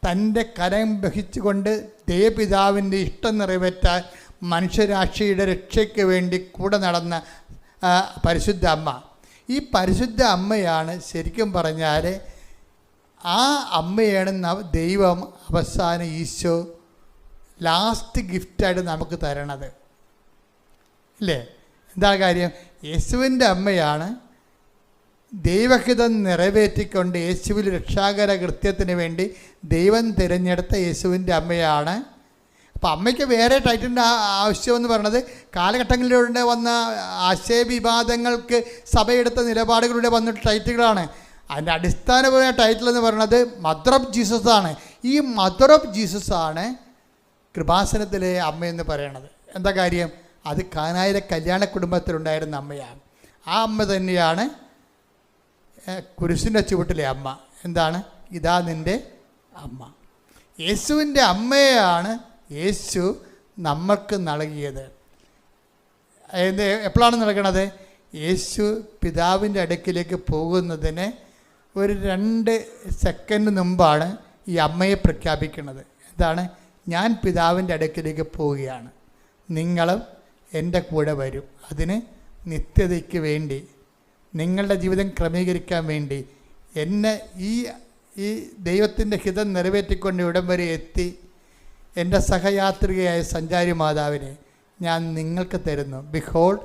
തൻ്റെ കരം വഹിച്ചുകൊണ്ട് ദൈവപിതാവിൻ്റെ ഇഷ്ടം നിറവേറ്റാൻ മനുഷ്യരാശിയുടെ രക്ഷയ്ക്ക് വേണ്ടി കൂടെ നടന്ന പരിശുദ്ധ അമ്മ. ഈ പരിശുദ്ധ അമ്മയാണ് ശരിക്കും പറഞ്ഞാൽ, ആ അമ്മയാണ് ദൈവം അവസാനം ഈശോ ലാസ്റ്റ് ഗിഫ്റ്റായിട്ട് നമുക്ക് തരണത്, ഇല്ലേ? എന്താ കാര്യം? യേശുവിൻ്റെ അമ്മയാണ് ദൈവഹിതം നിറവേറ്റിക്കൊണ്ട് യേശുവിൽ രക്ഷാകര കൃത്യത്തിന് വേണ്ടി ദൈവം തിരഞ്ഞെടുത്ത യേശുവിൻ്റെ അമ്മയാണ്. അപ്പോൾ അമ്മയ്ക്ക് വേറെ ടൈറ്റിലിൻ്റെ ആവശ്യമെന്ന് പറയുന്നത് കാലഘട്ടങ്ങളിലൂടെ വന്ന ആശയവിവാദങ്ങൾക്ക് സഭയെടുത്ത നിലപാടുകളിലൂടെ വന്ന ടൈറ്റിലുകളാണ്. അതിൻ്റെ അടിസ്ഥാനപരമായ ടൈറ്റിൽ എന്ന് പറയുന്നത് മദർ ഓഫ് ജീസസ് ആണ്. ഈ മദർ ഓഫ് ജീസസ് ആണ് കൃപാസനത്തിലെ അമ്മയെന്ന് പറയണത്. എന്താ കാര്യം? അത് കാനായിലെ കല്യാണ കുടുംബത്തിലുണ്ടായിരുന്ന അമ്മയാണ്. ആ അമ്മ തന്നെയാണ് കുരിശിൻ്റെ ചുവട്ടിലെ അമ്മ. എന്താണ്? ഇതാ നിൻ്റെ അമ്മ. യേശുവിൻ്റെ അമ്മയാണ് യേശു നമ്മൾക്ക് നൽകിയത്. എപ്പോഴാണ് നൽകണത്? യേശു പിതാവിൻ്റെ അടുക്കിലേക്ക് പോകുന്നതിന് ഒരു 2 സെക്കൻഡ് മുമ്പാണ് ഈ അമ്മയെ പ്രഖ്യാപിക്കുന്നത്. എന്താണ്? ഞാൻ പിതാവിൻ്റെ അടുക്കിലേക്ക് പോവുകയാണ്, നിങ്ങളും എൻ്റെ കൂടെ വരും. അതിന് നിത്യതയ്ക്ക് വേണ്ടി, നിങ്ങളുടെ ജീവിതം ക്രമീകരിക്കാൻ വേണ്ടി എന്നെ ഈ ദൈവത്തിൻ്റെ ഹിതം നിറവേറ്റിക്കൊണ്ട് ഇവിടം വരെ എത്തി എൻ്റെ സഹയാത്രികയായ സഞ്ചാരി മാതാവിനെ ഞാൻ നിങ്ങൾക്ക് തരുന്നു. Behold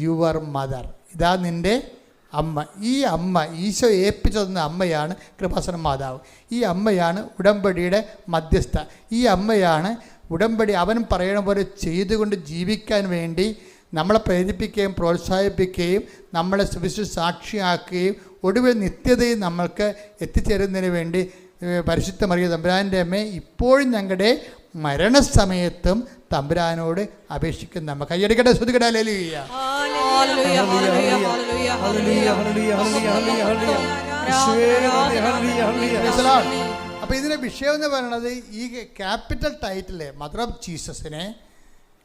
your mother. ഇതാ നിൻ്റെ അമ്മ. ഈ അമ്മ ഈശോ ഏൽപ്പിച്ചു തന്ന അമ്മയാണ് കൃപാസന മാതാവ്. ഈ അമ്മയാണ് ഉടമ്പടിയുടെ മധ്യസ്ഥ. ഈ അമ്മയാണ് ഉടമ്പടി അവൻ പറയണ പോലെ ചെയ്തുകൊണ്ട് ജീവിക്കാൻ വേണ്ടി നമ്മളെ പ്രേരിപ്പിക്കുകയും പ്രോത്സാഹിപ്പിക്കുകയും നമ്മളെ സുവിശേഷ സാക്ഷിയാക്കുകയും ഒടുവിൽ നിത്യതയിൽ നമ്മൾക്ക് എത്തിച്ചേരുന്നതിന് വേണ്ടി പരിശുദ്ധ മറിയ തമ്പുരാൻ്റെ അമ്മയെ ഇപ്പോഴും ഞങ്ങളുടെ മരണസമയത്തും തമ്പുരാനോട് അപേക്ഷിക്കുന്ന നമ്മ. കയ്യടിക്കട്ടെ, ശ്രുതിക്കട്ടെ. ഹല്ലേലൂയ. അപ്പോൾ ഇതിൻ്റെ വിഷയം എന്ന് പറയുന്നത് ഈ ക്യാപിറ്റൽ ടൈറ്റിൽ മദർ ഓഫ് ജീസസിനെ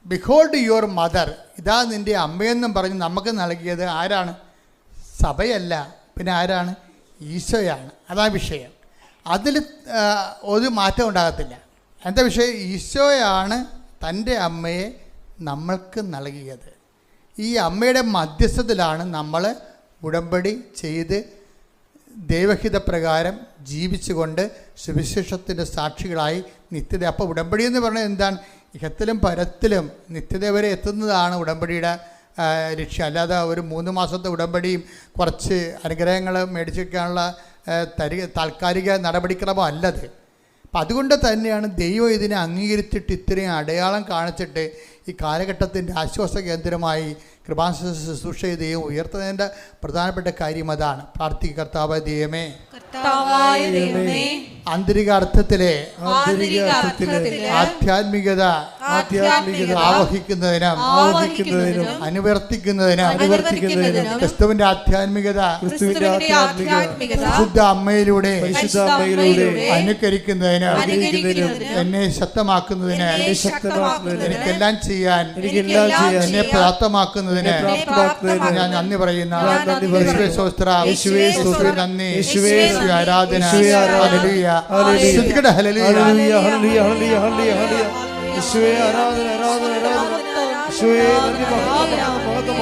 ബിഹോൾഡ് യുവർ മദർ, ഇതാ നിൻ്റെ അമ്മയെന്നും പറഞ്ഞ് നമുക്ക് നൽകിയത് ആരാണ്? സഭയല്ല, പിന്നെ ആരാണ്? ഈശോയാണ്. അതാ വിഷയം. അതിൽ ഒരു മാറ്റം ഉണ്ടാകത്തില്ല. എന്താ വിഷയം? ഈശോയാണ് തൻ്റെ അമ്മയെ നമ്മൾക്ക് നൽകിയത്. ഈ അമ്മയുടെ മധ്യസ്ഥത്തിലാണ് നമ്മൾ ഉടമ്പടി ചെയ്ത് ദൈവഹിത പ്രകാരം ജീവിച്ചുകൊണ്ട് സുവിശേഷത്തിൻ്റെ സാക്ഷികളായി നിത്യത. അപ്പോൾ ഉടമ്പടി എന്ന് പറഞ്ഞാൽ എന്താണ്? ഇഹത്തിലും പരത്തിലും നിത്യത വരെ എത്തുന്നതാണ് ഉടമ്പടിയുടെ ലക്ഷ്യം. അല്ലാതെ ഒരു 3 മാസത്തെ ഉടമ്പടിയും കുറച്ച് അനുഗ്രഹങ്ങൾ മേടിച്ചെടുക്കാനുള്ള താൽക്കാലിക നടപടിക്രമം അല്ലത്. അപ്പം അതുകൊണ്ട് തന്നെയാണ് ദൈവം ഇതിനെ അംഗീകരിച്ചിട്ട് ഇത്രയും അടയാളം കാണിച്ചിട്ട് ഈ കാലഘട്ടത്തിൻ്റെ ആശ്വാസ കേന്ദ്രമായി കൃപാസന ശുശ്രൂഷ ദൈവം ഉയർത്തുന്നതിൻ്റെ പ്രധാനപ്പെട്ട കാര്യം അതാണ്. പ്രാർത്ഥിക്കുക. കർത്താവായ ദൈവമേ, ആന്തരിക അർത്ഥത്തിലെ ആധ്യാത്മികത ആവഹിക്കുന്നതിനും അനുവർത്തിക്കുന്നതിനും ക്രിസ്തുവിന്റെ ആധ്യാത്മികത ശുദ്ധ അമ്മയിലൂടെ അനുകരിക്കുന്നതിന് എന്നെ ശക്തമാക്കുന്നതിന് എനിക്കെല്ലാം ചെയ്യാൻ എന്നെ പ്രാപ്തമാക്കുന്നതിന് ഞാൻ നന്ദി പറയുന്ന നന്ദി, ആരാധന. ഹല്ലേലൂയ, ഹല്ലേലൂയ, ഹല്ലേലൂയ, ഹല്ലേലൂയ, ഹല്ലേലൂയ. യേശുവേ ആരാധന, ആരാധന, ആരാധന. യേശുവേ നന്ദി, മഹത്വം, മഹത്വം.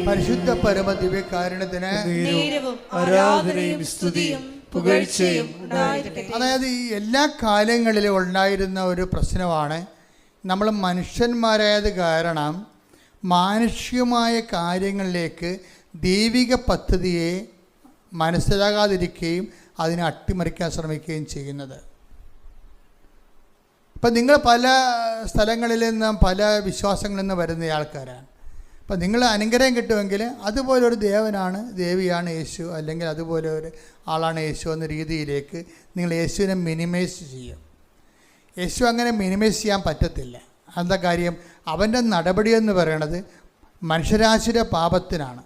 പരിശുദ്ധ പരമ ദിവ്യകാരുണ്യത്തിന് ആരാധനയും സ്തുതിയും പുകഴ്ചയും. അതായത് ഈ എല്ലാ കാലങ്ങളിലും ഉണ്ടായിരുന്ന ഒരു പ്രശ്നമാണ്, നമ്മൾ മനുഷ്യന്മാരായത് കാരണം മാനുഷികമായ കാര്യങ്ങളിലേക്ക് ദൈവിക പദ്ധതിയെ മനസ്സിലാകാതിരിക്കുകയും അതിനെ അട്ടിമറിക്കാൻ ശ്രമിക്കുകയും ചെയ്യുന്നത്. ഇപ്പം നിങ്ങൾ പല സ്ഥലങ്ങളിൽ നിന്നും പല വിശ്വാസങ്ങളിൽ നിന്ന് വരുന്ന ആൾക്കാരാണ്. അപ്പം നിങ്ങൾ അനുഗ്രഹം കിട്ടുമെങ്കിൽ അതുപോലൊരു ദേവനാണ്, ദേവിയാണ് യേശു, അല്ലെങ്കിൽ അതുപോലെ ഒരു ആളാണ് യേശു എന്ന രീതിയിലേക്ക് നിങ്ങൾ യേശുവിനെ മിനിമൈസ് ചെയ്യും. യേശു അങ്ങനെ മിനിമൈസ് ചെയ്യാൻ പറ്റത്തില്ല. എന്താ കാര്യം? അവൻ്റെ നടപടിയെന്ന് പറയണത് മനുഷ്യരാശിയുടെ പാപത്തിനാണ്.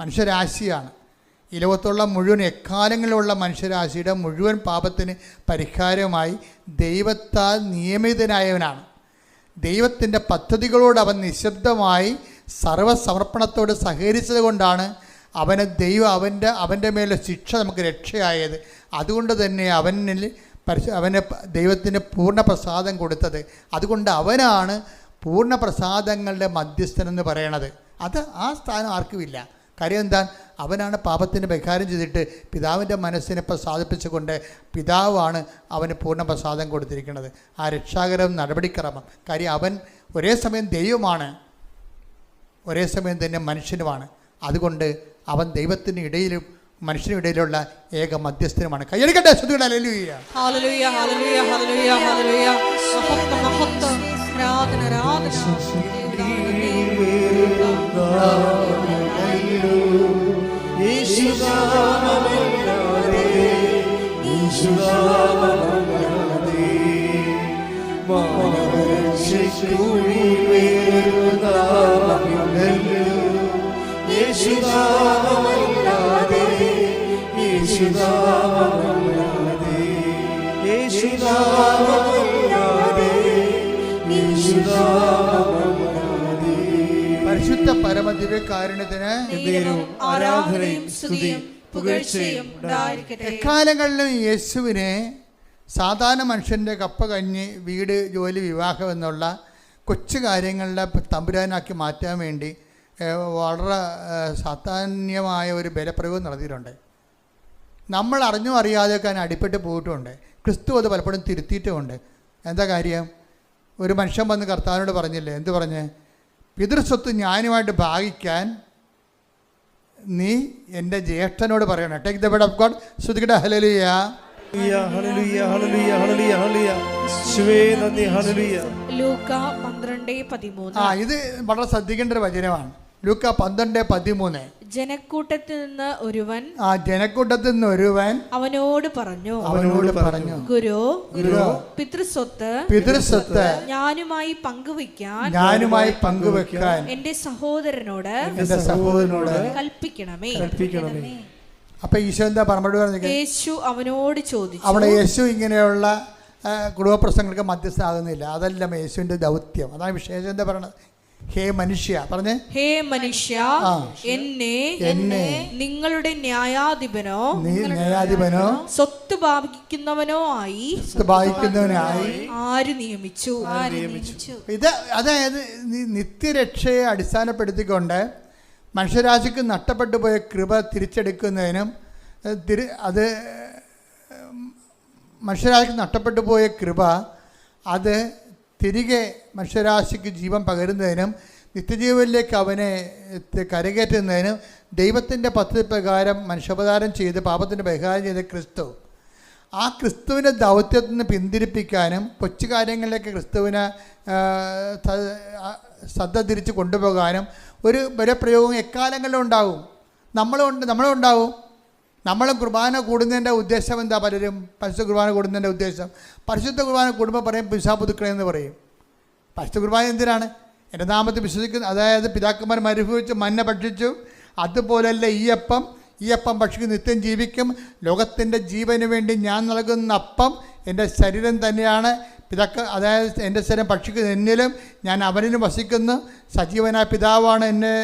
മനുഷ്യരാശിയാണ് ഈ ലോകത്തുള്ള മുഴുവൻ എക്കാലങ്ങളിലുള്ള മനുഷ്യരാശിയുടെ മുഴുവൻ പാപത്തിന് പരിഹാരമായി ദൈവത്താൽ നിയമിതനായവനാണ്. ദൈവത്തിൻ്റെ പദ്ധതികളോട് അവൻ നിശബ്ദമായി സർവ്വസമർപ്പണത്തോട് സഹകരിച്ചത് കൊണ്ടാണ് അവനെ ദൈവം അവൻ്റെ മേലെ ശിക്ഷ നമുക്ക് രക്ഷയായത്. അതുകൊണ്ട് തന്നെ അവന് ദൈവത്തിന് പൂർണ്ണ പ്രസാദം കൊടുത്തത്. അതുകൊണ്ട് അവനാണ് പൂർണ്ണ പ്രസാദങ്ങളുടെ മധ്യസ്ഥനെന്ന് പറയണത്. അത് ആ സ്ഥാനം ആർക്കുമില്ല. കാര്യം എന്താ? അവനാണ് പാപത്തിന് പരിഹാരം ചെയ്തിട്ട് പിതാവിൻ്റെ മനസ്സിനെ പ്രസാദിപ്പിച്ചുകൊണ്ട് പിതാവാണ് അവന് പൂർണ്ണ പ്രസാദം കൊടുത്തിരിക്കുന്നത്. ആ രക്ഷാകരം നടപടിക്രമം. കാര്യം അവൻ ഒരേ സമയം ദൈവമാണ്, ഒരേ സമയം തന്നെ മനുഷ്യനുമാണ്. അതുകൊണ്ട് അവൻ ദൈവത്തിന് ഇടയിലും മനുഷ്യനും ഇടയിലുള്ള ഏക മധ്യസ്ഥനുമാണ്. കൈയടിക്കട്ടെ, സ്തുതിക്കട്ടെ. ഹല്ലേലൂയ, ഹല്ലേലൂയ, ഹല്ലേലൂയ, ഹല്ലേലൂയ, ഹല്ലേലൂയ. മഹത്വം, മഹത്വം, ആരാധന, ആരാധന. യേശുനാമമേ യേശുനാമമല്ലാതെ യേശുനാമമല്ലാതെ യേശുനാമമല്ലാതെ യേശുനാമമല്ലാതെ. പരിശുദ്ധ പരമദിവ്യകാരുണ്യത്തിന് ആരാധനയും സ്തുതിയും പുകഴ്ചയും ഉണ്ടായിരിക്കട്ടെ. എക്കാലങ്ങളിലും യേശുവിനെ സാധാരണ മനുഷ്യൻ്റെ കപ്പ കഞ്ഞി വീട് ജോലി വിവാഹം എന്നുള്ള കൊച്ചു കാര്യങ്ങളുടെ തമ്പുരാനാക്കി മാറ്റാൻ വേണ്ടി വളരെ സാധാന്യമായ ഒരു ബലപ്രയോഗം നടത്തിയിട്ടുണ്ട്. നമ്മൾ അറിഞ്ഞോ അറിയാതെയൊക്കെ അതിന് അടിപ്പെട്ട് പോയിട്ടുമുണ്ട്. ക്രിസ്തു അത് പലപ്പോഴും തിരുത്തിയിട്ടുമുണ്ട്. എന്താ കാര്യം? ഒരു മനുഷ്യൻ വന്ന് കർത്താവിനോട് പറഞ്ഞില്ലേ, എന്ത് പറഞ്ഞ്? പിതൃസ്വത്ത് ഞാനുമായിട്ട് ഭാഗിക്കാൻ നീ എൻ്റെ ജ്യേഷ്ഠനോട് പറയണം. Take the word of God. ശ്രുതികട ഹല്ലേലൂയ. ലൂക്ക 12:13. ഇത് വളരെ ശ്രദ്ധിക്കേണ്ട ഒരു വചനമാണ്. ലൂക്ക 12:13. ജനക്കൂട്ടത്തിൽ നിന്ന് ഒരുവൻ അവനോട് പറഞ്ഞു ഗുരു പിതൃസ്വത്ത് ഞാനുമായി പങ്കുവെക്കാൻ എന്റെ സഹോദരനോട് കൽപ്പിക്കണമേ. അപ്പൊ ഈശോ എന്താ മറുപടി പറഞ്ഞത്? യേശു അവനോട് ചോദിച്ചു. അവിടെ യേശു ഇങ്ങനെയുള്ള കുടുംബ പ്രശ്നങ്ങൾക്ക് മധ്യസ്ഥനാകുന്നില്ല. അതല്ല യേശുവിന്റെ ദൗത്യം. അതാണ് വിശേഷം. എന്താ പറയണത്? ഹേ മനുഷ്യ പറഞ്ഞേ, ഹേ മനുഷ്യ എന്നെ നിങ്ങളുടെ ന്യായാധിപനോ സ്വത്ത് ഭാഗിക്കുന്നവനോ ആയി ആര് നിയമിച്ചു? ഇത് അതായത് നിത്യരക്ഷയെ അടിസ്ഥാനപ്പെടുത്തിക്കൊണ്ട് മനുഷ്യരാശിക്ക് നഷ്ടപ്പെട്ടു പോയ കൃപ തിരിച്ചെടുക്കുന്നതിനും അത് മനുഷ്യരാശിക്ക് നഷ്ടപ്പെട്ടു പോയ കൃപ അത് തിരികെ മനുഷ്യരാശിക്ക് ജീവൻ പകരുന്നതിനും നിത്യജീവനിലേക്ക് അവനെ കരകയറ്റുന്നതിനും ദൈവത്തിൻ്റെ പദ്ധതി പ്രകാരം മനുഷ്യാവതാരം ചെയ്ത് പാപത്തിൻ്റെ പരിഹാരം ചെയ്ത ക്രിസ്തു, ആ ക്രിസ്തുവിൻ്റെ ദൗത്യത്തിൽ നിന്ന് പിന്തിരിപ്പിക്കാനും കൊച്ചു കാര്യങ്ങളിലേക്ക് ക്രിസ്തുവിനെ ശ്രദ്ധ തിരിച്ച് കൊണ്ടുപോകാനും ഒരു ബലപ്രയോഗം എക്കാലങ്ങളിലും ഉണ്ടാകും. നമ്മളും നമ്മളും കുർബാന കൂടുന്നതിൻ്റെ ഉദ്ദേശം എന്താ? പലരും പരിശുദ്ധ കുർബാന കൂടുന്നതിൻ്റെ ഉദ്ദേശം, പരിശുദ്ധ കുർബാന കൂടുമ്പോൾ പറയും പിശാപുതുക്കളെന്ന് പറയും. പരിശുദ്ധ കുർബാന എന്തിനാണ്? എൻ്റെ നാമത്തിൽ വിശ്വസിക്കുന്ന, അതായത് പിതാക്കന്മാർ മരുഭവിച്ച് മന്ന ഭക്ഷിച്ചു, അതുപോലല്ല ഈ അപ്പം ഭക്ഷിക്കും നിത്യം ജീവിക്കും. ലോകത്തിൻ്റെ ജീവന് വേണ്ടി ഞാൻ നൽകുന്ന അപ്പം എൻ്റെ ശരീരം തന്നെയാണ്. അതായത് എൻ്റെ ശരീരം ഭക്ഷിക്കുന്ന എന്നിലും ഞാൻ അവനിലും വസിക്കുന്നു. സജീവനായ പിതാവാണ് എന്നെ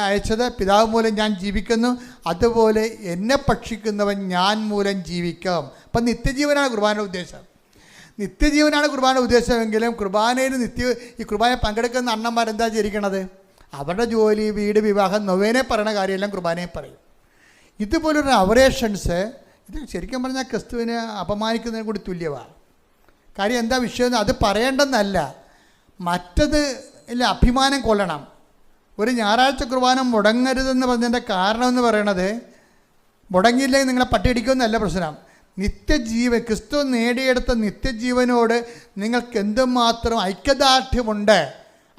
അയച്ചത്, പിതാവ് മൂലം ഞാൻ ജീവിക്കുന്നു. അതുപോലെ എന്നെ ഭക്ഷിക്കുന്നവൻ ഞാൻ മൂലം ജീവിക്കാം. അപ്പം നിത്യജീവനാണ് കുർബാന ഉദ്ദേശം. നിത്യജീവനാണ് കുർബാന ഉദ്ദേശമെങ്കിലും കുർബാനയിൽ ഈ കുർബാന പങ്കെടുക്കുന്ന അണ്ണന്മാരെന്താ ചെയ്തിരിക്കണത്? അവരുടെ ജോലി, വീട്, വിവാഹം, നൊവേനെ പറയുന്ന കാര്യമെല്ലാം കുർബാനയെ പറയും. ഇതുപോലൊരു അവറേഷൻസ് ഇത് ശരിക്കും പറഞ്ഞാൽ ക്രിസ്തുവിനെ അപമാനിക്കുന്നതിന് കൂടി തുല്യമാണ്. കാര്യം എന്താ വിഷയം? അത് പറയേണ്ടെന്നല്ല, മറ്റത് ഇല്ല, അഭിമാനം കൊള്ളണം. ഒരു ഞായറാഴ്ച കുർബാന മുടങ്ങരുതെന്ന് പറഞ്ഞതിൻ്റെ കാരണം എന്ന് പറയണത്, മുടങ്ങിയില്ലെങ്കിൽ നിങ്ങളെ പട്ടിയടിക്കുമെന്നല്ല പ്രശ്നം. നിത്യജീവൻ, ക്രിസ്തു നേടിയെടുത്ത നിത്യജീവനോട് നിങ്ങൾക്ക് എന്തുമാത്രം ഐക്യദാർഢ്യമുണ്ട്.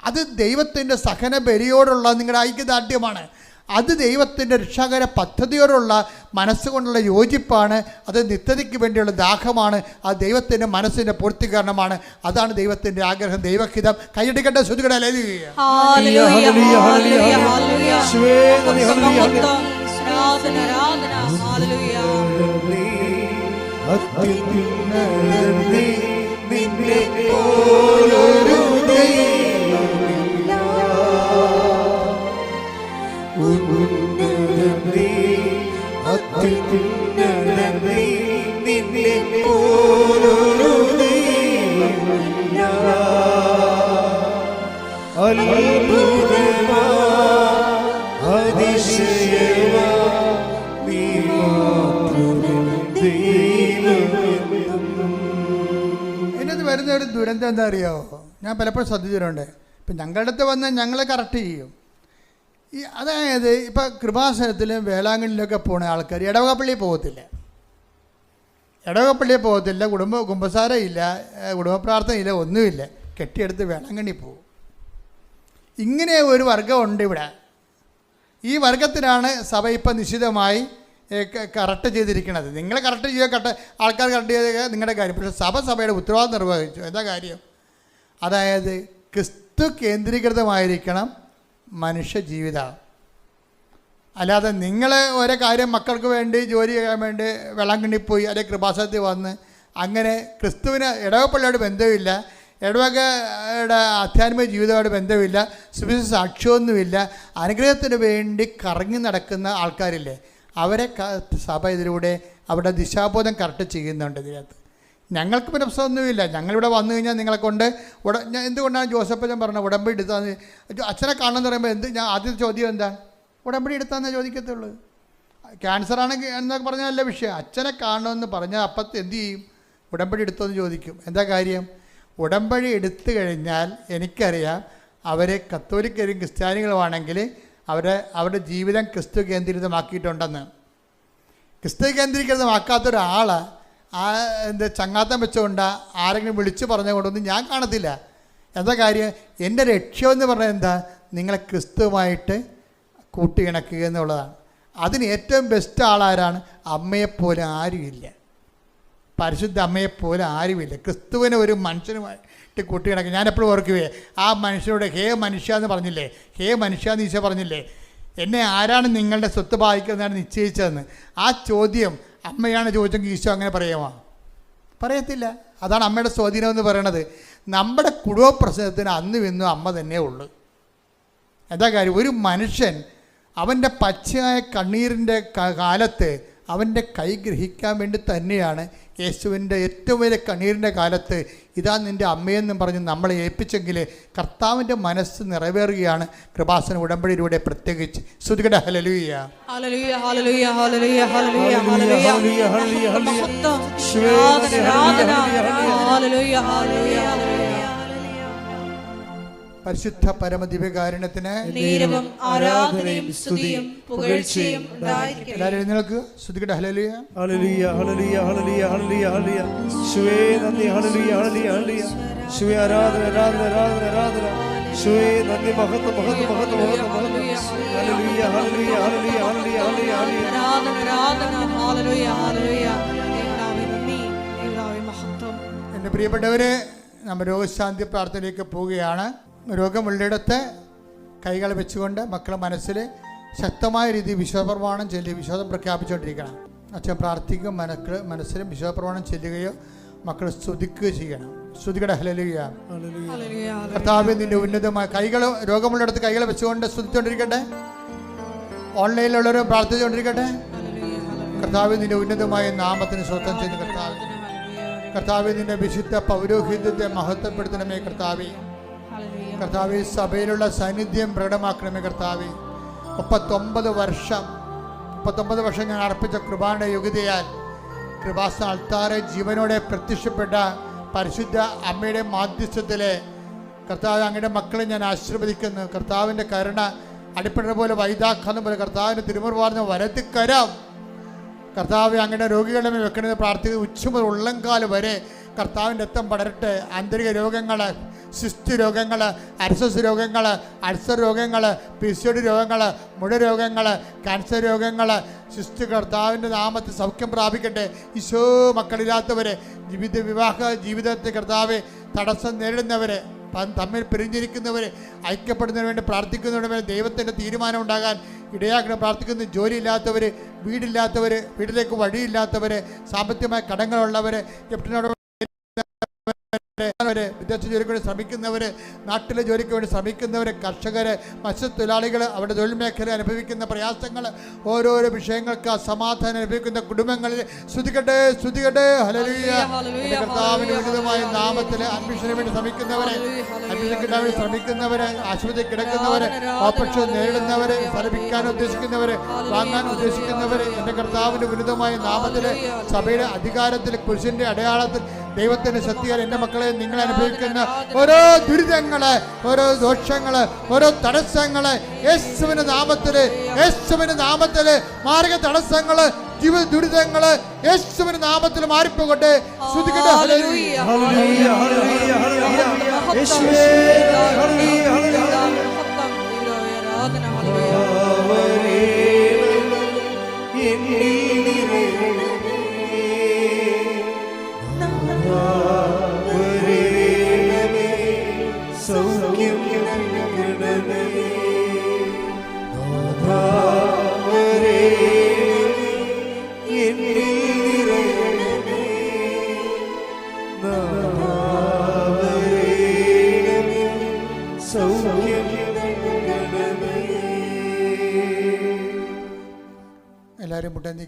അത് ദൈവത്തിൻ്റെ സഹന ബലിയോടുള്ള നിങ്ങളുടെ ഐക്യദാർഢ്യമാണ്. അത് ദൈവത്തിൻ്റെ രക്ഷാകര പദ്ധതിയോടുള്ള മനസ്സുകൊണ്ടുള്ള യോജിപ്പാണ്. അത് നിത്യതയ്ക്ക് വേണ്ടിയുള്ള ദാഹമാണ്. അത് ദൈവത്തിൻ്റെ മനസ്സിൻ്റെ പൂർത്തീകരണമാണ്. അതാണ് ദൈവത്തിൻ്റെ ആഗ്രഹം, ദൈവഹിതം. കൈയടിക്കട്ടെ, ശ്രുതികട ഇതിനകത്ത് വരുന്ന ഒരു ദുരന്തം എന്താ അറിയാമോ? ഞാൻ പലപ്പോഴും ശ്രദ്ധിച്ചിട്ടുണ്ട്. ഇപ്പം ഞങ്ങളുടെ അടുത്ത് വന്ന് ഞങ്ങളെ കറക്റ്റ് ചെയ്യും. അതായത് ഇപ്പം കൃപാസനത്തിലും വേളാങ്കണ്ണിലൊക്കെ പോണ ആൾക്കാർ ഇടവകപ്പള്ളിയിൽ പോകത്തില്ല, കുമ്പസാരമില്ല, കുടുംബ പ്രാർത്ഥനയില്ല, ഒന്നുമില്ല. കെട്ടിയെടുത്ത് വേളാങ്കണ്ണി പോകും. ഇങ്ങനെ ഒരു വർഗമുണ്ട് ഇവിടെ. ഈ വർഗത്തിനാണ് സഭ ഇപ്പം നിശ്ചിതമായി കറക്റ്റ് ചെയ്തിരിക്കുന്നത്. നിങ്ങൾ കറക്റ്റ് ചെയ്യുക, ആൾക്കാർ കറക്റ്റ് ചെയ്ത നിങ്ങളുടെ കാര്യം. പക്ഷേ സഭയുടെ ഉത്തരവാദിത്വം നിർവഹിച്ചു. എന്താ കാര്യം? അതായത് ക്രിസ്തു കേന്ദ്രീകൃതമായിരിക്കണം മനുഷ്യ ജീവിതം. അല്ലാതെ നിങ്ങൾ ഓരോ കാര്യം മക്കൾക്ക് വേണ്ടി ജോലി ചെയ്യാൻ വേണ്ടി വെള്ളാങ്കണ്ണി പോയി അല്ലെങ്കിൽ കൃപാസനത്തിൽ വന്ന് അങ്ങനെ ക്രിസ്തുവിന് ഇടവപ്പള്ളിയോട് ബന്ധമില്ല, ഇടവകയുടെ ആധ്യാത്മിക ജീവിതമായിട്ട് ബന്ധമില്ല, സുവിശേഷ സാക്ഷ്യമൊന്നുമില്ല, അനുഗ്രഹത്തിന് വേണ്ടി കറങ്ങി നടക്കുന്ന ആൾക്കാരില്ലേ, അവരെ സഭ ഇതിലൂടെ അവരുടെ ദിശാബോധം കറക്റ്റ് ചെയ്യുന്നുണ്ട്. ഇതിനകത്ത് ഞങ്ങൾക്ക് പ്രശ്നമൊന്നുമില്ല. ഞങ്ങളിവിടെ വന്നു കഴിഞ്ഞാൽ നിങ്ങളെ കൊണ്ട് എന്തുകൊണ്ടാണ് ജോസഫച്ചൻ പറഞ്ഞത് ഉടമ്പടി എടുത്താന്ന്? അച്ഛനെ കാണണമെന്ന് പറയുമ്പോൾ ഞാൻ ആദ്യത്തെ ചോദ്യം എന്താ? ഉടമ്പടി എടുത്താന്നേ ചോദിക്കത്തുള്ളൂ. ക്യാൻസറാണെങ്കിൽ എന്നൊക്കെ പറഞ്ഞാൽ നല്ല വിഷയം. അച്ഛനെ കാണണമെന്ന് പറഞ്ഞാൽ അപ്പത്ത് എന്ത് ചെയ്യും? ഉടമ്പടി എടുത്തോന്ന് ചോദിക്കും. എന്താ കാര്യം? ഉടമ്പടി എടുത്തു കഴിഞ്ഞാൽ എനിക്കറിയാം അവർ കത്തോലിക്കരും ക്രിസ്ത്യാനികളുമാണെങ്കിൽ അവരുടെ ജീവിതം ക്രിസ്തു കേന്ദ്രീകൃതമാക്കിയിട്ടുണ്ടെന്ന്. ക്രിസ്തു കേന്ദ്രീകൃതമാക്കാത്ത ഒരാൾ ചങ്ങാത്തം വെച്ചുകൊണ്ട് ആരെങ്കിലും വിളിച്ചു പറഞ്ഞുകൊണ്ടൊന്നും ഞാൻ കാണത്തില്ല. എന്താ കാര്യം? എൻ്റെ ലക്ഷ്യമെന്ന് പറഞ്ഞാൽ എന്താ? നിങ്ങളെ ക്രിസ്തുവുമായിട്ട് കൂട്ടിയിണക്കുക എന്നുള്ളതാണ്. അതിന് ഏറ്റവും ബെസ്റ്റ് ആളാരാണ്? അമ്മയെപ്പോലെ ആരുമില്ല, പരിശുദ്ധ അമ്മയെപ്പോലെ ആരുമില്ല. ക്രിസ്തുവിനെ ഒരു മനുഷ്യനുമായിട്ട് കൂട്ടിയിണക്കുക. ഞാനെപ്പോഴും ഓർക്കുകയെ ആ മനുഷ്യനോട് ഹേ മനുഷ്യ എന്ന് പറഞ്ഞില്ലേ, ഹേ മനുഷ്യ എന്ന് ഈശോ പറഞ്ഞില്ലേ, എന്നെ ആരാണ് നിങ്ങളുടെ സ്വത്ത് ബാധിക്കുന്നതാണ് നിശ്ചയിച്ചതെന്ന്. ആ ചോദ്യം അമ്മയാണ് ചോദിച്ചെങ്കിൽ ഈശോ അങ്ങനെ പറയുമോ? പറയത്തില്ല. അതാണ് അമ്മയുടെ സ്വാധീനം എന്ന് പറയണത്. നമ്മുടെ കുടുംബ പ്രശ്നത്തിന് അന്നും ഇന്നും അമ്മ തന്നെ ഉള്ളു. എന്താ കാര്യം? ഒരു മനുഷ്യൻ അവൻ്റെ പച്ചയായ കണ്ണീരിൻ്റെ കാലത്ത് അവൻ്റെ കൈ ഗ്രഹിക്കാൻ വേണ്ടി തന്നെയാണ് യേശുവിൻ്റെ ഏറ്റവും വലിയ കണ്ണീരിൻ്റെ കാലത്ത് ഇതാ നിൻ്റെ അമ്മയെന്നും പറഞ്ഞ് നമ്മളെ ഏൽപ്പിച്ചെങ്കിൽ കർത്താവിൻ്റെ മനസ്സ് നിറവേറുകയാണ് കൃപാസന ഉടമ്പടിയിലൂടെ. പ്രത്യേകിച്ച് സ്തുതിക്കട്ടെ. ഹല്ലേലൂയ, ഹല്ലേലൂയ, ഹല്ലേലൂയ, ഹല്ലേലൂയ, ഹല്ലേലൂയ, ഹല്ലേലൂയ, ഹല്ലേലൂയ, ഹല്ലേലൂയ. പരിശുദ്ധ പരമദിവ്യകാരുണ്യത്തിന് നീരവും ആരാധനയും സ്തുതിയും പുകഴ്ചയും ഉണ്ടായിരിക്കട്ടെ. എല്ലാവരും എഴുന്നേൽക്കുക. സ്തുതിക്കട്ടെ. ഹല്ലേലൂയ, ഹല്ലേലൂയ, ഹല്ലേലൂയ, ഹല്ലേലൂയ, ഹല്ലേലൂയ, ഹല്ലേലൂയ. യേശുവേ നന്ദി. ഹല്ലേലൂയ, ഹല്ലേലൂയ, ഹല്ലേലൂയ. യേശുവേ ആരാധന, ആരാധന, ആരാധന, ആരാധന. യേശുവേ നന്ദി. മഹത്വം, മഹത്വം, മഹത്വം, മഹത്വം, മഹത്വം. ഹല്ലേലൂയ, ഹല്ലേലൂയ, ഹല്ലേലൂയ, ഹല്ലേലൂയ, ഹല്ലേലൂയ, ഹല്ലേലൂയ. ആരാധന, ആരാധന. Hallelujah, hallelujah. ദൈവനാമേ നന്ദി, ദൈവനാമേ മഹത്വം. എൻ്റെ പ്രിയപ്പെട്ടവരെ, നമ്മൾ രോഗശാന്തി പ്രാർത്ഥനയിലേക്ക് പോവുകയാണ്. രോഗമുള്ളിടത്ത് കൈകൾ വെച്ചുകൊണ്ട് മക്കളെ മനസ്സിൽ ശക്തമായ രീതിയിൽ വിശ്വാസപ്രമാണം ചൊല്ലി വിശ്വാസം പ്രഖ്യാപിച്ചുകൊണ്ടിരിക്കണം. അച്ഛൻ പ്രാർത്ഥിക്കും, മനസ്സിലും വിശ്വാസപ്രമാണം ചെല്ലുകയോ മക്കൾ സ്തുതിക്കുകയോ ചെയ്യണം. സ്തുതിക്കട്ടെ. ഹല്ലേലൂയ, കർത്താവേ നിന്റെ ഉന്നതമായ കൈകൾ രോഗമുള്ളിടത്ത് കൈകൾ വെച്ചുകൊണ്ട് സ്തുതിച്ചുകൊണ്ടിരിക്കട്ടെ. ഓൺലൈനിലുള്ളവരും പ്രാർത്ഥിച്ചുകൊണ്ടിരിക്കട്ടെ. കർത്താവേ നിന്റെ ഉന്നതമായ നാമത്തിന് സ്വസ്ഥം ചെയ്ത് കർത്താവേ നിന്റെ വിശുദ്ധ പൗരോഹിത്യത്തെ മഹത്വപ്പെടുത്തണമേ. കർത്താവേ സഭയിലുള്ള സാന്നിധ്യം പ്രകടമാക്കണമേ. കർത്താവേ 39 വർഷം ഞാൻ അർപ്പിച്ച കൃപാന്റെ യോഗ്യതയാൽ കൃപാസന അൾത്താറെ ജീവനോടെ പ്രത്യക്ഷപ്പെട്ട പരിശുദ്ധ അമ്മയുടെ മാധ്യസ്ഥത്തിലെ കർത്താവ് അങ്ങയുടെ മക്കളെ ഞാൻ ആശീർവദിക്കുന്നു. കർത്താവിൻ്റെ കരുണ അടിപ്പണ പോലെ വൈദാഖാനം പോലെ കർത്താവിൻ്റെ തിരുമുറുവാർന്ന വരത്തിക്കരാം. കർത്താവ് അങ്ങയുടെ രോഗികളുടെ മേൽ വെക്കണമെന്ന് പ്രാർത്ഥിക്കുന്നത് ഉച്ചമുതൽ ഉള്ളംകാല് വരെ കർത്താവിൻ്റെ രക്തം പടരട്ടെ. ആന്തരിക രോഗങ്ങൾ, സിസ്റ്റ് രോഗങ്ങൾ, അർസസ് രോഗങ്ങൾ, അൾസർ രോഗങ്ങൾ, പിസിഒഡി രോഗങ്ങൾ, മുഴ രോഗങ്ങൾ, ക്യാൻസർ രോഗങ്ങൾ, സിസ്റ്റ് കർത്താവിൻ്റെ നാമത്തിൽ സൗഖ്യം പ്രാപിക്കട്ടെ. ഈശോ മക്കളില്ലാത്തവരെ, വിവാഹ ജീവിതത്തിൽ കർത്താവ് തടസ്സം നേരിടുന്നവരെ, തമ്മിൽ പിരിഞ്ഞിരിക്കുന്നവരെ, ഐക്യപ്പെടുന്നതിന് വേണ്ടി പ്രാർത്ഥിക്കുന്നതിന് വേണ്ടി ദൈവത്തിൻ്റെ തീരുമാനം ഉണ്ടാകാൻ ഇടയാക്കണം പ്രാർത്ഥിക്കുന്നു. ജോലിയില്ലാത്തവർ, വീടില്ലാത്തവർ, വീട്ടിലേക്ക് വഴിയില്ലാത്തവർ, സാമ്പത്തികമായ കടങ്ങളുള്ളവർ, ക്യാപ്റ്റനോട് വിദേശ ജോലിക്ക് വേണ്ടി ശ്രമിക്കുന്നവർ, നാട്ടിലെ ജോലിക്ക് വേണ്ടി ശ്രമിക്കുന്നവർ, കർഷകർ, മത്സ്യത്തൊഴിലാളികൾ, അവരുടെ തൊഴിൽ മേഖല അനുഭവിക്കുന്ന പ്രയാസങ്ങൾ, ഓരോരോ വിഷയങ്ങൾക്ക് അസമാധാനം അനുഭവിക്കുന്ന കുടുംബങ്ങളിൽ സ്തുതിക്കട്ടെ. ഹല്ലേലൂയ. കർത്താവിന്റെ ഉന്നതമായ നാമത്തിൽ അഡ്മിഷന് വേണ്ടി ശ്രമിക്കുന്നവരെ, അഡ്മിഷൻ കിട്ടാൻ വേണ്ടി ശ്രമിക്കുന്നവരെ, ആശുപത്രി കിടക്കുന്നവരെ, ഓപ്പറേഷൻ നേരിടുന്നവരെ, ഫലിപ്പിക്കാൻ ഉദ്ദേശിക്കുന്നവരെ, വാങ്ങാൻ ഉദ്ദേശിക്കുന്നവരെ, എൻ്റെ കർത്താവിന്റെ ഉന്നതമായ നാമത്തിൽ സഭയുടെ അധികാരത്തിൽ കുരിശിന്റെ അടയാളത്തിൽ ദൈവത്തിന്റെ ശക്തിയാൽ എൻ്റെ മക്കളെ നിങ്ങൾ അനുഭവിക്കുന്ന ഓരോ ദുരിതങ്ങള്, ഓരോ ദോഷങ്ങള്, ഓരോ തടസ്സങ്ങള് യേശുവിന്റെ നാമത്തില് മാർഗ തടസ്സങ്ങള്, ജീവിത ദുരിതങ്ങള് യേശുവിന്റെ നാമത്തിൽ മാറിപ്പോകട്ടെ. ശ്രുതിക്കട്ടെ. ഹല്ലേലൂയ, ഹല്ലേലൂയ, ഹല്ലേലൂയ, ഹല്ലേലൂയ. യേശുവേ ഹല്ലേലൂയ, ഹല്ലേലൂയ. ആരാധന. ഹല്ലേലൂയ.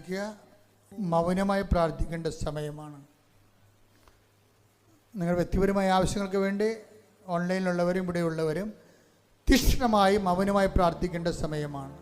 ശ്രദ്ധിക്കുക, മൗനമായി പ്രാർത്ഥിക്കേണ്ട സമയമാണ്. നിങ്ങൾ വ്യക്തിപരമായ ആവശ്യങ്ങൾക്ക് വേണ്ടി ഓൺലൈനിലുള്ളവരും ഇവിടെയുള്ളവരും തീക്ഷ്ണമായി മൗനമായി പ്രാർത്ഥിക്കേണ്ട സമയമാണ്.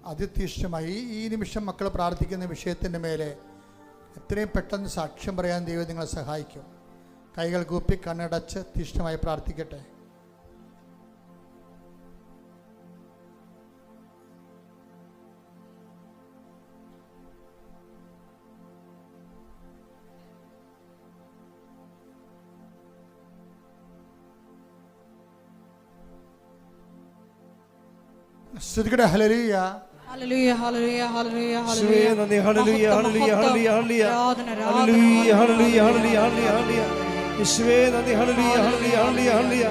അതിതീക്ഷ്ണമായി ഈ നിമിഷം മക്കൾ പ്രാർത്ഥിക്കുന്ന വിഷയത്തിൻ്റെ മേലെ എത്രയും പെട്ടെന്ന് സാക്ഷ്യം പറയാൻ ദൈവം നിങ്ങളെ സഹായിക്കും. കൈകൾ കൂപ്പി കണ്ണടച്ച് തീക്ഷ്ണമായി പ്രാർത്ഥിക്കട്ടെ. ശ്രുതികട ഹല്ലേലൂയ. ഹല്ലേലൂയ ഹല്ലേലൂയ ഹല്ലേലൂയ യേശുവേ നന്ദി. ഹല്ലേലൂയ ഹല്ലേലൂയ ഹല്ലേലൂയ ഹല്ലേലൂയ ഹല്ലേലൂയ ഹല്ലേലൂയ ഹല്ലേലൂയ ഹല്ലേലൂയ. യേശുവേ നന്ദി. ഹല്ലേലൂയ ഹല്ലേലൂയ ഹല്ലേലൂയ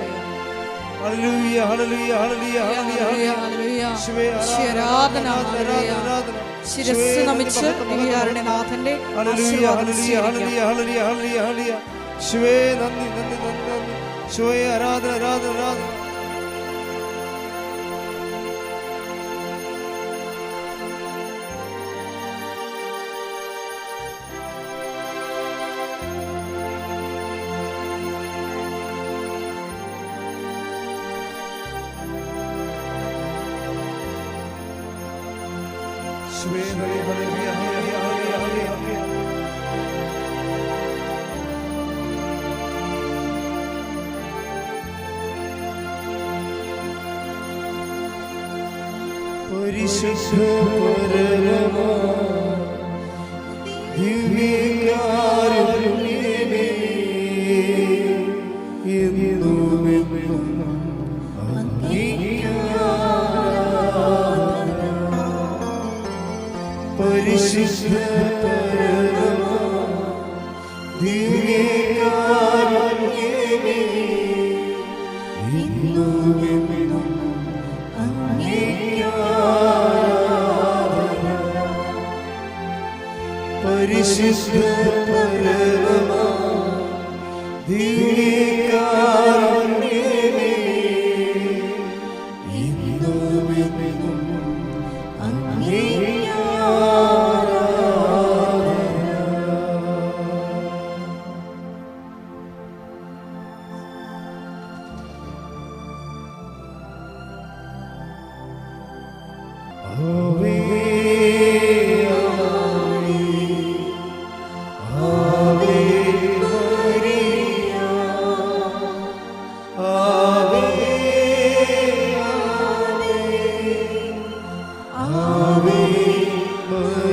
ഹല്ലേലൂയ ഹല്ലേലൂയ ഹല്ലേലൂയ ഹല്ലേലൂയ ഹല്ലേലൂയ. യേശുവേ ആരാധന ആരാധന. ശിരസ്സ് നമിച്ച് ദിവ്യകാരുണ്യനാഥന്റെ ഹല്ലേലൂയ ഹല്ലേലൂയ ഹല്ലേലൂയ ഹല്ലേലൂയ ഹല്ലേലൂയ ഹല്ലേലൂയ. യേശുവേ നന്ദി നന്ദി നന്ദി നന്ദി. യേശുവേ ആരാധന ആരാധന ആരാധന. പരിശുദ്ധ പരമമാ ദിവ്യകാരുണ്യമേ, എന്നുമെന്നും അങ്ങേക്ക് ആരാധന. പരിശുദ്ധ പരമമാ ദിവ്യകാരുണ്യമേ, എന്നുമെന്നും അങ്ങേക്ക് ആരാധന. പരിശുദ്ധ പരമമാ ദിവ്യകാരുണ്യമേ, എന്നുമെന്നും അങ്ങേക്ക് ആരാധന. ആവേ ആവേ മരിയ, ആവേ ആവേ ആവേ മരിയ.